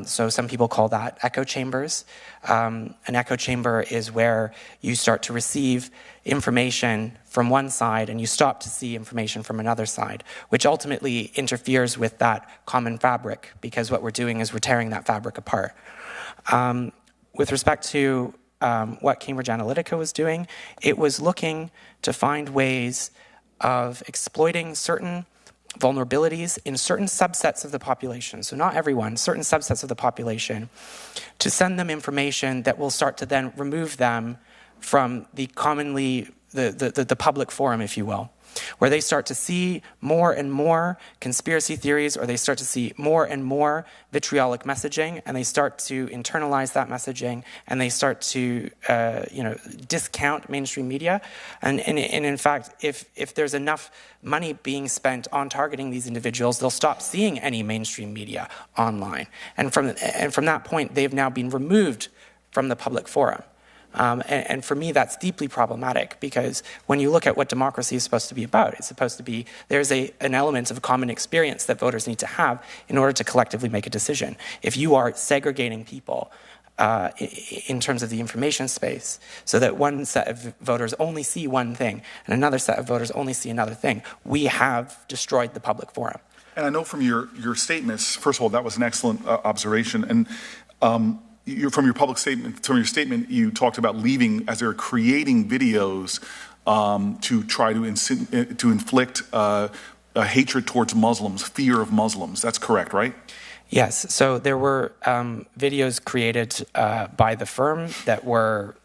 [SPEAKER 12] So some people call that echo chambers. An echo chamber is where you start to receive information from one side and you stop to see information from another side, which ultimately interferes with that common fabric, because what we're doing is we're tearing that fabric apart. With respect to what Cambridge Analytica was doing, it was looking to find ways of exploiting certain vulnerabilities in certain subsets of the population, so not everyone, certain subsets of the population, to send them information that will start to then remove them from the the public forum, if you will, where they start to see more and more conspiracy theories, or they start to see more and more vitriolic messaging, and they start to internalize that messaging, and they start to discount mainstream media. And in fact, if there's enough money being spent on targeting these individuals, they'll stop seeing any mainstream media online. And from that point, they've now been removed from the public forum. And for me, that's deeply problematic, because when you look at what democracy is supposed to be about, it's supposed to be, there's an element of common experience that voters need to have in order to collectively make a decision. If you are segregating people in terms of the information space, so that one set of voters only see one thing and another set of voters only see another thing, we have destroyed the public forum.
[SPEAKER 1] And I know from your statements, first of all, that was an excellent observation. And from your statement, you talked about leaving as they're creating videos to try to inflict a hatred towards Muslims, fear of Muslims. That's correct, right?
[SPEAKER 12] Yes. So there were videos created by the firm that were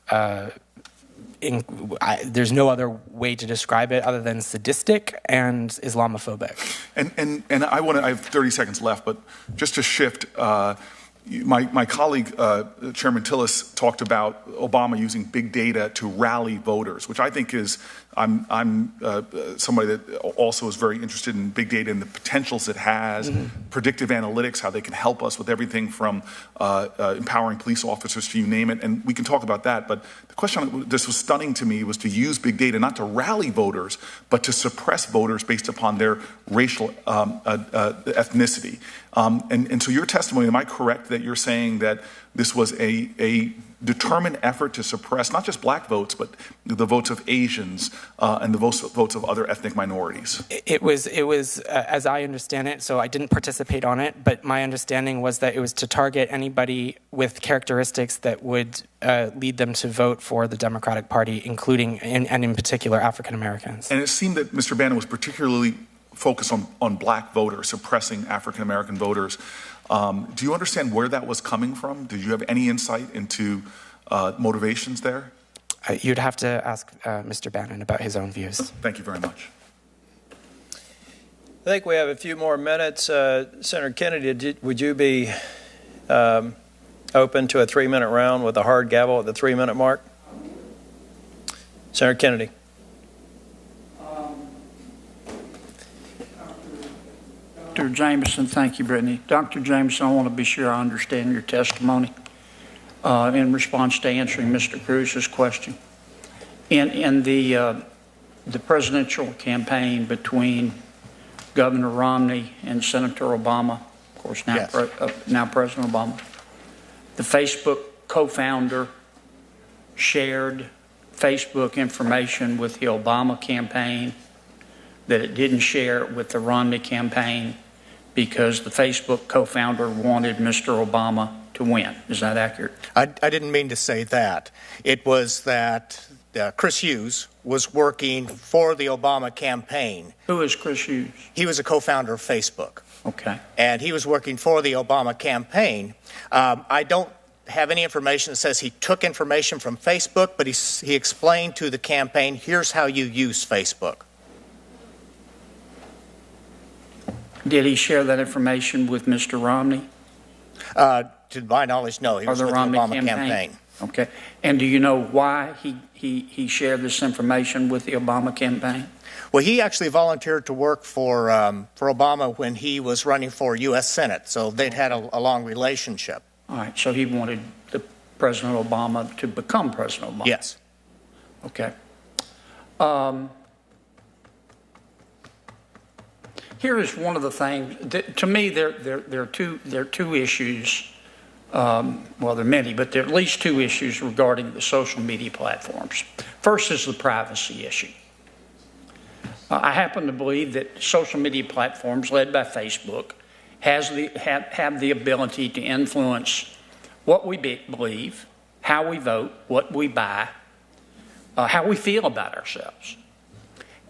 [SPEAKER 12] there's no other way to describe it other than sadistic and Islamophobic.
[SPEAKER 1] And I have 30 seconds left, but just to shift, my colleague, Chairman Tillis, talked about Obama using big data to rally voters, which I think is, I'm somebody that also is very interested in big data and the potentials it has, predictive analytics, how they can help us with everything from empowering police officers to you name it, and we can talk about that. But the question this was stunning to me was to use big data not to rally voters, but to suppress voters based upon their racial ethnicity. And so your testimony, am I correct that you're saying that this was a determined effort to suppress not just black votes, but the votes of Asians and the votes of other ethnic minorities?
[SPEAKER 12] It was, as I understand it, so I didn't participate on it, but my understanding was that it was to target anybody with characteristics that would lead them to vote for the Democratic Party, including, and in particular, African Americans.
[SPEAKER 1] And it seemed that Mr. Bannon was particularly focused on black voters, suppressing African American voters. Do you understand where that was coming from? Did you have any insight into motivations there?
[SPEAKER 12] You'd have to ask Mr. Bannon about his own views.
[SPEAKER 1] Thank you very much.
[SPEAKER 15] I think we have a few more minutes. Senator Kennedy, would you be open to a 3-minute round with a hard gavel at the 3-minute mark? Senator Kennedy.
[SPEAKER 2] Dr. Jameson, thank you, Brittany. Dr. Jameson, I want to be sure I understand your testimony in response to answering Mr. Cruz's question. In the presidential campaign between Governor Romney and Senator Obama, of course now, yes. Now President Obama, the Facebook co-founder shared Facebook information with the Obama campaign that it didn't share with the Romney campaign because the Facebook co-founder wanted Mr. Obama to win. Is that accurate?
[SPEAKER 7] I didn't mean to say that. It was that Chris Hughes was working for the Obama campaign.
[SPEAKER 2] Who is Chris Hughes?
[SPEAKER 7] He was a co-founder of Facebook.
[SPEAKER 2] Okay.
[SPEAKER 7] And he was working for the Obama campaign. I don't have any information that says he took information from Facebook, but he explained to the campaign, here's how you use Facebook.
[SPEAKER 2] Did he share that information with Mr. Romney?
[SPEAKER 7] To my knowledge, no. He was with the Obama campaign.
[SPEAKER 2] Okay. And do you know why he shared this information with the Obama campaign?
[SPEAKER 7] Well, he actually volunteered to work for Obama when he was running for U.S. Senate, so they'd had a long relationship.
[SPEAKER 2] All right. So he wanted the President Obama to become President Obama?
[SPEAKER 7] Yes.
[SPEAKER 2] Okay. Here is one of the things that, to me, there are two issues. Well, there are many, but there are at least two issues regarding the social media platforms. First is the privacy issue. I happen to believe that social media platforms led by Facebook have the ability to influence what we believe, how we vote, what we buy, how we feel about ourselves.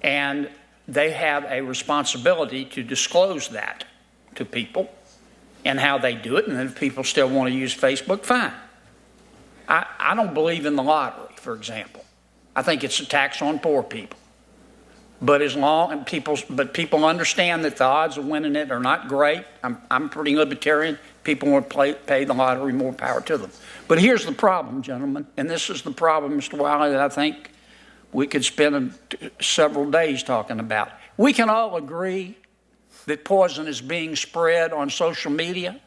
[SPEAKER 2] And they have a responsibility to disclose that to people and how they do it. And if people still want to use Facebook, fine. I don't believe in the lottery, for example. I think it's a tax on poor people. But people understand that the odds of winning it are not great. I'm pretty libertarian. People want to pay the lottery, more power to them. But here's the problem, gentlemen, and this is the problem, Mr. Wylie, that I think we could spend several days talking about. We can all agree that poison is being spread on social media.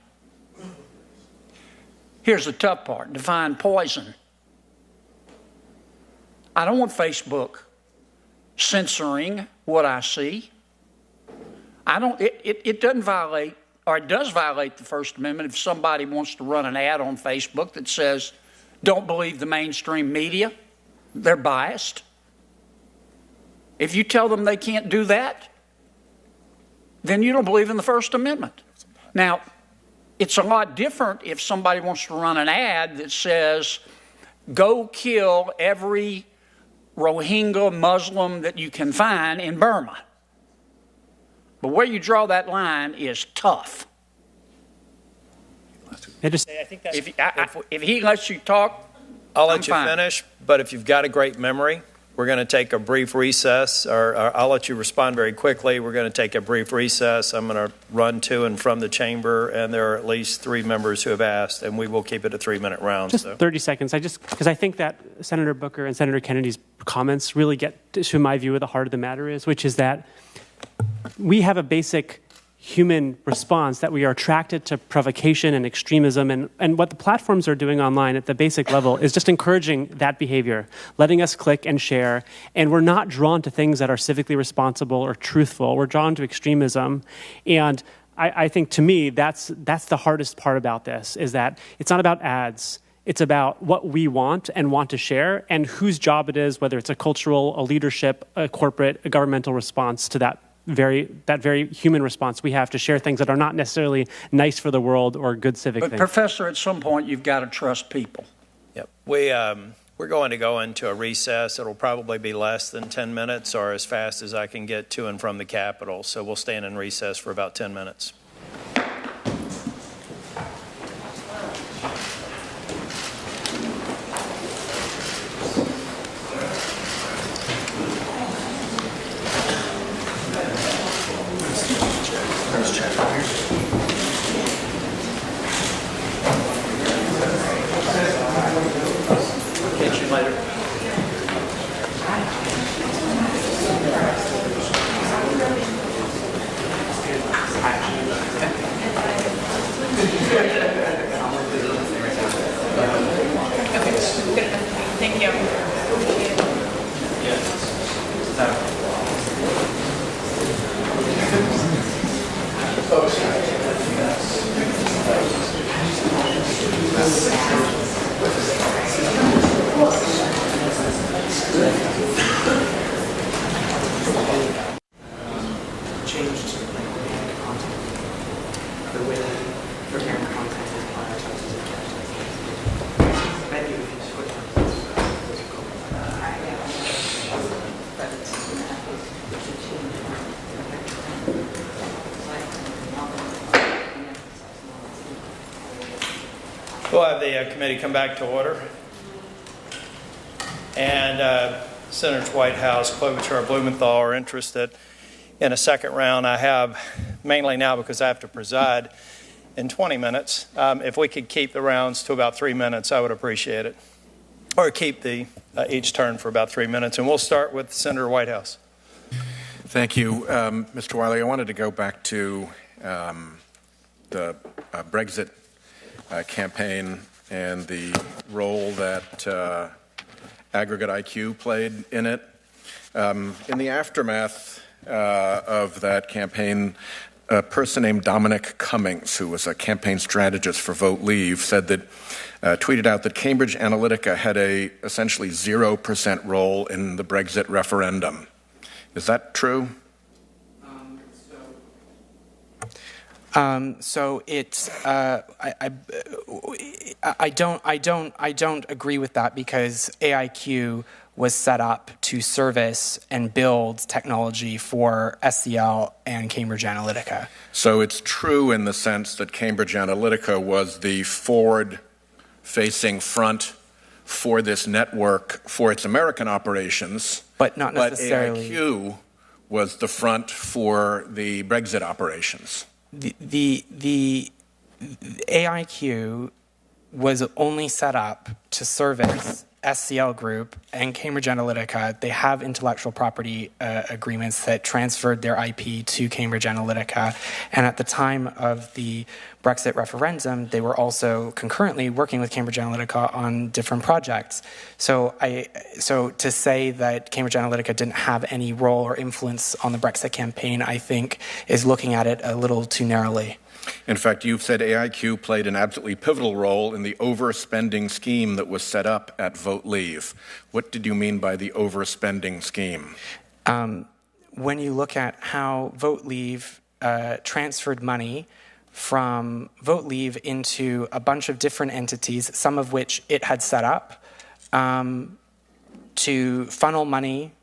[SPEAKER 2] Here's the tough part: define poison. I don't want Facebook censoring what I see. It doesn't violate, or it does violate the First Amendment if somebody wants to run an ad on Facebook that says, don't believe the mainstream media, they're biased. If you tell them they can't do that, then you don't believe in the First Amendment. Now, it's a lot different if somebody wants to run an ad that says, go kill every Rohingya Muslim that you can find in Burma. But where you draw that line is tough. If he lets you talk
[SPEAKER 15] I'll
[SPEAKER 2] I'm
[SPEAKER 15] let you
[SPEAKER 2] fine.
[SPEAKER 15] finish, but if you've got a great memory, we're going to take a brief recess, or I'll let you respond very quickly. We're going to take a brief recess. I'm going to run to and from the chamber, and there are at least 3 members who have asked, and we will keep it a 3-minute round.
[SPEAKER 5] Just 30 seconds. Because I think that Senator Booker and Senator Kennedy's comments really get to my view of the heart of the matter is, which is that we have a basic human response that we are attracted to provocation and extremism, and what the platforms are doing online at the basic level is just encouraging that behavior, letting us click and share, and we're not drawn to things that are civically responsible or truthful. We're drawn to extremism, and I think to me that's the hardest part about this, is that it's not about ads. It's about what we want and want to share, and whose job it is, whether it's a cultural, a leadership, a corporate, a governmental response to that very human response we have to share things that are not necessarily nice for the world or good civic
[SPEAKER 2] But
[SPEAKER 5] things.
[SPEAKER 2] Professor, at some point, you've got to trust people.
[SPEAKER 15] Yep. We're going to go into a recess. It'll probably be less than 10 minutes, or as fast as I can get to and from the Capitol. So we'll stand in recess for about 10 minutes.
[SPEAKER 2] Catch you later.
[SPEAKER 14] Thank you.
[SPEAKER 12] Changed content. The way that preparing content is prioritized. Maybe we can switch
[SPEAKER 15] We'll have the committee come back to order. And Senators Whitehouse, Klobuchar, Blumenthal are interested in a second round. I have, mainly now because I have to preside, in 20 minutes. If we could keep the rounds to about 3 minutes, I would appreciate it. Or keep each turn for about 3 minutes. And we'll start with Senator Whitehouse.
[SPEAKER 11] Thank you. Mr. Wylie, I wanted to go back to the Brexit campaign and the role that aggregate IQ played in it. In the aftermath of that campaign, a person named Dominic Cummings, who was a campaign strategist for Vote Leave, said that, tweeted out that Cambridge Analytica had a essentially 0% role in the Brexit referendum. Is that true?
[SPEAKER 12] So it's I don't agree with that, because AIQ was set up to service and build technology for SCL and Cambridge Analytica.
[SPEAKER 11] So it's true in the sense that Cambridge Analytica was the forward-facing front for this network for its American operations,
[SPEAKER 12] but not necessarily.
[SPEAKER 11] But AIQ was the front for the Brexit operations.
[SPEAKER 12] The AIQ was only set up to service SCL Group and Cambridge Analytica. They have intellectual property agreements that transferred their IP to Cambridge Analytica. And at the time of the Brexit referendum, they were also concurrently working with Cambridge Analytica on different projects. So to say that Cambridge Analytica didn't have any role or influence on the Brexit campaign, I think, is looking at it a little too narrowly.
[SPEAKER 11] In fact, you've said AIQ played an absolutely pivotal role in the overspending scheme that was set up at Vote Leave. What did you mean by the overspending scheme?
[SPEAKER 12] When you look at how Vote Leave transferred money from Vote Leave into a bunch of different entities, some of which it had set up, to funnel money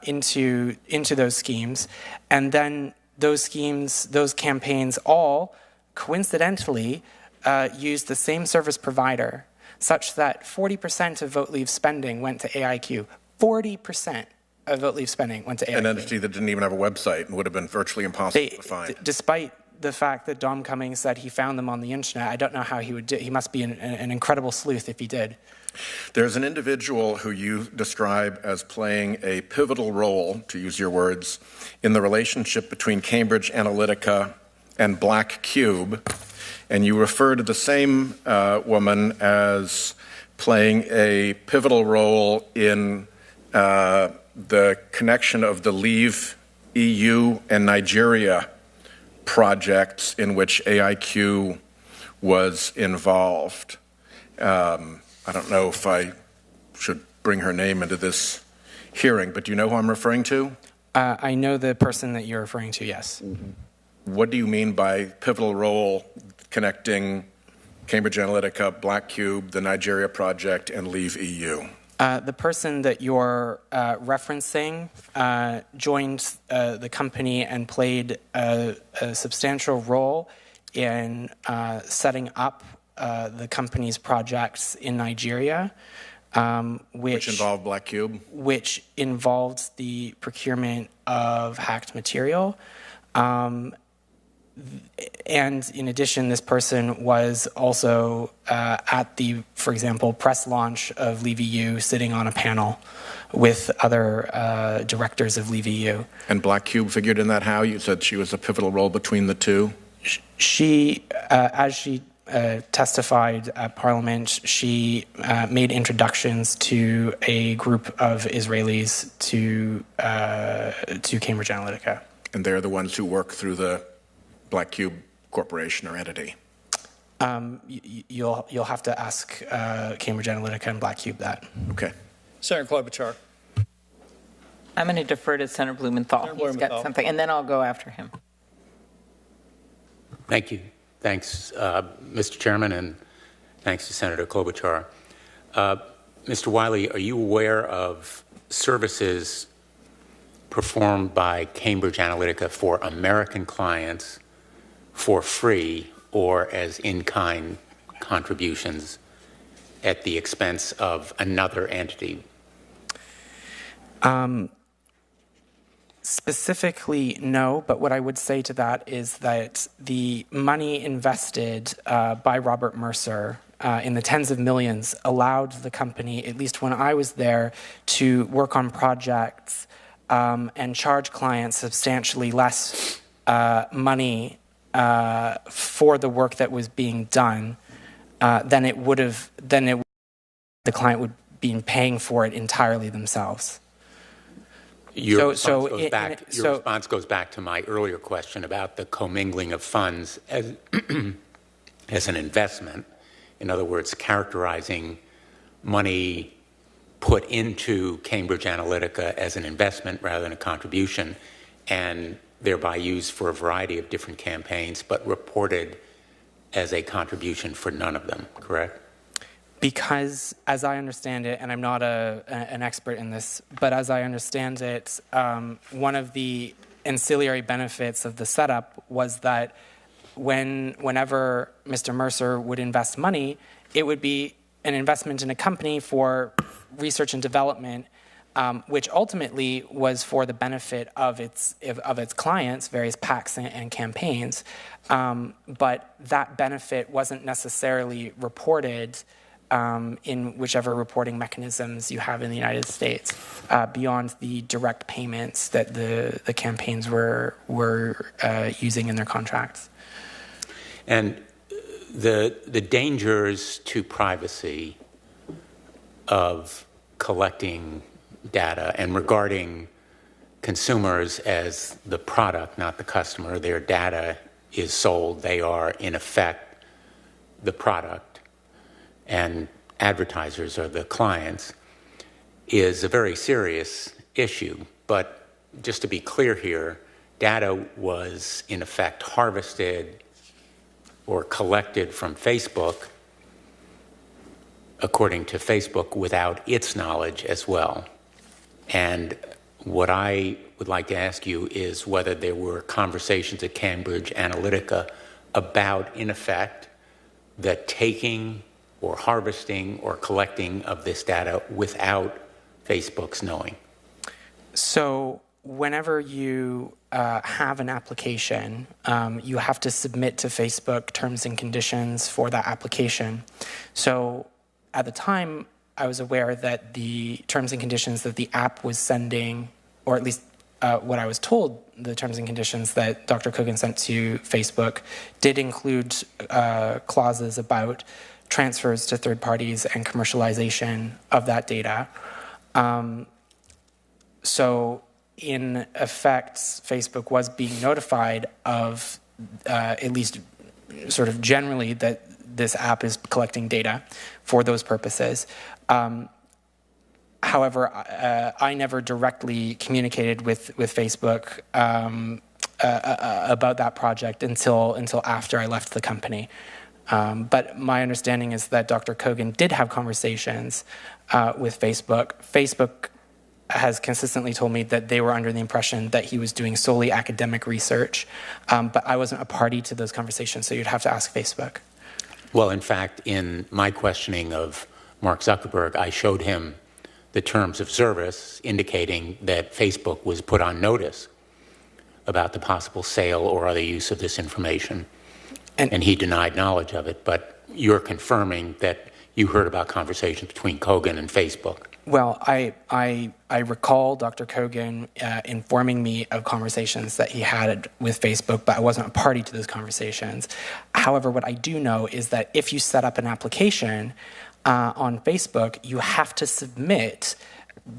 [SPEAKER 12] into those schemes, and then those schemes, those campaigns all coincidentally used the same service provider such that 40% of vote leave spending went to AIQ. 40% of vote leave spending went to AIQ.
[SPEAKER 11] An entity that didn't even have a website and would have been virtually impossible to find.
[SPEAKER 12] Despite the fact that Dom Cummings said he found them on the internet, I don't know how he would do. He must be an incredible sleuth if he did.
[SPEAKER 11] There's an individual who you describe as playing a pivotal role, to use your words, in the relationship between Cambridge Analytica and Black Cube, and you refer to the same woman as playing a pivotal role in the connection of the Leave EU and Nigeria projects in which AIQ was involved. I don't know if I should bring her name into this hearing, but do you know who I'm referring to?
[SPEAKER 12] I know the person that you're referring to, yes.
[SPEAKER 11] What do you mean by pivotal role connecting Cambridge Analytica, Black Cube, the Nigeria project, and Leave EU?
[SPEAKER 12] The person that you're referencing joined the company and played a substantial role in setting up the company's projects in Nigeria, which
[SPEAKER 11] involved Black Cube?
[SPEAKER 12] Which involved the procurement of hacked material. And in addition, this person was also at the, for example, press launch of Leave EU, sitting on a panel with other directors of Leave EU.
[SPEAKER 11] And Black Cube figured in that how? You said she was a pivotal role between the two?
[SPEAKER 12] She, as she testified at Parliament, she made introductions to a group of Israelis to Cambridge Analytica.
[SPEAKER 11] And they're the ones who work through the Black Cube Corporation or entity?
[SPEAKER 12] You'll have to ask Cambridge Analytica and Black Cube that.
[SPEAKER 11] Okay.
[SPEAKER 15] Senator Klobuchar.
[SPEAKER 14] I'm going to defer to Senator Blumenthal. He's got something, and then I'll go after him.
[SPEAKER 18] Thank you. Thanks, Mr. Chairman, and thanks to Senator Klobuchar. Mr. Wylie, are you aware of services performed by Cambridge Analytica for American clients for free or as in-kind contributions at the expense of another entity?
[SPEAKER 12] Specifically, no, but what I would say to that is that the money invested by Robert Mercer in the tens of millions allowed the company, at least when I was there, to work on projects and charge clients substantially less money for the work that was being done than it would have, the client would be paying for it entirely themselves.
[SPEAKER 18] Your response goes back to my earlier question about the commingling of funds as, as an investment. In other words, characterizing money put into Cambridge Analytica as an investment rather than a contribution, and thereby used for a variety of different campaigns, but reported as a contribution for none of them, correct?
[SPEAKER 12] Because, as I understand it, and I'm not an expert in this, but as I understand it, one of the ancillary benefits of the setup was that whenever Mr. Mercer would invest money, it would be an investment in a company for research and development, which ultimately was for the benefit of its clients, various PACs and campaigns. But that benefit wasn't necessarily reported in whichever reporting mechanisms you have in the United States, beyond the direct payments that the campaigns were using in their contracts.
[SPEAKER 18] And the dangers to privacy of collecting data and regarding consumers as the product, not the customer. Their data is sold. They are, in effect, the product, and advertisers are the clients, is a very serious issue. But just to be clear here, data was, in effect, harvested or collected from Facebook, according to Facebook, without its knowledge as well. And what I would like to ask you is whether there were conversations at Cambridge Analytica about, in effect, the taking or harvesting or collecting of this data without Facebook's knowing?
[SPEAKER 12] So whenever you have an application, you have to submit to Facebook terms and conditions for that application. So at the time, I was aware that the terms and conditions that the app was sending, or at least what I was told, the terms and conditions that Dr. Kogan sent to Facebook did include clauses about transfers to third parties and commercialization of that data. So in effect, Facebook was being notified of, at least sort of generally, that this app is collecting data for those purposes. However, I never directly communicated with Facebook about that project until after I left the company. But my understanding is that Dr. Kogan did have conversations with Facebook. Facebook has consistently told me that they were under the impression that he was doing solely academic research, but I wasn't a party to those conversations, so you'd have to ask Facebook.
[SPEAKER 18] Well, in fact, in my questioning of Mark Zuckerberg, I showed him the terms of service indicating that Facebook was put on notice about the possible sale or other use of this information, and he denied knowledge of it. But you're confirming that you heard about conversations between Kogan and Facebook.
[SPEAKER 12] Well, I recall Dr. Kogan informing me of conversations that he had with Facebook, but I wasn't a party to those conversations. However, what I do know is that if you set up an application on Facebook, you have to submit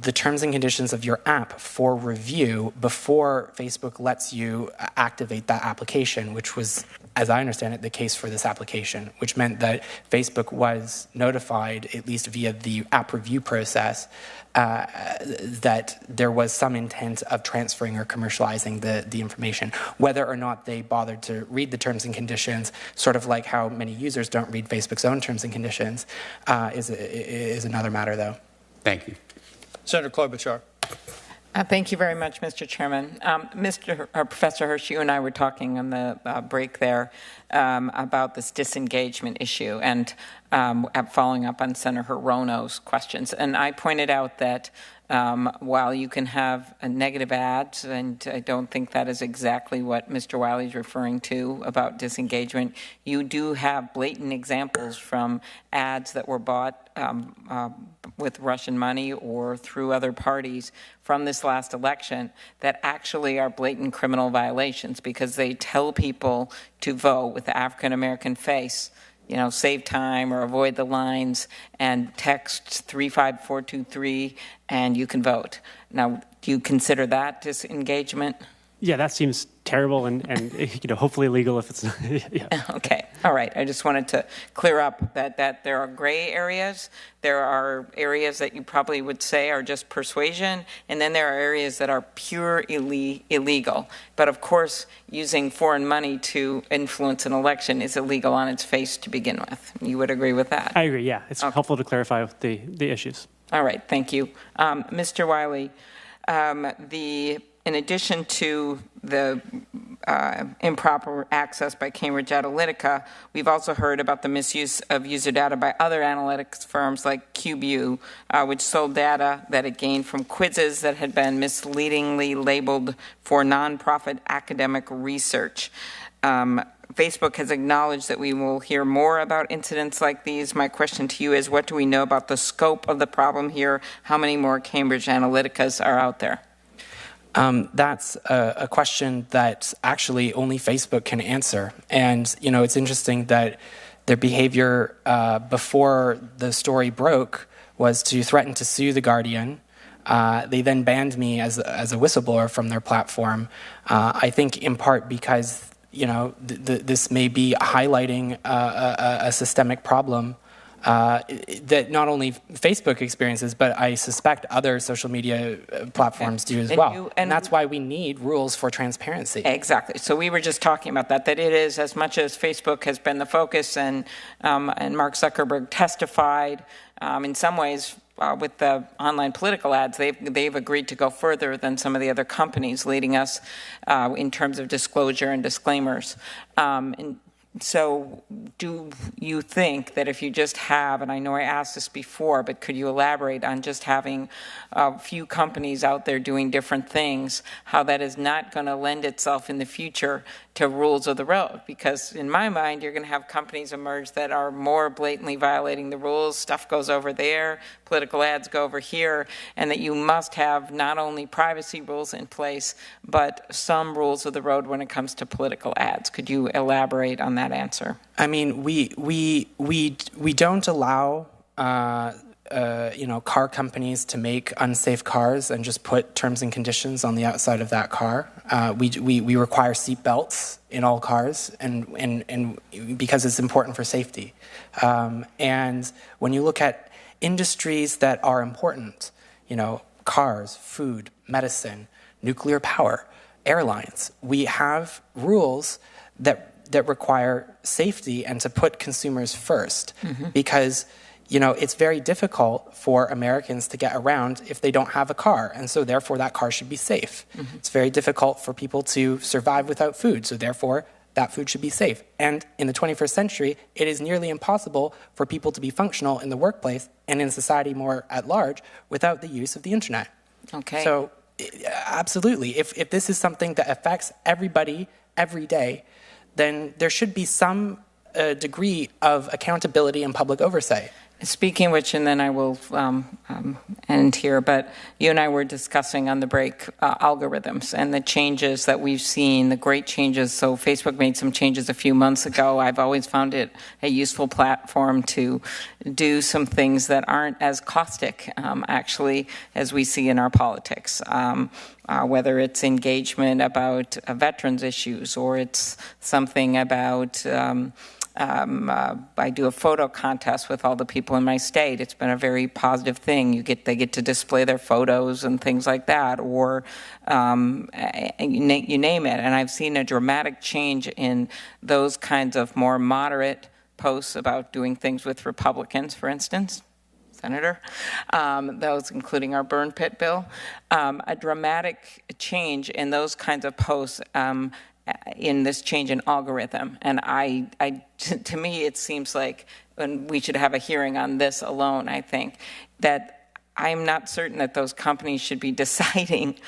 [SPEAKER 12] the terms and conditions of your app for review before Facebook lets you activate that application, which was, as I understand it, the case for this application, which meant that Facebook was notified, at least via the app review process, that there was some intent of transferring or commercializing the information. Whether or not they bothered to read the terms and conditions, sort of like how many users don't read Facebook's own terms and conditions, is another matter, though.
[SPEAKER 18] Thank you.
[SPEAKER 16] Senator Klobuchar.
[SPEAKER 14] Thank you very much, Mr. Chairman. Professor Hirsch, you and I were talking on the break there about this disengagement issue and following up on Senator Hirono's questions. And I pointed out that while you can have a negative ads, and I don't think that is exactly what Mr. Wylie is referring to about disengagement, you do have blatant examples from ads that were bought with Russian money or through other parties from this last election that actually are blatant criminal violations because they tell people to vote with the African American face, you know, save time or avoid the lines and text 35423 and you can vote. Now, do you consider that disengagement?
[SPEAKER 5] Yeah, that seems terrible and hopefully illegal if it's yeah.
[SPEAKER 14] Okay, all right. I just wanted to clear up that there are gray areas. There are areas that you probably would say are just persuasion, and then there are areas that are pure illegal. But of course, using foreign money to influence an election is illegal on its face to begin with. You would agree with that?
[SPEAKER 5] I agree, yeah. It's helpful to clarify the issues.
[SPEAKER 14] All right, thank you. Mr. Wylie, in addition to the improper access by Cambridge Analytica, we've also heard about the misuse of user data by other analytics firms like CubeU, which sold data that it gained from quizzes that had been misleadingly labeled for nonprofit academic research. Facebook has acknowledged that we will hear more about incidents like these. My question to you is, what do we know about the scope of the problem here? How many more Cambridge Analyticas are out there?
[SPEAKER 12] That's a question that actually only Facebook can answer. And, you know, it's interesting that their behavior before the story broke was to threaten to sue The Guardian. They then banned me as a whistleblower from their platform, I think in part because, you know, this may be highlighting a systemic problem that not only Facebook experiences, but I suspect other social media platforms do as well. And that's why we need rules for transparency.
[SPEAKER 14] Exactly. So we were just talking about that it is, as much as Facebook has been the focus and Mark Zuckerberg testified, in some ways, with the online political ads, they've agreed to go further than some of the other companies, leading us in terms of disclosure and disclaimers. So do you think that if you just have, and I know I asked this before, but could you elaborate on just having a few companies out there doing different things, how that is not going to lend itself in the future to rules of the road? Because in my mind, you're going to have companies emerge that are more blatantly violating the rules, stuff goes over there, political ads go over here, and that you must have not only privacy rules in place, but some rules of the road when it comes to political ads. Could you elaborate on that answer?
[SPEAKER 12] I mean, we don't allow car companies to make unsafe cars and just put terms and conditions on the outside of that car. We require seat belts in all cars, and because it's important for safety. And when you look at industries that are important, cars, food, medicine, nuclear power, airlines, we have rules that require safety and to put consumers first, because it's very difficult for Americans to get around if they don't have a car, and so therefore that car should be safe. It's very difficult for people to survive without food, so therefore that food should be safe. And in the 21st century, it is nearly impossible for people to be functional in the workplace and in society more at large without the use of the internet.
[SPEAKER 14] Okay.
[SPEAKER 12] So absolutely, if this is something that affects everybody every day, then there should be some degree of accountability and public oversight.
[SPEAKER 14] Speaking of which, and then I will end here, but you and I were discussing on the break algorithms and the changes that we've seen, the great changes. So Facebook made some changes a few months ago. I've always found it a useful platform to do some things that aren't as caustic, actually, as we see in our politics. Whether it's engagement about veterans issues or it's something about I do a photo contest with all the people in my state. It's been a very positive thing. They get to display their photos and things like that, or you name it. And I've seen a dramatic change in those kinds of more moderate posts about doing things with Republicans, for instance. Senator, those including our burn pit bill, a dramatic change in those kinds of posts in this change in algorithm. And to me, it seems like, and we should have a hearing on this alone, I think, that I'm not certain that those companies should be deciding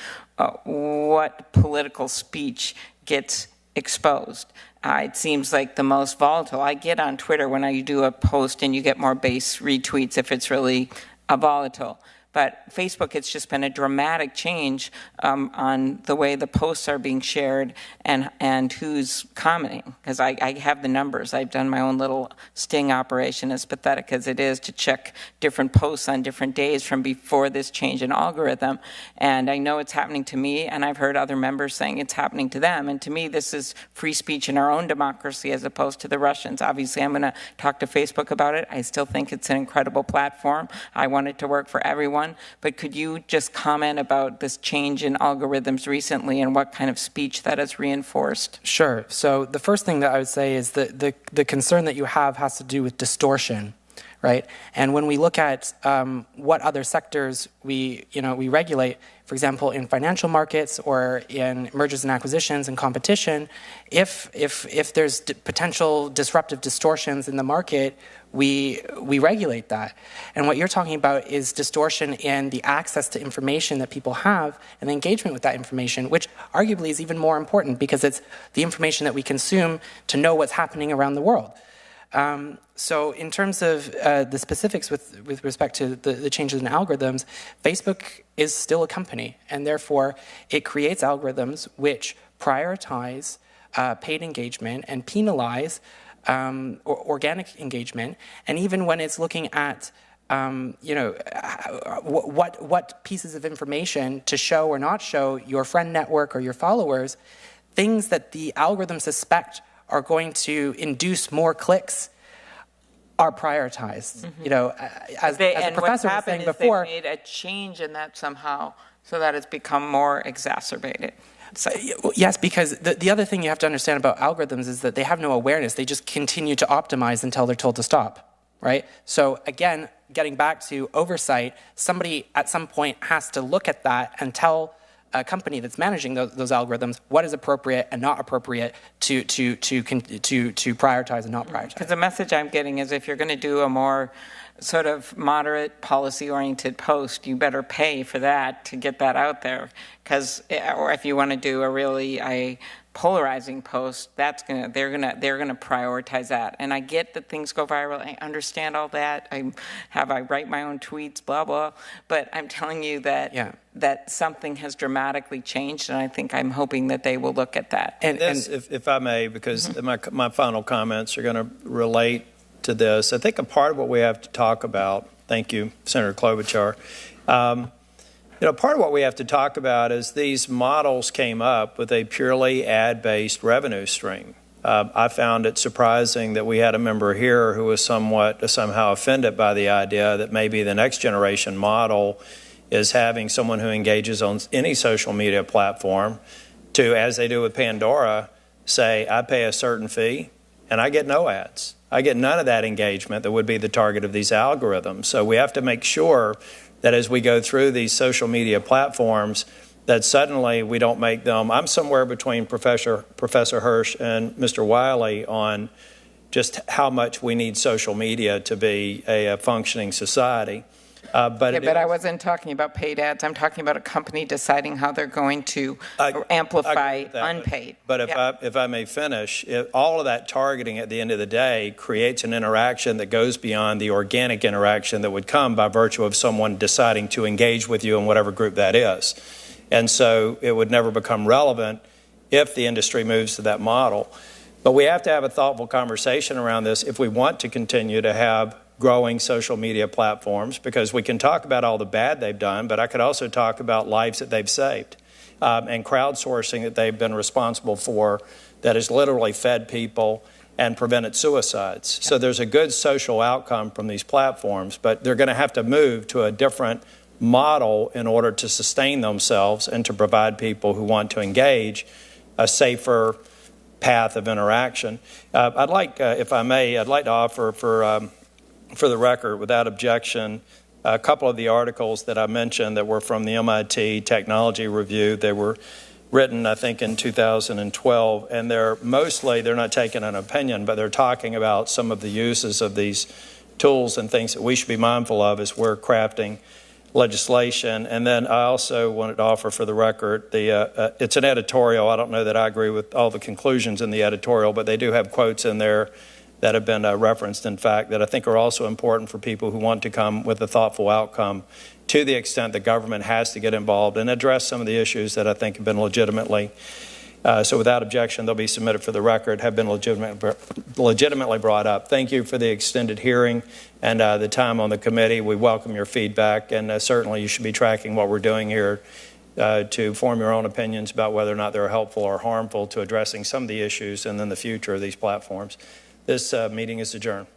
[SPEAKER 14] what political speech gets exposed. It seems like the most volatile. I get on Twitter when I do a post and you get more base retweets if it's really volatile. But Facebook, it's just been a dramatic change on the way the posts are being shared and who's commenting. Because I have the numbers. I've done my own little sting operation, as pathetic as it is, to check different posts on different days from before this change in algorithm. And I know it's happening to me, and I've heard other members saying it's happening to them. And to me, this is free speech in our own democracy as opposed to the Russians. Obviously, I'm going to talk to Facebook about it. I still think it's an incredible platform. I want it to work for everyone. But could you just comment about this change in algorithms recently and what kind of speech that has reinforced?
[SPEAKER 12] Sure. So the first thing that I would say is that the concern that you have has to do with distortion, right? And when we look at what other sectors we regulate, for example, in financial markets or in mergers and acquisitions and competition, if there's potential disruptive distortions in the market, we regulate that. And what you're talking about is distortion in the access to information that people have and the engagement with that information, which arguably is even more important because it's the information that we consume to know what's happening around the world. So in terms of the specifics with respect to the changes in algorithms, Facebook is still a company, and therefore it creates algorithms which prioritize paid engagement and penalize organic engagement. And even when it's looking at what pieces of information to show or not show your friend network or your followers, things that the algorithm suspect are going to induce more clicks are prioritized. As the professor was saying before,
[SPEAKER 14] they made a change in that somehow so that it's become more exacerbated. So.
[SPEAKER 12] Yes, because the other thing you have to understand about algorithms is that they have no awareness. They just continue to optimize until they're told to stop, right? So again, getting back to oversight, somebody at some point has to look at that and tell company that's managing those algorithms what is appropriate and not appropriate to prioritize and not prioritize.
[SPEAKER 14] Because the message I'm getting is if you're going to do a more sort of moderate, policy-oriented post, you better pay for that to get that out there. Or if you want to do a polarizing post, they're gonna prioritize that. And I get that things go viral. I understand all that. I write my own tweets, blah blah. But I'm telling you that that something has dramatically changed, and I'm hoping that they will look at that.
[SPEAKER 15] And if I may, because my final comments are going to relate to this. I think a part of what we have to talk about. Thank you, Senator Klobuchar. Part of what we have to talk about is these models came up with a purely ad-based revenue stream. I found it surprising that we had a member here who was somehow offended by the idea that maybe the next generation model is having someone who engages on any social media platform to, as they do with Pandora, say, I pay a certain fee and I get no ads. I get none of that engagement that would be the target of these algorithms. So we have to make sure that as we go through these social media platforms, that suddenly we don't make them. I'm somewhere between Professor Hirsch and Mr. Wylie on just how much we need social media to be a functioning society. But
[SPEAKER 14] I wasn't talking about paid ads. I'm talking about a company deciding how they're going to amplify unpaid.
[SPEAKER 15] But if I may finish, all of that targeting at the end of the day creates an interaction that goes beyond the organic interaction that would come by virtue of someone deciding to engage with you in whatever group that is. And so it would never become relevant if the industry moves to that model. But we have to have a thoughtful conversation around this if we want to continue to have growing social media platforms, because we can talk about all the bad they've done, but I could also talk about lives that they've saved and crowdsourcing that they've been responsible for that has literally fed people and prevented suicides. So there's a good social outcome from these platforms, but they're going to have to move to a different model in order to sustain themselves and to provide people who want to engage a safer path of interaction. I'd like, if I may, I'd like to offer for the record, without objection, a couple of the articles that I mentioned that were from the MIT Technology Review. They were written, I think, in 2012, and they're not taking an opinion, but they're talking about some of the uses of these tools and things that we should be mindful of as we're crafting legislation. And then I also wanted to offer for the record, it's an editorial. I don't know that I agree with all the conclusions in the editorial, but they do have quotes in there that have been referenced, in fact, that I think are also important for people who want to come with a thoughtful outcome, to the extent the government has to get involved and address some of the issues that I think have been legitimately, so without objection, they'll be submitted for the record, have been legitimately brought up. Thank you for the extended hearing and the time on the committee. We welcome your feedback, and certainly you should be tracking what we're doing here to form your own opinions about whether or not they're helpful or harmful to addressing some of the issues and then the future of these platforms. This meeting is adjourned.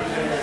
[SPEAKER 4] Thank you.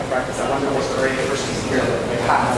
[SPEAKER 6] practice. I wonder was there any persons here that patent